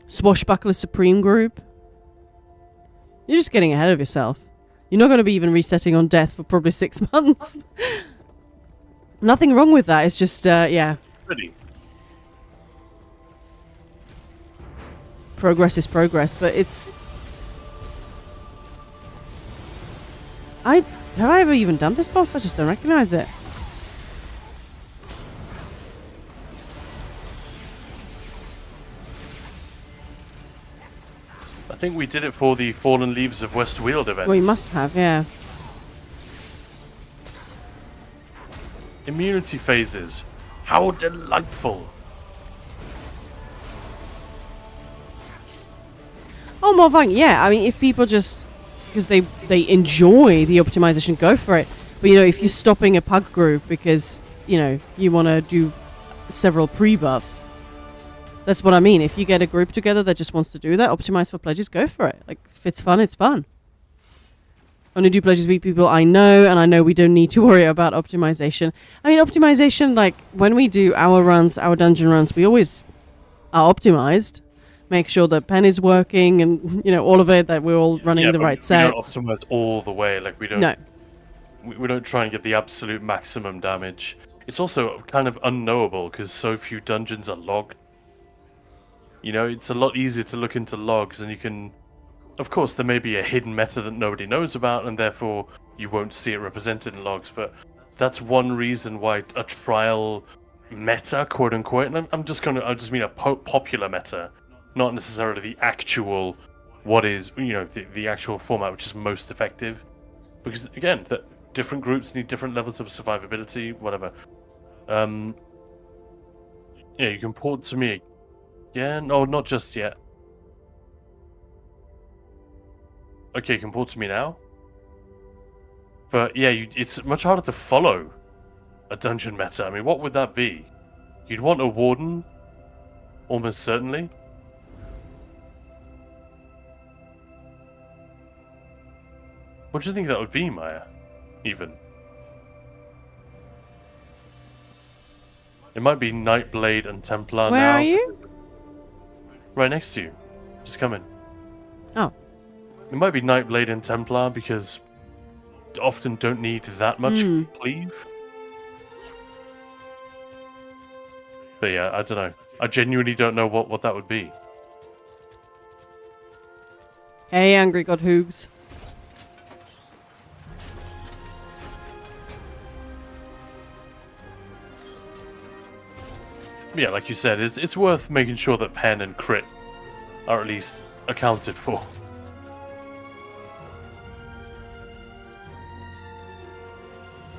Swashbuckler Supreme group. You're just getting ahead of yourself. You're not going to be even resetting on death for probably 6 months. Nothing wrong with that. It's just, yeah. Really? Progress is progress, but it's... Have I ever even done this boss? I just don't recognize it. I think we did it for the Fallen Leaves of Westweald event. Well, you must have, yeah. Immunity phases. How delightful. Oh, Morvang, yeah. I mean, if people just... Because they enjoy the optimization, go for it. But, you know, if you're stopping a pug group because, you know, you want to do several pre-buffs, that's what I mean. If you get a group together that just wants to do that, optimize for pledges, go for it. Like, if it's fun, it's fun. Only do pledges with people I know, and I know we don't need to worry about optimization. I mean, optimization, like, when we do our runs, our dungeon runs, we always are optimized. Make sure that pen is working and, you know, all of it, that we're all running the right sets. We don't optimize all the way. Like, we don't... No. We don't try and get the absolute maximum damage. It's also kind of unknowable because so few dungeons are logged. You know, it's a lot easier to look into logs and you can... Of course, there may be a hidden meta that nobody knows about and therefore you won't see it represented in logs, but that's one reason why a trial meta, quote-unquote, and I just mean a popular meta, not necessarily the actual, what is, you know, the actual format which is most effective. Because, again, different groups need different levels of survivability, whatever. Yeah, you can port to me. Yeah, no, not just yet. Okay, you can port to me now. But yeah, it's much harder to follow a dungeon meta. I mean, what would that be? You'd want a warden, almost certainly. What do you think that would be, Maya? Even. It might be Nightblade and Templar now. Where are you? Right next to you. Just come in. Oh. It might be Nightblade and Templar because often don't need that much cleave. But yeah, I don't know. I genuinely don't know what that would be. Hey, Angry God Hoogs. Yeah, like you said, it's worth making sure that pen and crit are at least accounted for.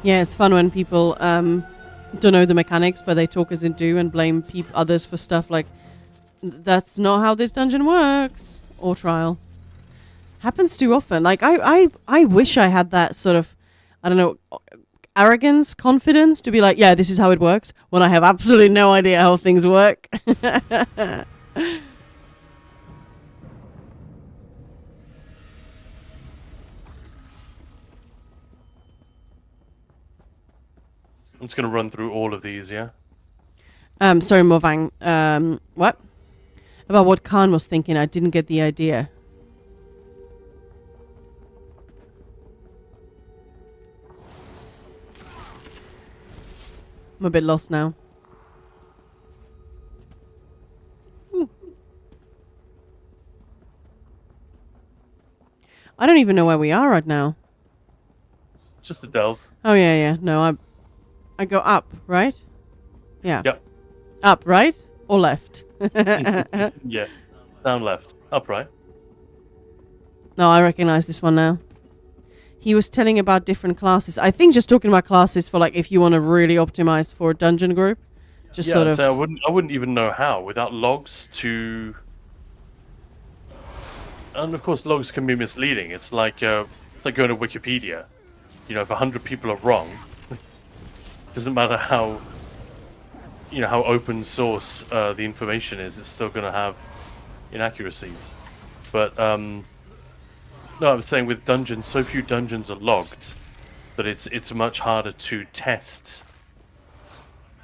Yeah, it's fun when people don't know the mechanics, but they talk as they do and blame others for stuff like, that's not how this dungeon works, or trial. Happens too often. Like, I wish I had that sort of I don't know, arrogance, confidence to be like, yeah, this is how it works, when I have absolutely no idea how things work. I'm just going to run through all of these, yeah? Sorry, Morvang. What? About what Khan was thinking. I didn't get the idea. I'm a bit lost now. Ooh. I don't even know where we are right now. Just a delve. Oh, yeah. No, I go up, right? Yeah. Yep. Up, right? Or left? Yeah. Down left. Up right. No, I recognize this one now. He was telling about different classes. I think just talking about classes for like if you want to really optimize for a dungeon group. Just Yeah, sort of. so I wouldn't even know how without logs to. And of course, logs can be misleading. It's like going to Wikipedia. You know, if 100 people are wrong, it doesn't matter how. You know how open source the information is. It's still going to have inaccuracies. But no, I was saying with dungeons, so few dungeons are logged that it's much harder to test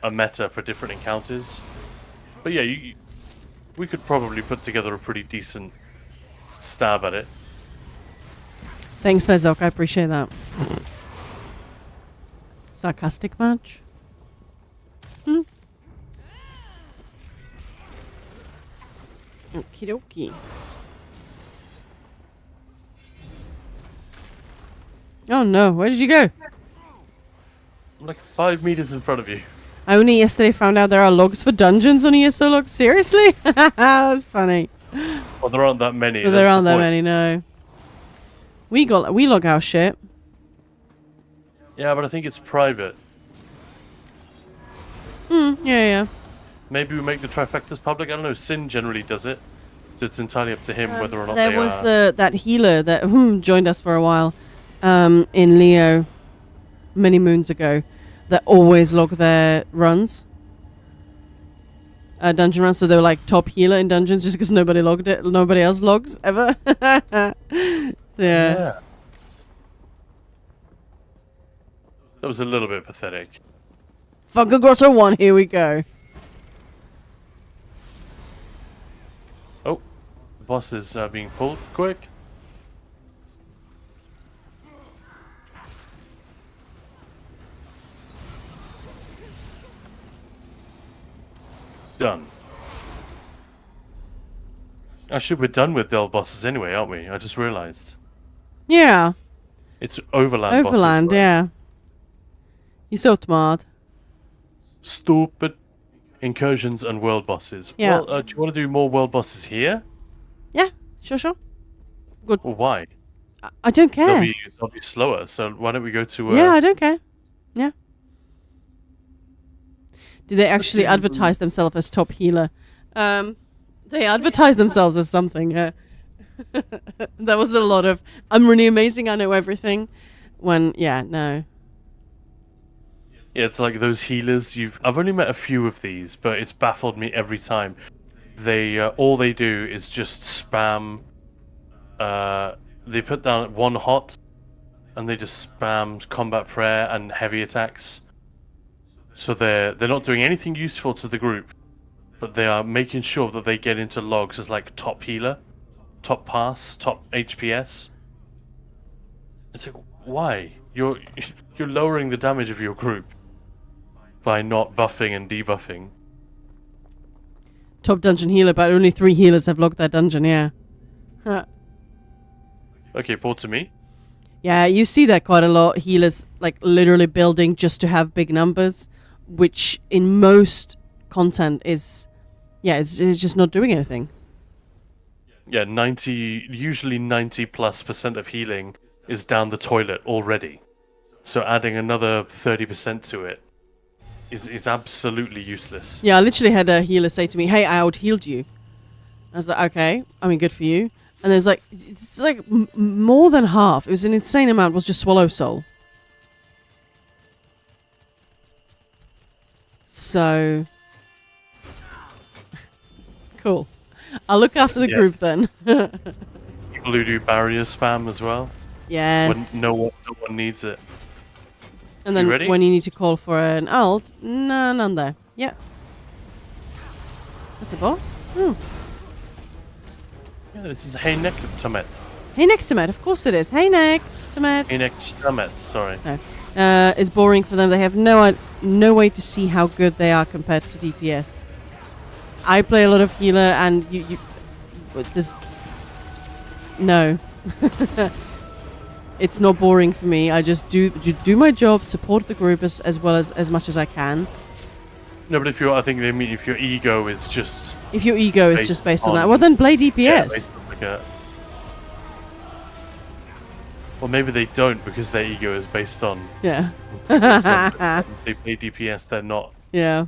a meta for different encounters. But yeah, we could probably put together a pretty decent stab at it. Thanks, Vezok. I appreciate that. Sarcastic match? Okie dokie. Oh no, where did you go? I'm like 5 meters in front of you. I only yesterday found out there are logs for dungeons on ESO logs. Seriously? That's funny. Well, there aren't that many. But there aren't that many, no. We log our shit. Yeah, but I think it's private. Yeah. Maybe we make the trifectas public. I don't know. Sin generally does it, so it's entirely up to him whether or not There they was are. that healer that joined us for a while in Leo many moons ago that always log their runs. Dungeon runs, so they were like top healer in dungeons just because nobody logged it. Nobody else logs ever. Yeah. That was a little bit pathetic. Funko Grotto 1, here we go. Oh, the boss is being pulled quick. Done. Actually, we're done with the old bosses anyway, aren't we? I just realized. Yeah. It's Overland bosses. Overland, right? yeah. You're so smart. Stupid incursions and world bosses. Yeah. Well, do you want to do more world bosses here? Yeah, sure. Or why? I don't care. They'll be slower, so why don't we go to... Yeah, I don't care. Yeah. Do they actually advertise themselves as top healer? They advertise themselves as something. There was a lot of, I'm really amazing, I know everything. No. Yeah, it's like those healers. I've only met a few of these, but it's baffled me every time. They all they do is just spam. They put down one hot, and they just spam combat prayer and heavy attacks. So they're not doing anything useful to the group, but they are making sure that they get into logs as like top healer, top pass, top HPS. It's like, why? You're lowering the damage of your group by not buffing and debuffing. Top dungeon healer, but only 3 healers have logged that dungeon, yeah. Okay, forward to me. Yeah, you see that quite a lot. Healers like literally building just to have big numbers, which in most content is just not doing anything. Yeah, usually 90+% of healing is down the toilet already. So adding another 30% to it is absolutely useless. Yeah, I literally had a healer say to me, "Hey, I out-healed you." I was like, "Okay, I mean, good for you." And there's like, it's like more than half. It was an insane amount. Was just Swallow Soul. So cool. I'll look after the Yeah. group then. People who do barrier spam as well. Yes. When no one needs it. And then ready? when you need to call for an alt, none there. Yeah. That's a boss? Hmm. Yeah, this is Hey Nectomet. Hey Nectomet, of course it is. Hey Nectomet. Hey Nectomet, sorry. No. It's boring for them. They have no way to see how good they are compared to DPS. I play a lot of healer, and there's no. It's not boring for me. I just do my job, support the group as well as much as I can. No, but if your ego is just If your ego is just based on that, on- well then play DPS. yeah, based on like a. Well, maybe they don't because their ego is based on. Yeah. They play DPS. They're not Yeah.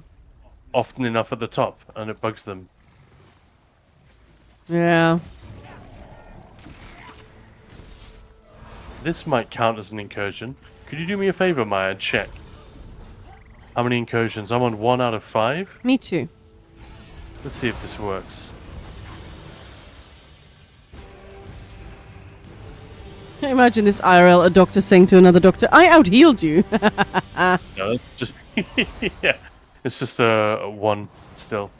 often enough at the top, and it bugs them. Yeah. This might count as an incursion. Could you do me a favor, Maya, and check how many incursions? I'm on 1 out of 5. Me too. Let's see if this works. Imagine this IRL, a doctor saying to another doctor, I out-healed you. No, it's just yeah, it's just a 1 still.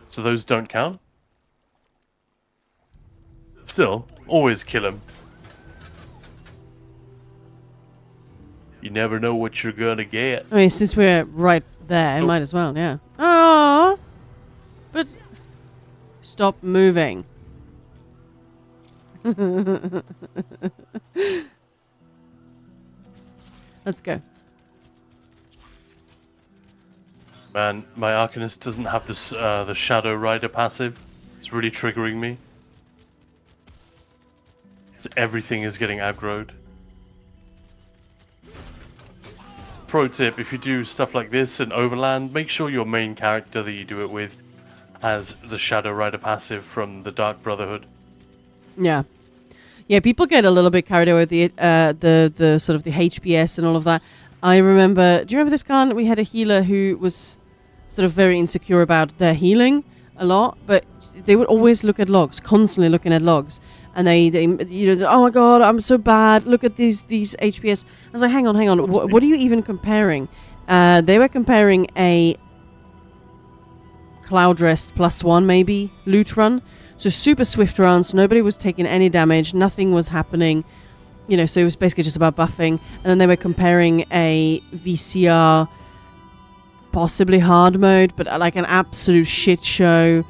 So those don't count. Still, always kill him. You never know what you're gonna get. I mean, since we're right there, might as well, yeah. Oh, but stop moving. Let's go. Man, my Arcanist doesn't have this the Shadow Rider passive. It's really triggering me. So everything is getting aggroed. Pro tip, if you do stuff like this in Overland, make sure your main character that you do it with has the Shadow Rider passive from the Dark Brotherhood. Yeah. Yeah, people get a little bit carried away with the sort of the HPS and all of that. I remember, do you remember this Khan? We had a healer who was sort of very insecure about their healing a lot, but they would always look at logs, constantly looking at logs. And they you know, oh my god, I'm so bad. Look at these HPS. I was like, hang on. What are you even comparing? They were comparing a Cloud Rest +1 maybe loot run. So super swift runs. Nobody was taking any damage. Nothing was happening. You know, so it was basically just about buffing. And then they were comparing a VCR, possibly hard mode, but like an absolute shit show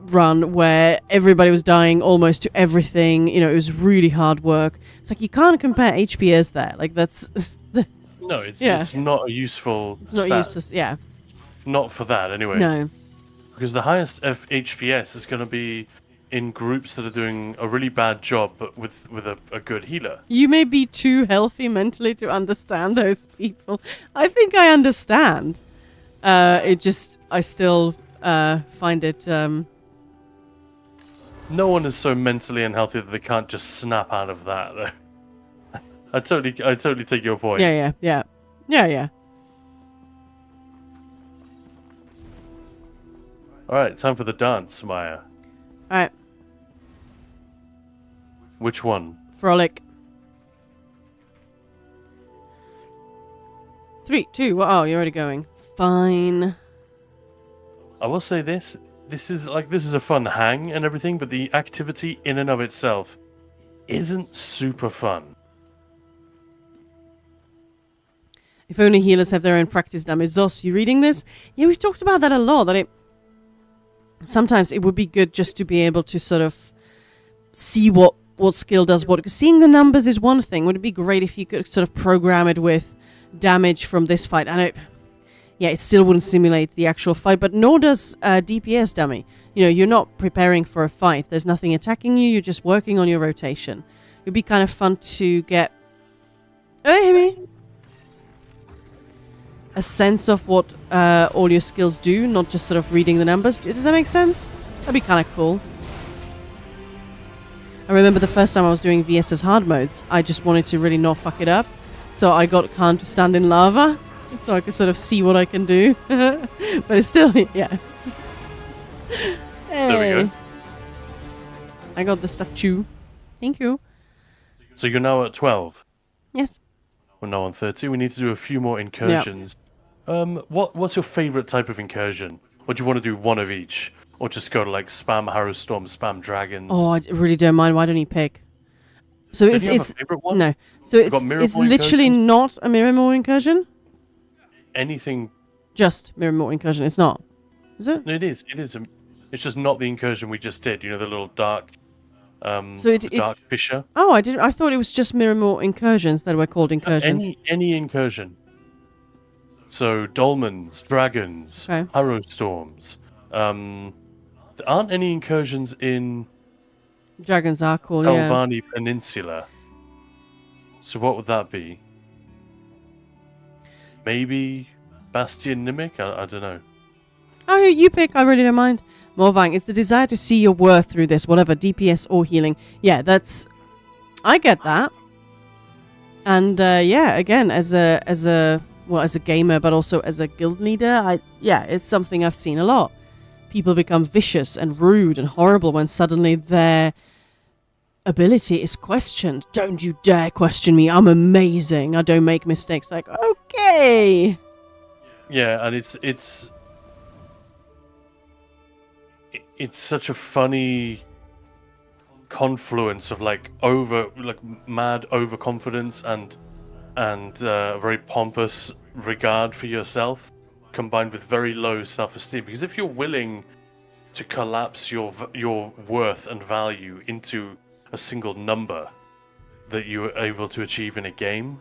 run where everybody was dying almost to everything. You know, it was really hard work. It's like you can't compare HPS there. Like that's No, it's Yeah. not a useful it's not stat. useless. Yeah. Not for that, anyway. No. Because the highest HPS is going to be in groups that are doing a really bad job, but with a good healer. You may be too healthy mentally to understand those people. I think I understand. I still find it. No one is so mentally unhealthy that they can't just snap out of that. Though. I totally take your point. Yeah. All right, time for the dance, Maya. All right, Which one? frolic. 3, 2. Oh, you're already going. Fine. I will say this. This is a fun hang and everything, but the activity in and of itself isn't super fun. If only healers have their own practice damage. Zos, you reading this? Yeah, we've talked about that a lot. That sometimes it would be good just to be able to sort of see what skill does what. Because seeing the numbers is one thing. Would it be great if you could sort of program it with damage from this fight? And it still wouldn't simulate the actual fight, but nor does DPS dummy. You know, you're not preparing for a fight. There's nothing attacking you. You're just working on your rotation. It'd be kind of fun to get a sense of what all your skills do, not just sort of reading the numbers. Does that make sense? That'd be kind of cool. I remember the first time I was doing VS's hard modes, I just wanted to really not fuck it up. So I got Khan to stand in lava. so I can sort of see what I can do. But it's still, yeah. There we go. Hey. I got the statue. Thank you. So you're now at 12. Yes. We're now on 30. We need to do a few more incursions. What's your favorite type of incursion? Or do you want to do one of each? Or just go to like spam Harrowstorm, spam dragons? Oh, I really don't mind. Why don't you pick? So Did you have a favorite one? No. So You've got it's Mirrormaw literally incursions? not a Mirrormaw incursion. Anything? Just Mirrormaw incursion. It's not. Is it? No, it is. It is. It's just not the incursion we just did. You know, the little dark, So dark fisher. Oh, I didn't. I thought it was just Mirrormaw incursions that were called incursions. Any incursion. So dolmens, dragons, Okay. Harrowstorms. There aren't any incursions in Dragons are cool. Yeah. Telvanni Peninsula. So what would that be? Maybe Bastion Nimic? I don't know. Oh, you pick. I really don't mind. Morvang, it's the desire to see your worth through this, whatever, DPS or healing. Yeah, that's... I get that. And, yeah, again, as a gamer, but also as a guild leader, it's something I've seen a lot. People become vicious and rude and horrible when suddenly their ability is questioned. Don't you dare question me. I'm amazing. I don't make mistakes. Like, okay. Yeah, and it's such a funny confluence of like mad overconfidence and very pompous regard for yourself, combined with very low self-esteem. Because if you're willing to collapse your worth and value into a single number that you are able to achieve in a game,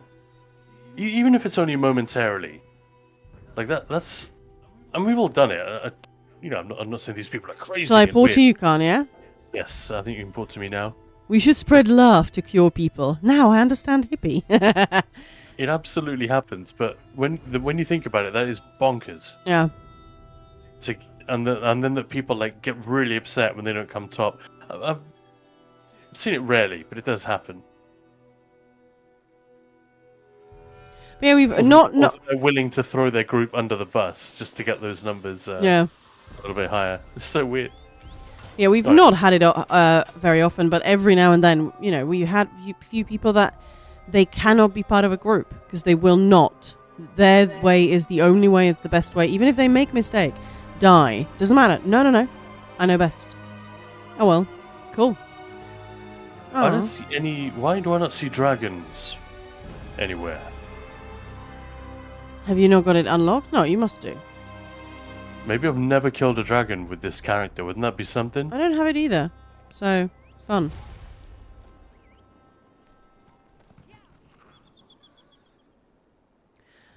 even if it's only momentarily, like that's, and we've all done it. I'm not saying these people are crazy. Shall I and pour weird. to you, Khan, yeah? Yes, I think you can pour to me now. We should spread love to cure people. Now I understand hippie. It absolutely happens, but when you think about it, that is bonkers. Yeah. And then that people like get really upset when they don't come top. I've seen it rarely, but it does happen. But yeah, we've Or not. they're willing to throw their group under the bus just to get those numbers Yeah. a little bit higher. It's so weird. Yeah, we've not had it very often, but every now and then, we had few people that they cannot be part of a group because they will not. Their way is the only way, it's the best way. Even if they make a mistake, die. Doesn't matter. No. I know best. Oh well. Cool. I don't see any... Why do I not see dragons anywhere? Have you not got it unlocked? No, you must do. Maybe I've never killed a dragon with this character. Wouldn't that be something? I don't have it either. So, fun.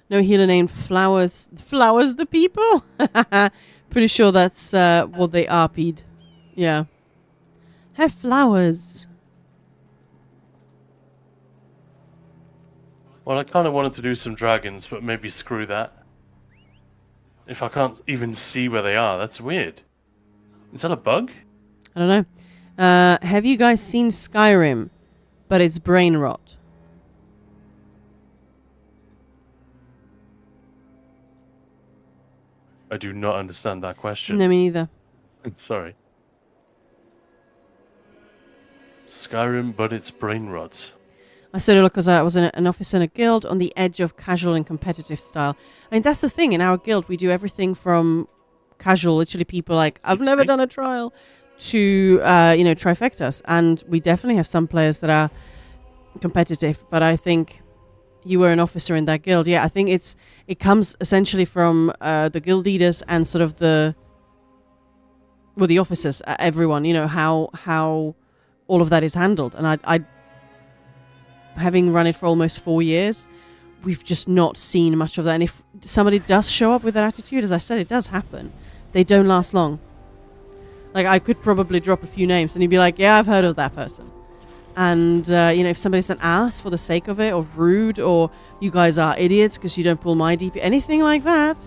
No healer named Flowers. Flowers the people? Pretty sure that's what they RP'd. Yeah. Have flowers. Well, I kind of wanted to do some dragons, but maybe screw that. If I can't even see where they are, that's weird. Is that a bug? I don't know. Have you guys seen Skyrim? But it's brain rot. I do not understand that question. No, me neither. Sorry. Skyrim, but it's brain rot. I said it because I was an officer in a guild on the edge of casual and competitive style. I mean, that's the thing. In our guild, we do everything from casual, literally people like, I've never done a trial, to, trifectas. And we definitely have some players that are competitive. But I think you were an officer in that guild. Yeah, I think it comes essentially from the guild leaders and sort of the officers, everyone, how all of that is handled. And I having run it for almost 4 years, we've just not seen much of that. And if somebody does show up with that attitude, as I said, it does happen. They don't last long. Like, I could probably drop a few names and you'd be like, yeah, I've heard of that person. And, if somebody's an ass for the sake of it, or rude, or you guys are idiots because you don't pull my DP, anything like that,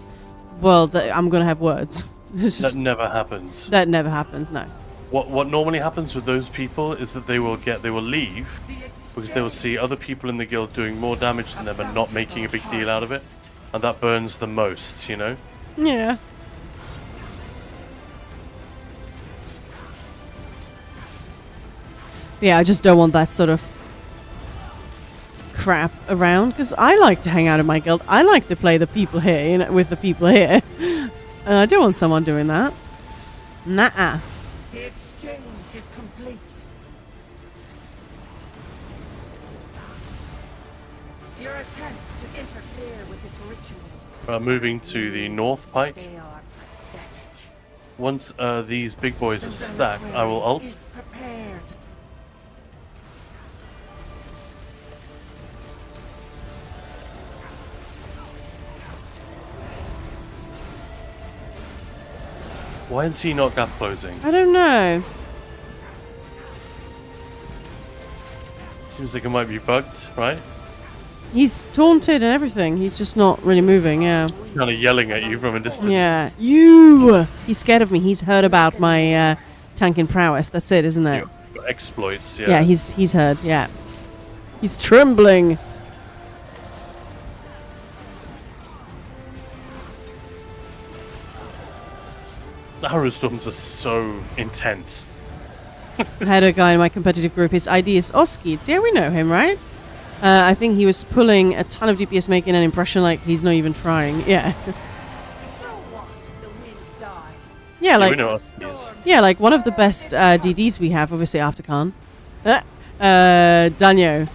well, I'm going to have words. That never happens. That never happens, no. What normally happens with those people is that they will leave because they will see other people in the guild doing more damage than them and not making a big deal out of it. and that burns the most, you know? Yeah. Yeah, I just don't want that sort of crap around, because I like to hang out in my guild. I like to play the people here, you know, with the people here. I don't want someone doing that. Nah. The exchange is complete. Your attempts to interfere with this ritual. Moving to the North Pike. They are pathetic. Once these big boys are stacked, I will ult. Is prepared. Why is he not gap closing? I don't know. Seems like it might be bugged, right? He's taunted and everything. He's just not really moving, yeah. He's kind of yelling at you from a distance. Yeah. You! He's scared of me. He's heard about my tanking prowess. That's it, isn't it? Your exploits, yeah. Yeah, he's heard, yeah. He's trembling. The Harrow Storms are so intense. I had a guy in my competitive group. His ID is Oskids. Yeah, we know him, right? I think he was pulling a ton of DPS, making an impression like he's not even trying. Yeah. So what? The winds die. Yeah, like we know what he is. yeah, like one of the best DDs we have, obviously after Khan. Danyo.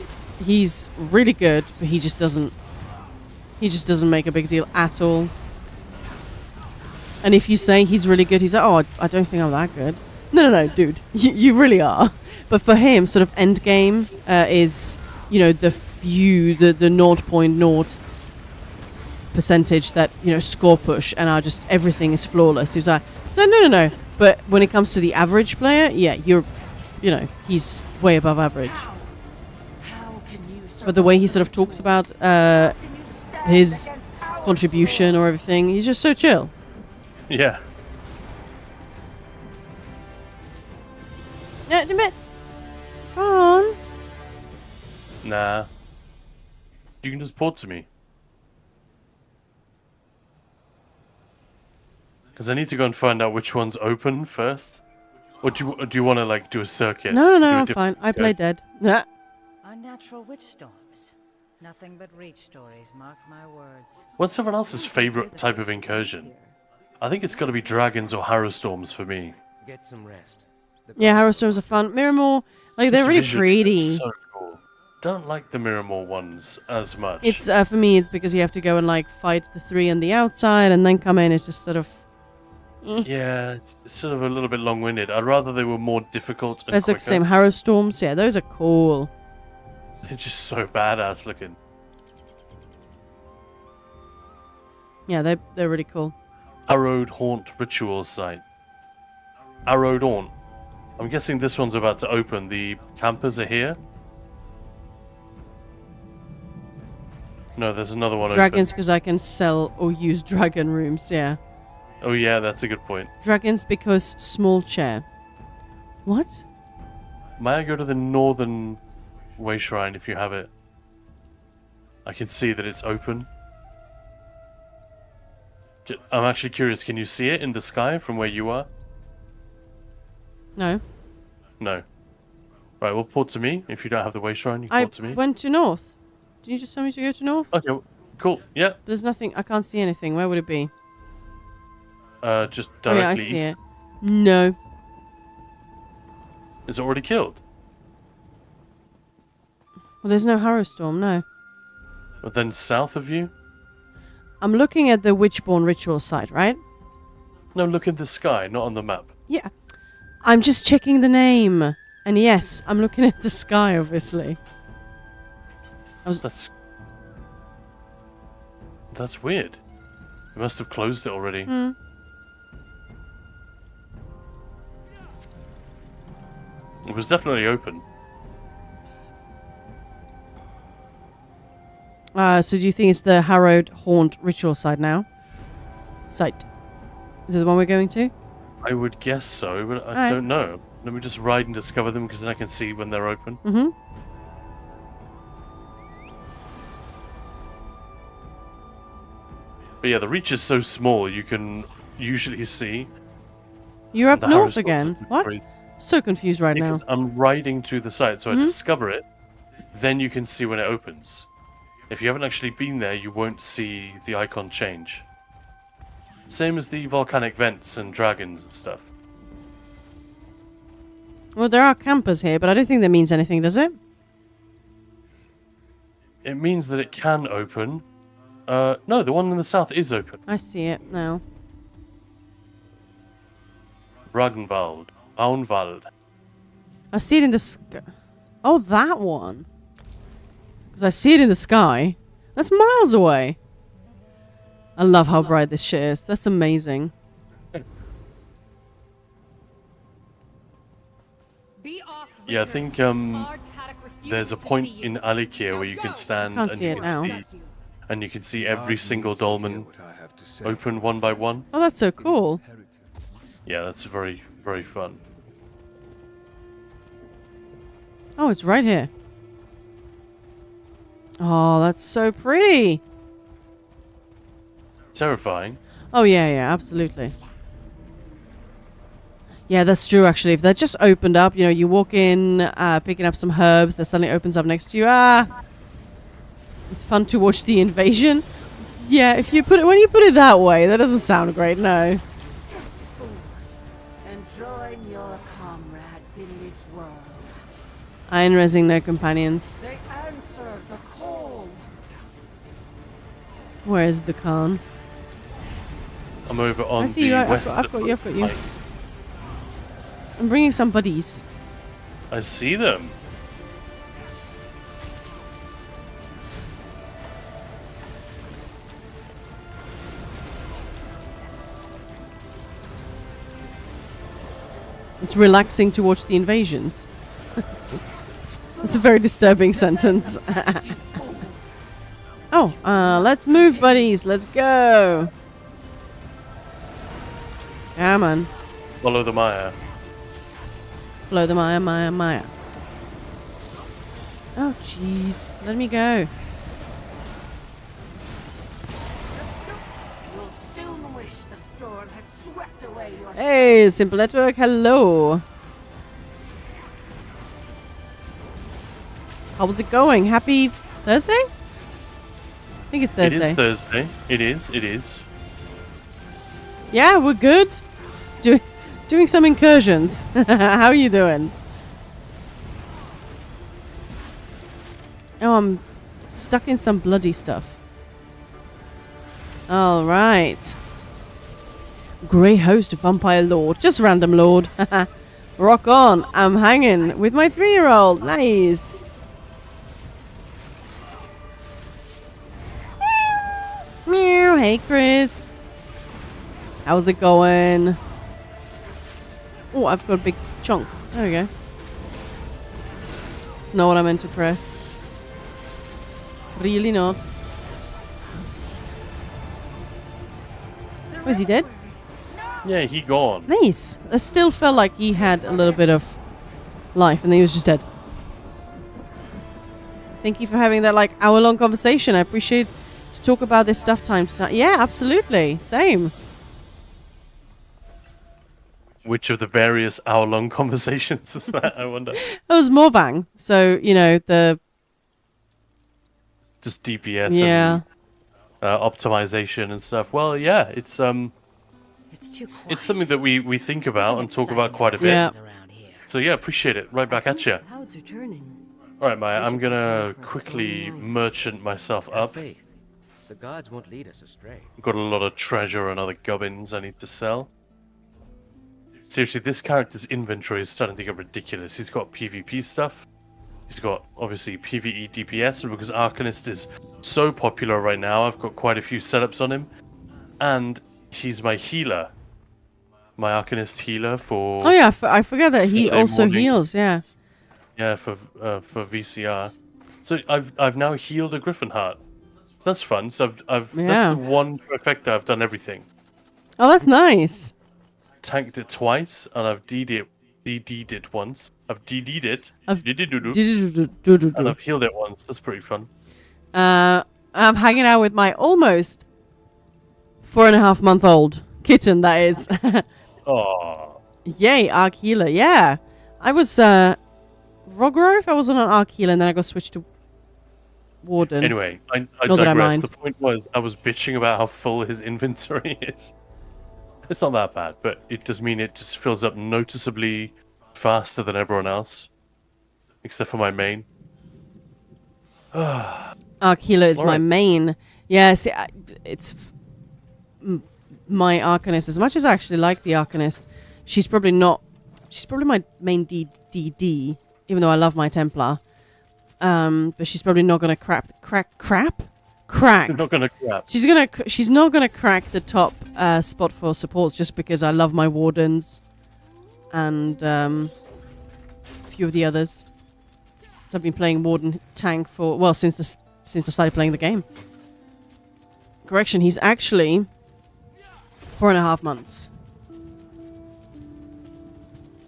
He's really good, but he just doesn't make a big deal at all. And if you say he's really good, he's like, oh, I don't think I'm that good. No, dude. You really are. But for him, sort of end game is, you know, the 0.0 percentage that, you know, score push and are just everything is flawless. He's like, so no. But when it comes to the average player, yeah, you know, he's way above average. How can you But the way he sort of talks about his contribution or everything, he's just so chill. Yeah. Yeah, come on. Nah. You can just port to me. Because I need to go and find out which one's open first. Or do you want to like do a circuit? No, Do a I'm different- fine. I play dead. Yeah. Unnatural witch storms. Nothing but reach stories, mark my words. What's everyone else's favorite type of incursion? I think it's got to be dragons or harrow storms for me. Get some rest. Yeah, Harrow Storms are fun. Miramore, like, they're Just really visually, pretty. it's so cool. Don't like the Miramore ones as much. It's, for me, it's because you have to go and, like, fight the 3 on the outside and then come in. It's just sort of... Yeah, it's sort of a little bit long-winded. I'd rather they were more difficult and That's like quicker. the same. Harrow Storms, yeah, those are cool. They're just so badass looking. Yeah, they're really cool. Arrowed Haunt Ritual Site. Arrowed Haunt. I'm guessing this one's about to open. The campers are here. No, there's another one Dragons, because I can sell or use dragon rooms, yeah. open. Oh yeah, that's a good point. Dragons because small chair. What? May I go to the northern way shrine if you have it? I can see that it's open. I'm actually curious, can you see it in the sky from where you are? No. No. Right, well, port to me. If you don't have the way shrine, you I port to me. went to north. Did you just tell me to go to north? Okay, cool. Yeah, There's nothing. I can't see anything. Where would it be? just Oh, yeah, I directly see east. it. No. Is it already killed? Well, there's no Harrow Storm, no. But then south of you? I'm looking at the Witchborn ritual site, right? No, look at the sky, not on the map. Yeah. I'm just checking the name. And yes, I'm looking at the sky, obviously. That's weird. They must have closed it already. It was definitely open. So do you think it's the Harrowed Haunt ritual site now? Site. Is it the one we're going to? I would guess so, but I Alright. don't know. Let me just ride and discover them because then I can see when they're open. Mm-hmm. But yeah, the reach is so small you can usually see. You're up the north Harris again. Fox is What? crazy. So confused right now. Because I'm riding to the site, so I discover it. Then you can see when it opens. If you haven't actually been there, you won't see the icon change. Same as the volcanic vents and dragons and stuff. Well, there are campers here, but I don't think that means anything, does it? It means that it can open. No, the one in the south is open. I see it now. Ragnvald. Aunvald. I see it in the sky. Oh, that one. Because I see it in the sky. That's miles away. I love how bright this shit is. That's amazing. Be off, Yeah, I Reaper. think Bard Paddock refuses there's a to point see you. in Alikir Now where you go. can stand Can't and see you it can now. see and you can see every single dolmen open one by one. Oh, that's so cool. Yeah, that's very, very fun. Oh, it's right here. Oh, that's so pretty. Terrifying. Oh, yeah, yeah, absolutely. Yeah, that's true, actually. If that just opened up, you know, you walk in, picking up some herbs, that suddenly opens up next to you. It's fun to watch the invasion. Yeah, if you put it, when you put it that way, that doesn't sound great, no. And join your comrades in this world. Iron resing, no companions. They answer the call. Where is the Khan? I'm over I on see the you. I've west. got you. I'm bringing some buddies. I see them. It's relaxing to watch the invasions. It's a very disturbing sentence. Oh, let's move, buddies. Let's go. Come on. Follow the Maya. Blow the Maya, Maya, Maya. Oh, jeez. Let me go. You'll soon wish the storm had swept away your Hey, Simple Network. Hello. How's it going? Happy Thursday? I think it's Thursday. It is Thursday. It is. It is. Yeah, we're good. Doing some incursions. How are you doing? Oh, I'm stuck in some bloody stuff. All right. Grey Host Vampire Lord. Just random Lord. Rock on. I'm hanging with my 3-year-old. Nice. Meow. Hey, Chris. How's it going? Oh, I've got a big chunk. There we go. It's not what I meant to press. Really not. Was he dead? Yeah, he gone. Nice. I still felt like he had a little bit of life and then he was just dead. Thank you for having that like hour-long conversation. I appreciate to talk about this stuff time to time. Yeah, absolutely. Same. Which of the various hour-long conversations is that? I wonder. That was Morvang. So, you know, the... Just DPS Yeah. and optimization and stuff. Well, yeah, it's It's too quiet. it's something that we think about and talk about quite a bit. Yeah. around here. So yeah, appreciate it. Right back at you. Clouds are turning. All right, Maya. I'm gonna quickly merchant myself up. Faith. The gods won't lead us astray. Got a lot of treasure and other gubbins I need to sell. Seriously, this character's inventory is starting to get ridiculous. He's got PvP stuff. He's got, obviously, PvE DPS, and because Arcanist is so popular right now, I've got quite a few setups on him. And he's my healer. My Arcanist healer for... Oh, yeah. I forgot that he Sunday also morning. heals. Yeah. Yeah, for VCR. So I've now healed a Griffin Heart. So that's fun. So I've Yeah. that's the one trifecta I've done everything. Oh, that's nice. Tanked it twice, and I've DD'd it once. I've DD'd it. I've DD'd and I've healed it once. That's pretty fun. I'm hanging out with my almost 4.5-month-old kitten, that is. Oh. Yay, Arc Healer. Yeah. I was Rogrove. I was on an Arc Healer, and then I got switched to Warden. Anyway, I Not that I digress. mind. The point was, I was bitching about how full his inventory is. It's not that bad, but it does mean it just fills up noticeably faster than everyone else, except for my main. Arc Healer is my Alright. main. Yeah, see, my Arcanist. As much as I actually like the Arcanist, she's probably my main DD, even though I love my Templar. But she's probably not gonna crack. I'm not gonna crap. She's not gonna crack the top spot for supports just because I love my Wardens and a few of the others. So I've been playing Warden tank since I started playing the game. Correction, he's actually 4.5 months.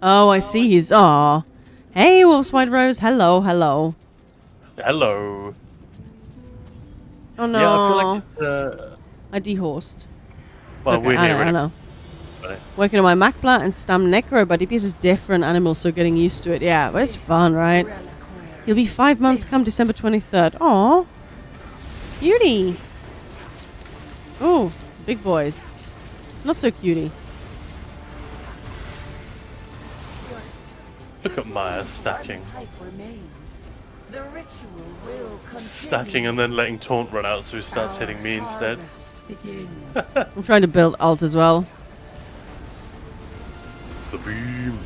Oh, I see. He's hey, Wolf's White Rose. Hello. Hello. Oh no. Yeah, I feel like it's I dehorsed. well, Okay, we're I here. know. Working on my Macpla and Stam Necro, but DPS is different animals, so getting used to it. Yeah, but it's fun, right? He'll be 5 months come December 23rd. Aw. Cutie. Oh, big boys. Not so cutie. Look at Maya stacking. The ritual will continue. Stacking and then letting Taunt run out so he starts hitting me instead. Harvest begins. I'm trying to build alt as well. The beam.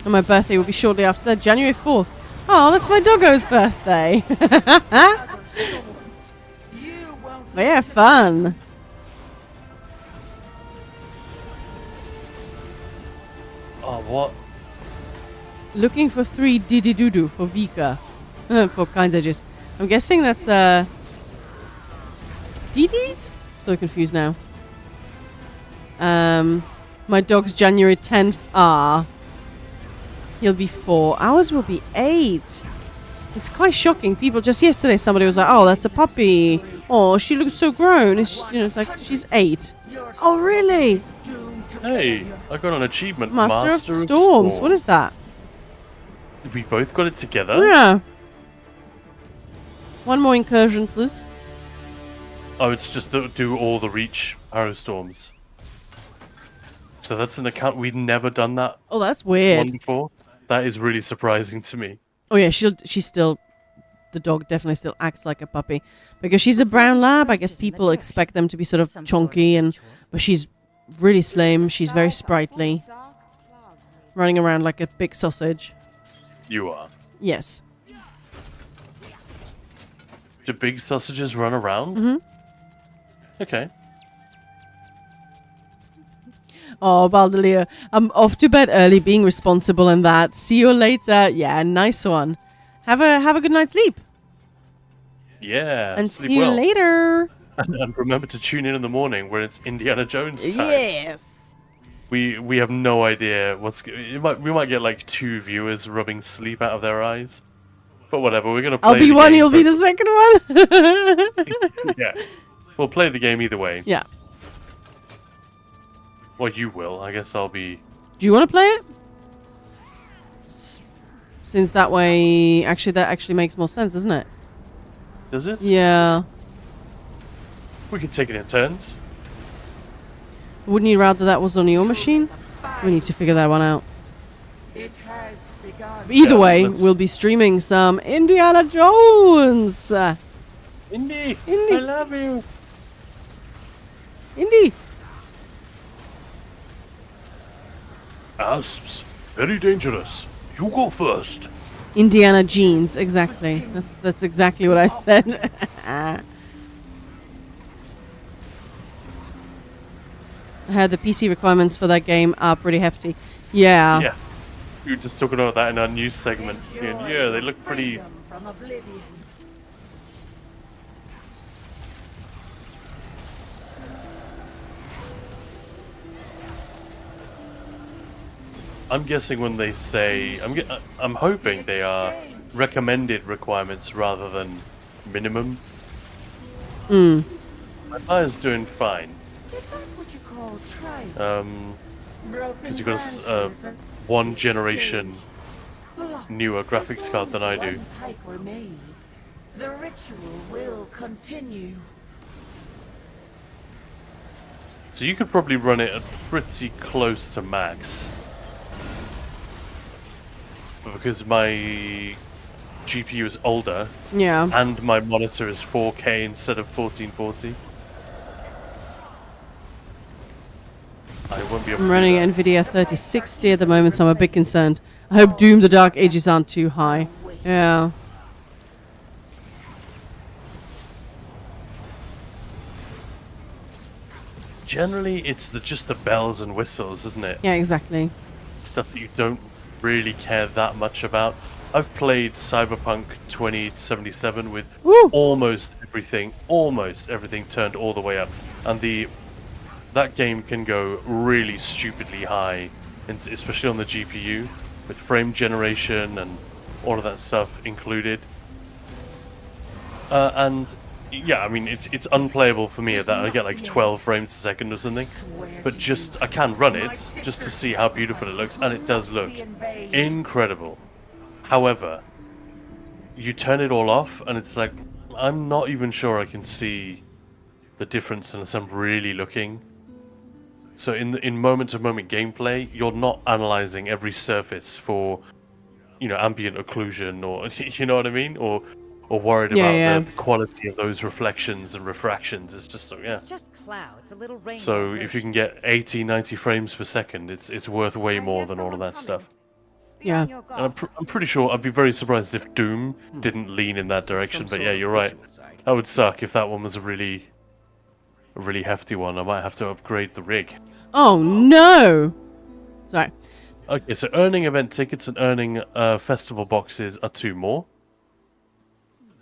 And my birthday will be shortly after that, January 4th. Oh, that's my doggo's birthday. Other storms. You won't But yeah, fun. Oh, what? Looking for 3 Dididudu for Vika. For kinds edges. I'm guessing that's DDs? So confused now. My dog's January 10th. He'll be 4. Ours will be 8. It's quite shocking. People just yesterday somebody was like, "Oh, that's a puppy. Oh, she looks so grown." It's like she's 8. Oh, really? Hey, I got an achievement. Master of Storms. What is that? We both got it together? Yeah. One more incursion, please. Oh, it's just to do all the Reach Arrow Storms. So that's an account. We'd never done that Oh, that's one weird. before. That is really surprising to me. Oh yeah, she's still, the dog definitely still acts like a puppy because she's a brown lab. I guess people expect them to be sort of chunky but she's really slim. She's very sprightly, running around like a big sausage. You are. Yes. Do big sausages run around? Mm-hmm. Okay. Oh, Baldelia, I'm off to bed early, being responsible and that. See you later. Yeah, nice one. Have a good night's sleep. Yeah. And sleep see you well. later. And remember to tune in the morning when it's Indiana Jones time. Yes. We have no idea we might get like 2 viewers rubbing sleep out of their eyes. But whatever, we're gonna play I'll be the one, game you'll be the second one. Yeah. We'll play the game either way. Yeah. Well, you will. I guess I'll be... Do you want to play it? Since that way, that actually makes more sense, doesn't it? Does it? Yeah. We can take it in turns. Wouldn't you rather that was on your machine? We need to figure that one out. It has begun. But either Yeah, way, let's- we'll be streaming some Indiana Jones. Indy! Indy. I love you! Indy. Asps. Very dangerous. You go first. Indiana jeans, exactly. That's exactly what I said. I heard the PC requirements for that game are pretty hefty. Yeah. Yeah. We were just talking about that in our news segment. And yeah, they look pretty... Freedom from oblivion. I'm guessing when they say... I'm hoping they are recommended requirements rather than minimum. My fire's doing fine. Is that what you call triumph? Because you've got a one generation newer graphics card than I do. Pike remains. The ritual will continue. So you could probably run it at pretty close to max. But because my GPU is older Yeah. and my monitor is 4K instead of 1440, I won't be able I'm to running do that. NVIDIA 3060 at the moment, so I'm a bit concerned. I hope Doom the Dark Ages aren't too high. Yeah. Generally, it's just the bells and whistles, isn't it? Yeah, exactly. Stuff that you don't really care that much about. I've played Cyberpunk 2077 with Woo! almost everything turned all the way up, and that game can go really stupidly high, and especially on the GPU, with frame generation and all of that stuff included. And yeah, I mean it's unplayable for me at that. I get like 12 frames a second or something, but I can run it just to see how beautiful it looks, and it does look incredible. However, you turn it all off, and it's like I'm not even sure I can see the difference unless I'm really looking. So in moment-to-moment gameplay, you're not analyzing every surface for, ambient occlusion, or you know what I mean, or worried about the quality of those reflections and refractions. It's just It's just clouds, a little rain. so if you can get 80, 90 frames per second, it's worth way more than all of that stuff. Yeah. And I'm pretty sure I'd be very surprised if Doom didn't lean in that direction. But yeah, you're right. That would suck if that one was a really hefty one. I might have to upgrade the rig. Oh no! Sorry. Okay, so earning event tickets and earning festival boxes are 2 more.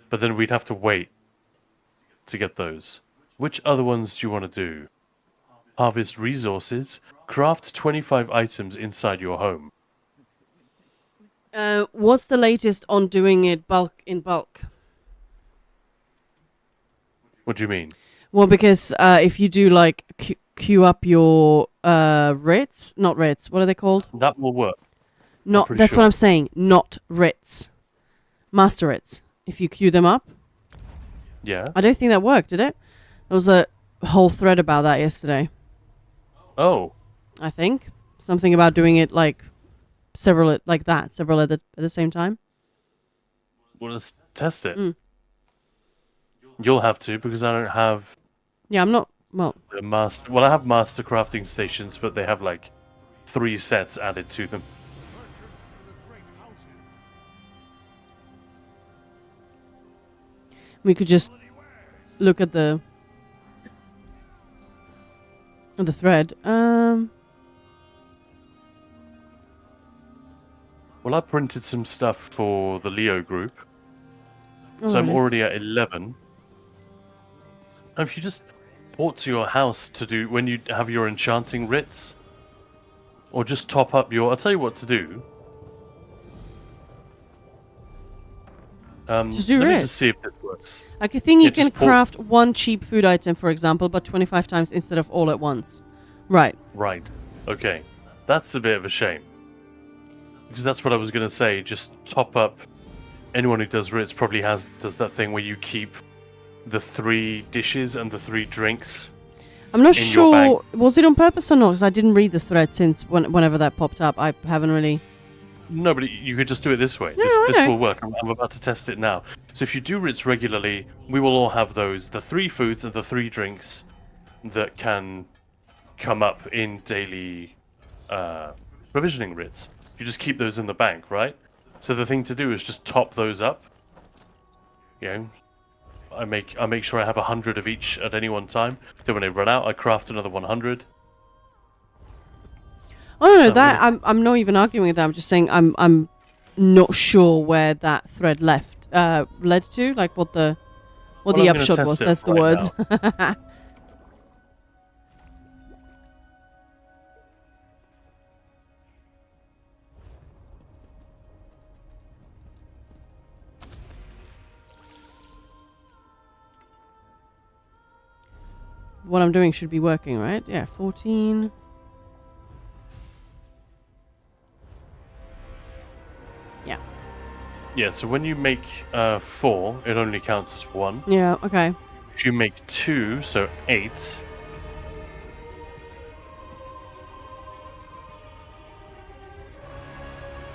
But then we'd have to wait to get those. Which other ones do you want to do? Harvest resources. Craft 25 items inside your home. What's the latest on doing it in bulk? What do you mean? Well, because if you do like queue up your writs, not writs, what are they called? That will work. Not pretty that's sure. what I'm saying. Not writs, master writs. If you queue them up, Yeah. I don't think that worked, did it? There was a whole thread about that yesterday. Oh. I think something about doing it like several at the same time. Well, let's test it. You'll have to, because I don't have Yeah, I'm not. Well, the master. Well, I have master crafting stations, but they have like 3 sets added to them. we could just look at the thread. Well, I printed some stuff for the Leo group, Oh, so I'm nice. already at 11. And if you just port to your house to do when you have your enchanting writs, or just top up your. I'll tell you what to do. Just do let me writs. just see if this works. Like, I think you Yeah, can just port- craft one cheap food item, for example, but 25 times instead of all at once. Right. Right. Okay. That's a bit of a shame. Because that's what I was going to say. Just top up. Anyone who does writs probably does that thing where you keep the 3 dishes and the 3 drinks. I'm not in your sure. Was it on purpose or not? Because I didn't read the thread since whenever that popped up. I haven't really. No, but you could just do it this way. No, This I know. will work. I'm about to test it now. So if you do writs regularly, we will all have those. The 3 foods and the 3 drinks that can come up in daily provisioning writs. You just keep those in the bank, right? So the thing to do is just top those up. You know, I make sure I have 100 of each at any one time. Then when I run out, I craft another 100. Oh no, So that I'm not even arguing with that. I'm just saying I'm not sure where that thread led to, like what the Well, I'm gonna upshot test was. it That's the right words. what I'm doing should be working, right? Yeah, 14. Yeah. Yeah, so when you make 4, it only counts as 1. Yeah, okay. If you make 2, so 8.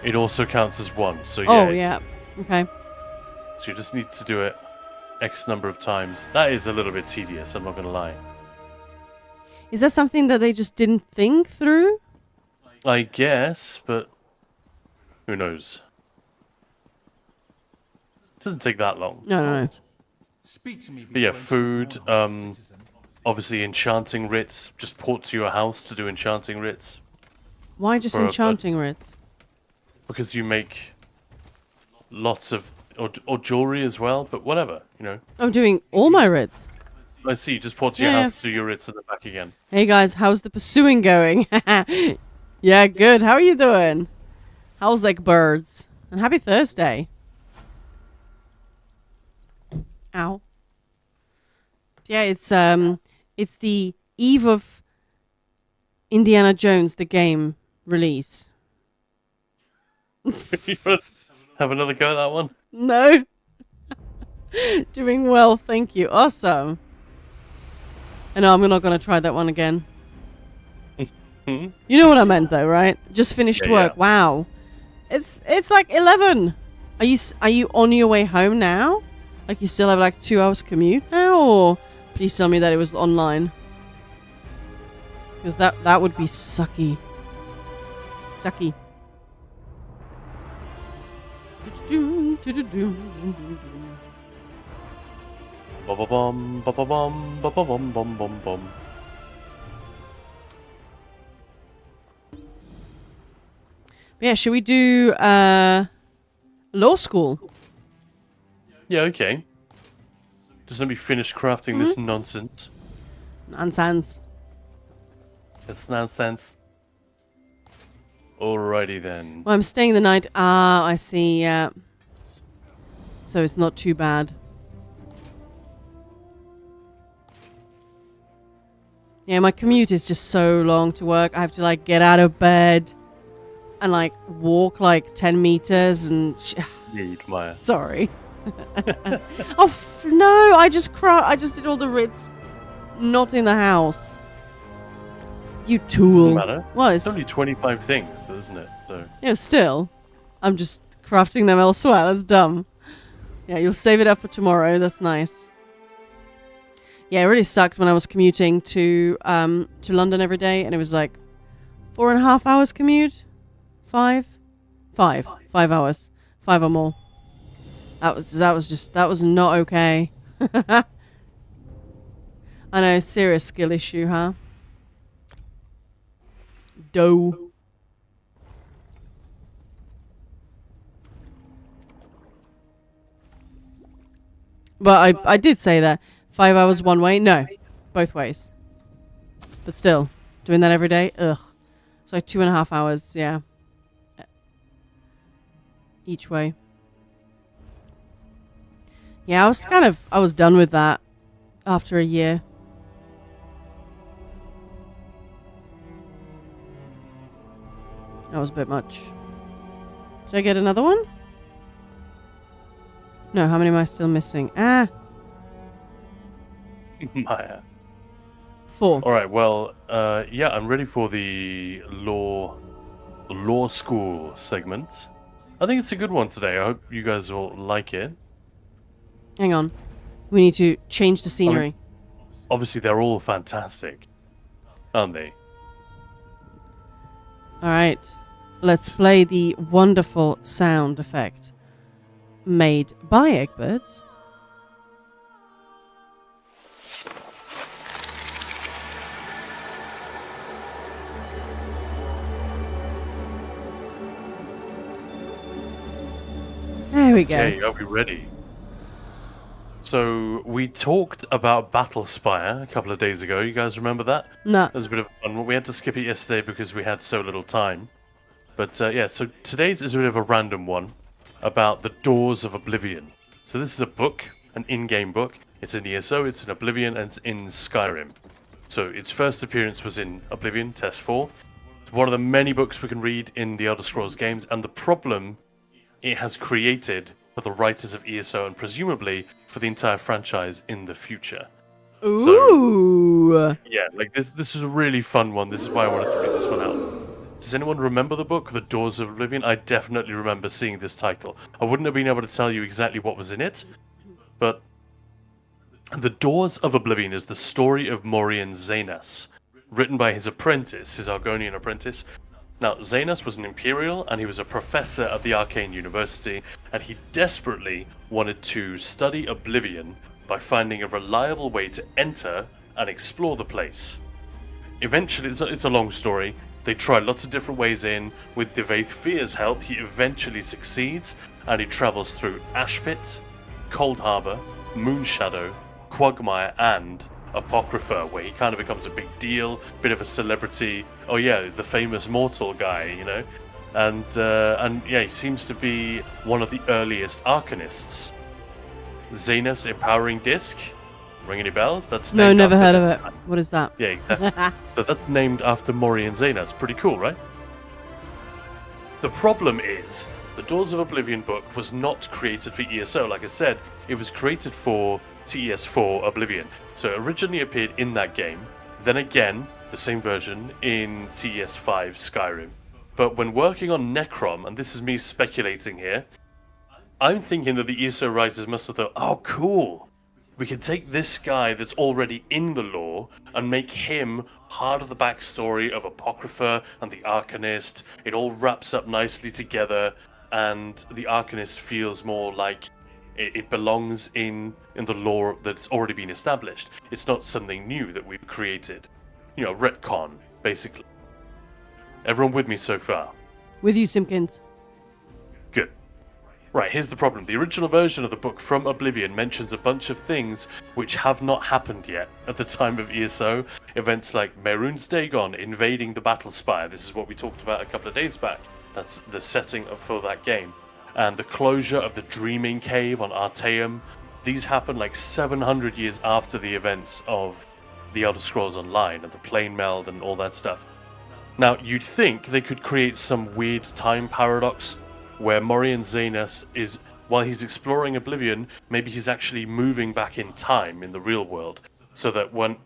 It also counts as 1. So yeah. Oh, yeah. Okay. So you just need to do it X number of times. That is a little bit tedious, I'm not going to lie. Is that something that they just didn't think through? I guess, but who knows? It doesn't take that long. No. Speak to me. But yeah, before food, installing citizen. obviously enchanting writs, just port to your house to do enchanting writs. Why just For a- enchanting writs? Because you make lots of, or jewelry as well, but whatever, you know. I'm doing all my writs. Let's see, just port to your Yeah, house to do your writs and then back again. Hey guys, how's the pursuing going? Yeah, good. How are you doing? How's like birds? And happy Thursday. Ow. Yeah, it's the eve of Indiana Jones the game release. You wanna have another go at that one? No. Doing well, thank you. Awesome. I know I'm not going to try that one again. You know what I meant though, right? Just finished Yeah, work. yeah. Wow. It's like 11. Are you on your way home now? Like you still have like 2 hours commute now, or please tell me that it was online. Because that would be sucky. Sucky. Ba-ba-bum, ba-ba-bum, ba-ba-bum, bum, bum, bum. Yeah, should we do law school? Yeah, okay. Just let me finish crafting this nonsense. Nonsense. It's nonsense. Alrighty then. Well, I'm staying the night. Ah, I see. Yeah. So it's not too bad. Yeah, my commute is just so long to work. I have to like get out of bed and like walk like 10 meters and Rude, Maya. sorry. Oh no, I just did all the writs not in the house. You tool. Doesn't matter. Well, It's only 25 things, isn't it? So yeah, still. I'm just crafting them elsewhere. That's dumb. Yeah, you'll save it up for tomorrow. That's nice. Yeah, it really sucked when I was commuting to London every day, and it was like 4.5 hours commute. 5 hours. 5 or more. That was not okay. I know, serious skill issue, huh? Dough. But I did say that 5 hours one way. No, both ways. But still, doing that every day. Ugh. It's like 2.5 hours. Yeah. Each way. Yeah, I was done with that after a year. That was a bit much. Should I get another one? No, how many am I still missing? Ah, Maya. 4. Alright, well, yeah, I'm ready for the law school segment. I think it's a good one today. I hope you guys will like it. Hang on. We need to change the scenery. Obviously, they're all fantastic, aren't they? Alright. Let's play the wonderful sound effect made by Eggbirds. There we go. Okay, are we ready? So, we talked about Battlespire a couple of days ago. You guys remember that? No. That was a bit of fun. We had to skip it yesterday because we had so little time. But yeah, so today's is a bit of a random one about the Doors of Oblivion. So this is a book, an in-game book. It's in ESO, it's in Oblivion, and it's in Skyrim. So its first appearance was in Oblivion, Test 4. It's one of the many books we can read in the Elder Scrolls games, and the problem it has created for the writers of ESO and presumably for the entire franchise in the future. Ooh. Yeah, like this is a really fun one. This is why I wanted to read this one out. Does anyone remember the book, The Doors of Oblivion? I definitely remember seeing this title. I wouldn't have been able to tell you exactly what was in it, but The Doors of Oblivion is the story of Morian Zenas, written by his apprentice, his Argonian apprentice. Now, Zenas was an Imperial, and he was a professor at the Arcane University, and he desperately wanted to study Oblivion by finding a reliable way to enter and explore the place. Eventually, it's a long story. They try lots of different ways in. With Devaith Fear's help, he eventually succeeds, and he travels through Ashpit, Cold Harbor, Moonshadow, Quagmire, and Apocrypha, where he kind of becomes a big deal, bit of a celebrity. Oh yeah, the famous mortal guy, you know, and yeah, he seems to be one of the earliest Arcanists. Zenas Empowering Disc, ring any bells? That's No, named never after heard of it. What is that? Yeah, exactly. So that's named after Morian Zenas. Pretty cool, right? The problem is, the Doors of Oblivion book was not created for ESO. Like I said, it was created for TES4 Oblivion. So it originally appeared in that game, then again, the same version in TES5 Skyrim. But when working on Necrom, and this is me speculating here, I'm thinking that the ESO writers must have thought, oh cool, we can take this guy that's already in the lore and make him part of the backstory of Apocrypha and the Arcanist. It all wraps up nicely together, and the Arcanist feels more like it belongs in the lore that's already been established. It's not something new that we've created. You know, retcon, basically. Everyone with me so far? With you, Simpkins. Good. Right, here's the problem. The original version of the book from Oblivion mentions a bunch of things which have not happened yet at the time of ESO. Events like Mehrunes Dagon invading the Battle Spire. This is what we talked about a couple of days back. That's the setting for that game. And the closure of the Dreaming Cave on Artaeum. These happen like 700 years after the events of the Elder Scrolls Online and the Plane Meld and all that stuff. Now, you'd think they could create some weird time paradox where Morian Zenas is, while he's exploring Oblivion, maybe he's actually moving back in time in the real world, so that when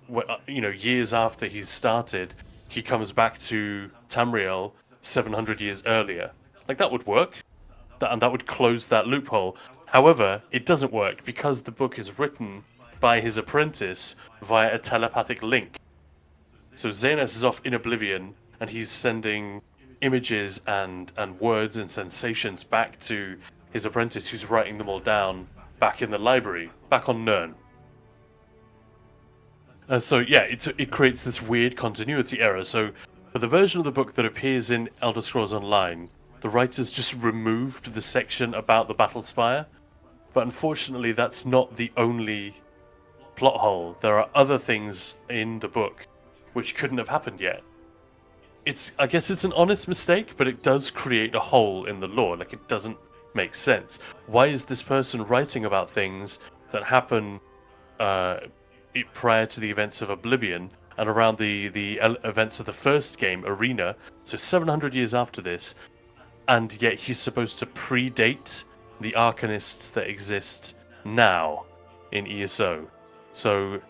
you know, years after he's started, he comes back to Tamriel 700 years earlier. Like, that would work. And that would close that loophole. However, it doesn't work because the book is written by his apprentice via a telepathic link. So Zenas is off in Oblivion, and he's sending images and words and sensations back to his apprentice, who's writing them all down back in the library, back on Nirn. So yeah, it creates this weird continuity error. So for the version of the book that appears in Elder Scrolls Online, the writers just removed the section about the Battle Spire, but unfortunately that's not the only plot hole. There are other things in the book which couldn't have happened yet. I guess it's an honest mistake, but it does create a hole in the lore. Like, it doesn't make sense. Why is this person writing about things that happen prior to the events of Oblivion and around the events of the first game, Arena, so 700 years after this, and yet he's supposed to predate the Arcanists that exist now in ESO. So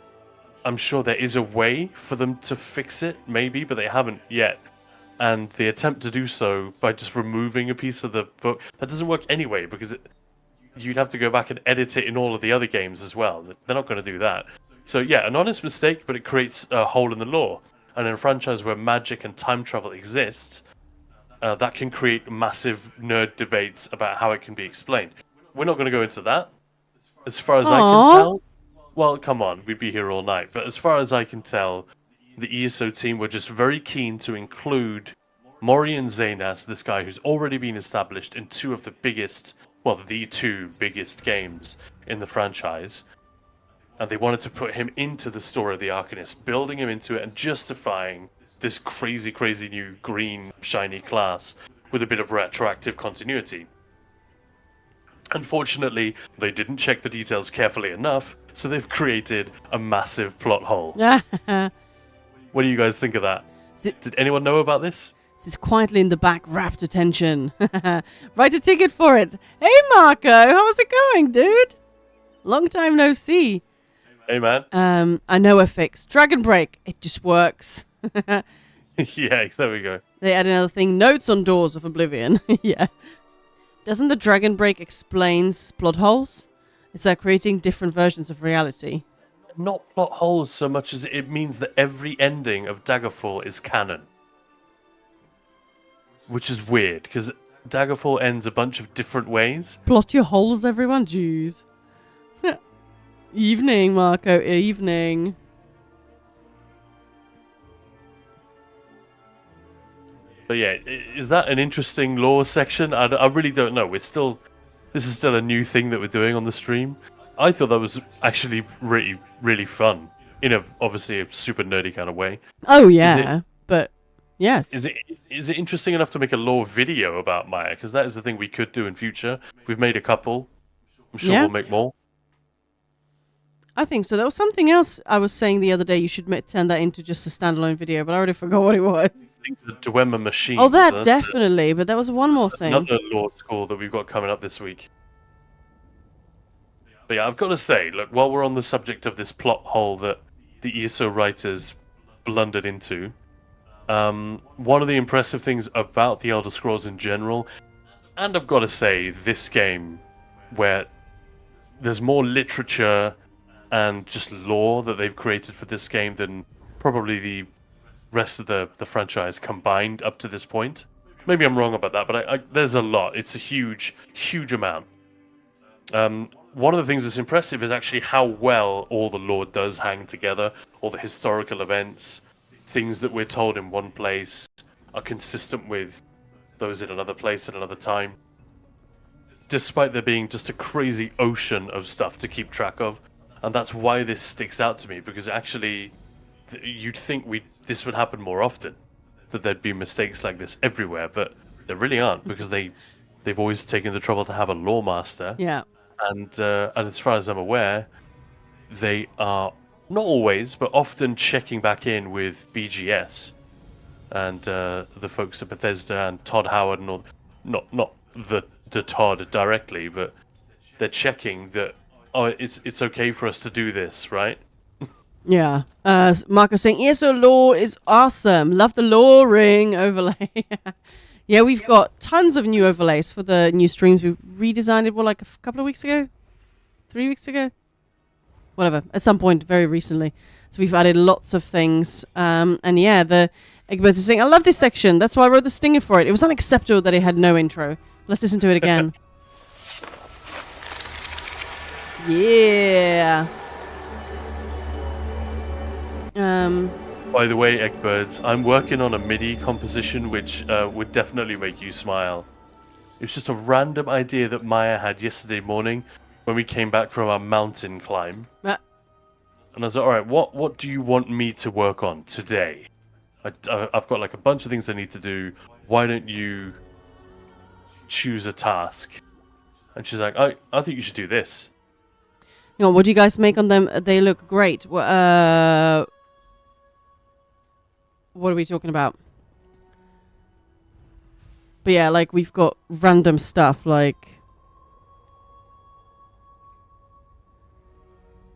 I'm sure there is a way for them to fix it, maybe, but they haven't yet. And the attempt to do so by just removing a piece of the book, that doesn't work anyway, because you'd have to go back and edit it in all of the other games as well. They're not going to do that. So yeah, an honest mistake, but it creates a hole in the lore. And in a franchise where magic and time travel exist, that can create massive nerd debates about how it can be explained. We're not going to go into that. As far as I can tell, well, come on, we'd be here all night. But as far as I can tell, the ESO team were just very keen to include Morian Zenas, this guy who's already been established in two of the biggest, well, the two biggest games in the franchise. And they wanted to put him into the story of the Arcanist, building him into it and justifying this crazy, crazy new green, shiny class with a bit of retroactive continuity. Unfortunately, they didn't check the details carefully enough, so they've created a massive plot hole. What do you guys think of that? Did anyone know about this? Sits quietly in the back, rapt attention. Write a ticket for it. Hey, Marco, how's it going, dude? Long time no see. Hey, man. I know a fix. Dragon Break. It just works. Yeah, there we go. They add another thing. Notes on Doors of Oblivion. Yeah. Doesn't the Dragon Break explains plot holes? It's like creating different versions of reality. Not plot holes so much as it means that every ending of Daggerfall is canon. Which is weird, because Daggerfall ends a bunch of different ways. Plot your holes, everyone. Jeez. Evening, Marco. Evening. But yeah, is that an interesting lore section? I really don't know. This is still a new thing that we're doing on the stream. I thought that was actually really, really fun. In obviously a super nerdy kind of way. Oh, yeah. But, yes. Is it interesting enough to make a lore video about Maya? Because that is the thing we could do in future. We've made a couple. I'm sure we'll make more. I think so. There was something else I was saying the other day. You should turn that into just a standalone video, but I already forgot what it was. I think the Dwemer Machine. Oh, that definitely. But there was one more thing. Another lore school that we've got coming up this week. But yeah, I've got to say, look, while we're on the subject of this plot hole that the ESO writers blundered into, one of the impressive things about the Elder Scrolls in general, and I've got to say, this game, where there's more literature and just lore that they've created for this game than probably the rest of the franchise combined up to this point. Maybe I'm wrong about that, but there's a lot. It's a huge, huge amount. One of the things that's impressive is actually how well all the lore does hang together. All the historical events, things that we're told in one place are consistent with those in another place at another time. Despite there being just a crazy ocean of stuff to keep track of. And that's why this sticks out to me, because actually you'd think this would happen more often, that there'd be mistakes like this everywhere, but there really aren't, because they've always taken the trouble to have a lore master. Yeah. And as far as I'm aware, they are not always, but often checking back in with BGS and the folks at Bethesda and Todd Howard and all. Not the Todd directly, but they're checking that. Oh, it's okay for us to do this, right? Yeah. Marco saying, ESO lore is awesome. Love the lore ring overlay. Yeah, we've got tons of new overlays for the new streams. We've redesigned it, like a couple of weeks ago? 3 weeks ago? Whatever. At some point very recently. So we've added lots of things. And yeah, the Egberts is saying, I love this section. That's why I wrote the stinger for it. It was unacceptable that it had no intro. Let's listen to it again. Yeah. By the way, Eggbirds, I'm working on a MIDI composition which would definitely make you smile. It was just a random idea that Maya had yesterday morning when we came back from our mountain climb. And I was like, all right, what do you want me to work on today? I've got like a bunch of things I need to do. Why don't you choose a task? And she's like, I think you should do this. You know, what do you guys make on them? They look great. What are we talking about? But yeah, like we've got random stuff like...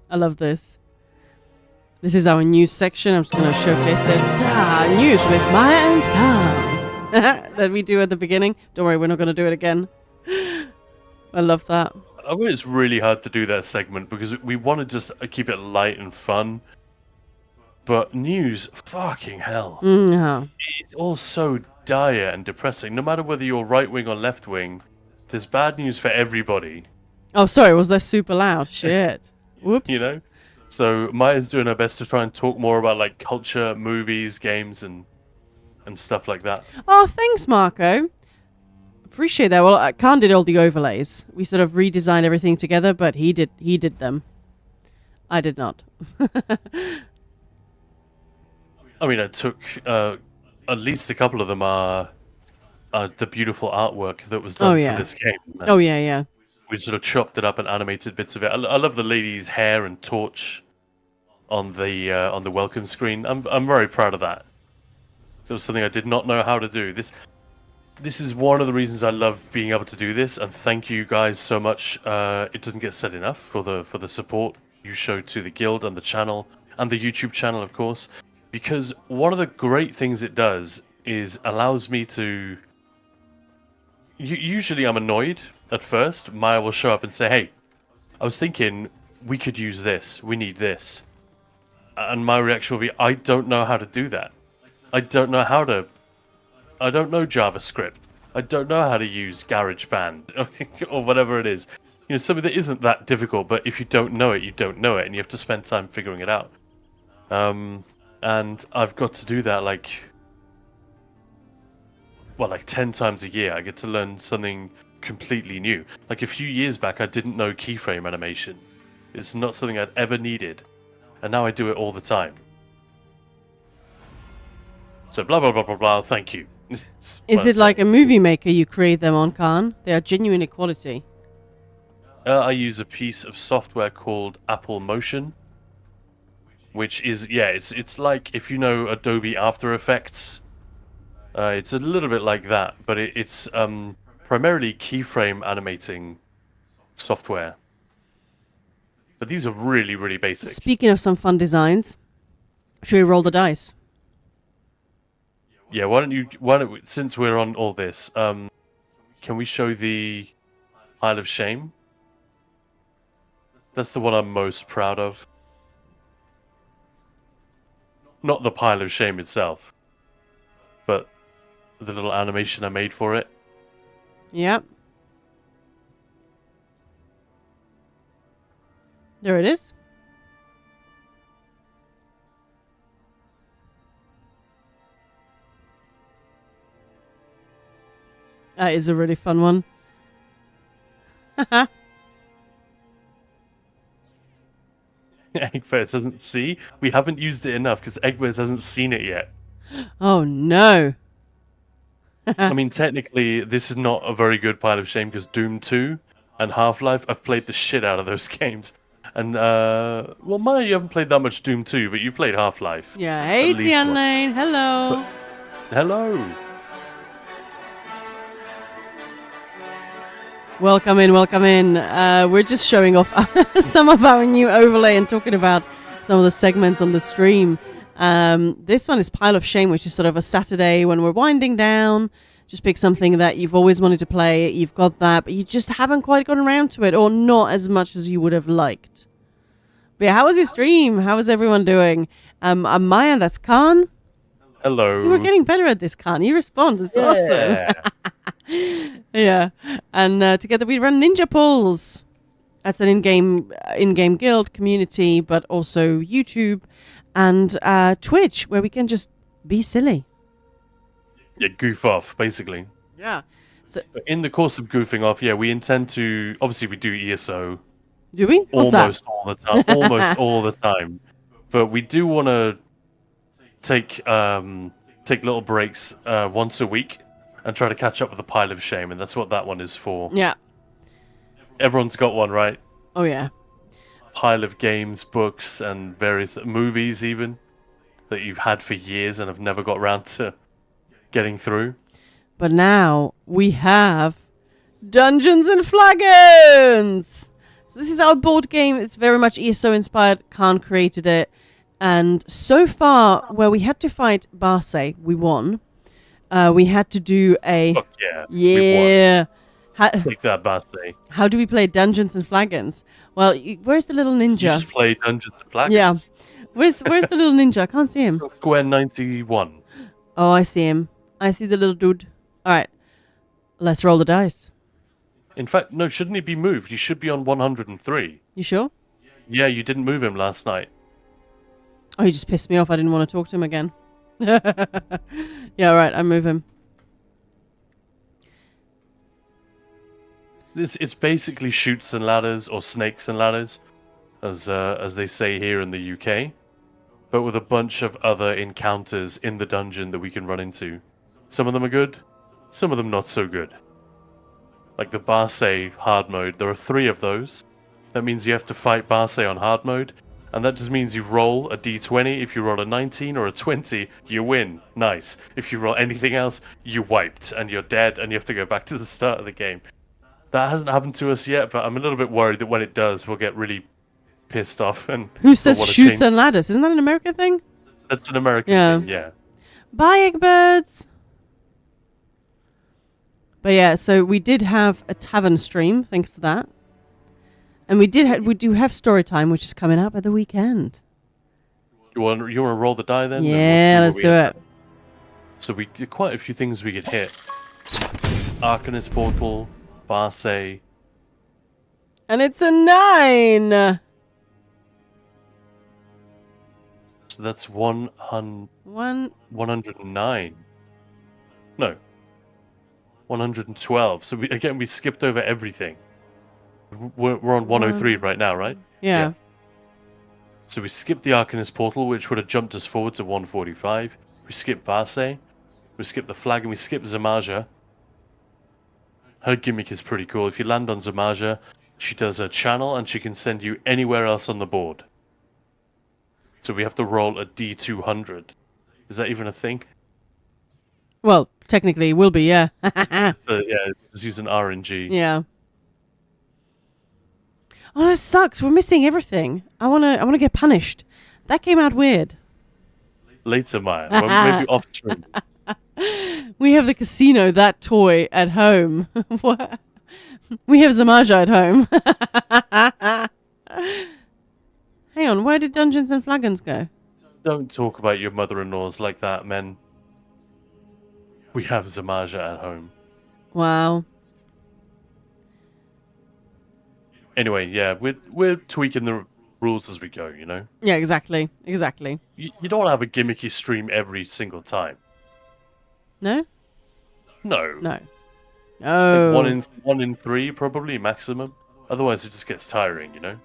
I love this. This is our news section. I'm just going to showcase it. News with Maya and Tom. That we do at the beginning. Don't worry, we're not going to do it again. I love that. I mean, it's really hard to do that segment because we want to just keep it light and fun. But news, fucking hell. Yeah. It's all so dire and depressing. No matter whether you're right wing or left wing, there's bad news for everybody. Oh, sorry, was that super loud? Shit. Whoops. You know? So Maya's doing her best to try and talk more about like culture, movies, games, and stuff like that. Oh, thanks, Marco. Appreciate that. Well, Khan did all the overlays. We sort of redesigned everything together, but he did them. I did not. I mean, I took at least a couple of them are the beautiful artwork that was done for this game. Oh yeah, yeah. We sort of chopped it up and animated bits of it. I love the lady's hair and torch on the welcome screen. I'm very proud of that. It was something I did not know how to do. This is one of the reasons I love being able to do this, and thank you guys so much. It doesn't get said enough for the support you show to the guild and the channel and the YouTube channel, of course, because one of the great things it does is allows me to. Usually I'm annoyed at first. Maya will show up and say, "Hey, I was thinking we could use this. We need this," and my reaction will be, "I don't know how to do that. I don't know how to. I don't know JavaScript. I don't know how to use GarageBand or whatever it is. You know, something that isn't that difficult, but if you don't know it, you don't know it, and you have to spend time figuring it out. And I've got to do that like 10 times a year. I get to learn something completely new. Like a few years back, I didn't know keyframe animation. It's not something I'd ever needed, and now I do it all the time. So blah blah blah blah blah. Thank you. Is it like a movie maker you create them on, Khan? They are genuine quality. I use a piece of software called Apple Motion, which is it's like if you know Adobe After Effects. It's a little bit like that, but it's primarily keyframe animating software. But these are really, really basic. Speaking of some fun designs, should we roll the dice? Yeah, why don't we, since we're on all this, can we show the Pile of Shame? That's the one I'm most proud of. Not the Pile of Shame itself, but the little animation I made for it. Yep. There it is. That is a really fun one. Egbert doesn't see. We haven't used it enough because Egbert hasn't seen it yet. Oh no. I mean, technically, this is not a very good Pile of Shame because Doom 2 and Half-Life, I've played the shit out of those games. And, well, Maya, you haven't played that much Doom 2, but you've played Half-Life. Yeah, hey, Tian Lane, hello. Hello. Welcome in, welcome in. We're just showing off some of our new overlay and talking about some of the segments on the stream. This one is Pile of Shame, which is sort of a Saturday when we're winding down. Just pick something that you've always wanted to play. You've got that, but you just haven't quite gotten around to it, or not as much as you would have liked. But yeah, how was your stream? How is everyone doing? I'm Maya, that's Khan. Hello. See, we're getting better at this, Khan. You respond. It's awesome. Yeah. And together we run Ninja Pulls. That's an in-game guild community, but also YouTube and Twitch, where we can just be silly. Yeah, goof off, basically. Yeah. So in the course of goofing off, yeah, we intend to. Obviously, we do ESO. Do we? What's almost that? all the time. Almost all the time. But we do want to take little breaks once a week and try to catch up with the Pile of Shame, and that's what that one is for. Yeah. Everyone's got one, right? Oh yeah. Pile of games, books, and various movies even that you've had for years and have never got around to getting through. But now we have Dungeons and Flagons. So this is our board game. It's very much ESO inspired. Khan created it. And so far, where we had to fight Barse, we won. We had to do a... Fuck yeah. Yeah. Take that, Barse. How do we play Dungeons and Flagons? Well, where's the little ninja? You just play Dungeons and Flagons. Yeah. Where's the little ninja? I can't see him. Square 91. Oh, I see him. I see the little dude. All right. Let's roll the dice. In fact, no, shouldn't he be moved? He should be on 103. You sure? Yeah, you didn't move him last night. Oh, he just pissed me off. I didn't want to talk to him again. Yeah, all right. I move him. It's basically Chutes and Ladders, or Snakes and Ladders, as they say here in the UK, but with a bunch of other encounters in the dungeon that we can run into. Some of them are good, some of them not so good. Like the Barse hard mode, there are 3 of those. That means you have to fight Barse on hard mode, And that just means you roll a d20. If you roll a 19 or a 20, you win. Nice. If you roll anything else, you wiped and you're dead and you have to go back to the start of the game. That hasn't happened to us yet, but I'm a little bit worried that when it does, we'll get really pissed off. And who says shoots and ladders? Isn't that an American thing? That's an American thing, yeah. Bye, Eggbirds! But yeah, so we did have a tavern stream, thanks to that. And we do have story time, which is coming up at the weekend. You want to roll the die then? Yeah, let's do it. So we did quite a few things we could hit. Arcanist Portal, Barse. And it's a 9! So that's 109. No. 112. So we skipped over everything. We're on 103 right now, right? Yeah. So we skipped the Arcanist Portal, which would have jumped us forward to 145. We skipped Barse. We skipped the flag, and we skipped Zamaja. Her gimmick is pretty cool. If you land on Zamaja, she does a channel, and she can send you anywhere else on the board. So we have to roll a D200. Is that even a thing? Well, technically it will be, yeah. Yeah, just use an RNG. Yeah. Oh, that sucks. We're missing everything. I wanna get punished. That came out weird. Later, Maya. Maybe off stream. We have the casino, that toy, at home. What? We have Zamaja at home. Hang on, where did Dungeons and Flagons go? Don't talk about your mother-in-laws like that, men. We have Zamaja at home. Wow. Anyway, yeah, we're tweaking the rules as we go, you know? Yeah, exactly. Exactly. You don't want to have a gimmicky stream every single time. No? No. No. No. Like one in 3, probably, maximum. Otherwise, it just gets tiring, you know?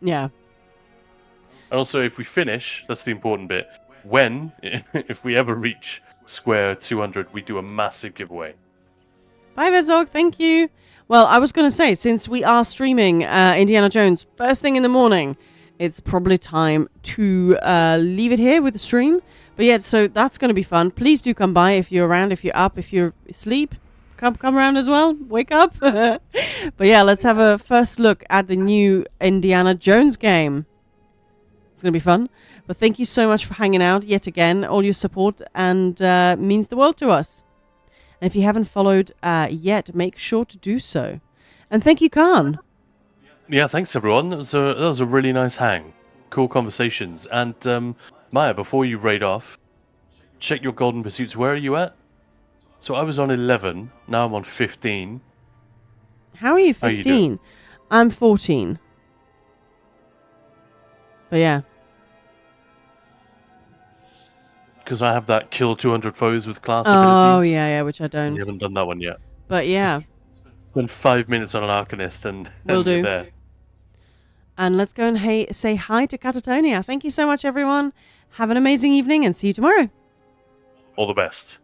Yeah. And also, if we finish, that's the important bit. If we ever reach square 200, we do a massive giveaway. Bye, Vezog. Thank you. Well, I was going to say, since we are streaming Indiana Jones first thing in the morning, it's probably time to leave it here with the stream. But yeah, so that's going to be fun. Please do come by if you're around, if you're up, if you're asleep. Come around as well. Wake up. But yeah, let's have a first look at the new Indiana Jones game. It's going to be fun. But thank you so much for hanging out yet again. All your support and means the world to us. And if you haven't followed yet, make sure to do so. And thank you, Khan. Yeah, thanks everyone. That was a really nice hang. Cool conversations. And Maya, before you raid off, check your golden pursuits. Where are you at? So I was on 11. Now I'm on 15. How are you 15? I'm 14. But yeah. Because I have that kill 200 foes with class abilities. Oh, yeah, which I don't. You haven't done that one yet. But yeah. Just spend 5 minutes on an Arcanist and Will do. you're there. And let's go and say hi to Catatonia. Thank you so much, everyone. Have an amazing evening and see you tomorrow. All the best.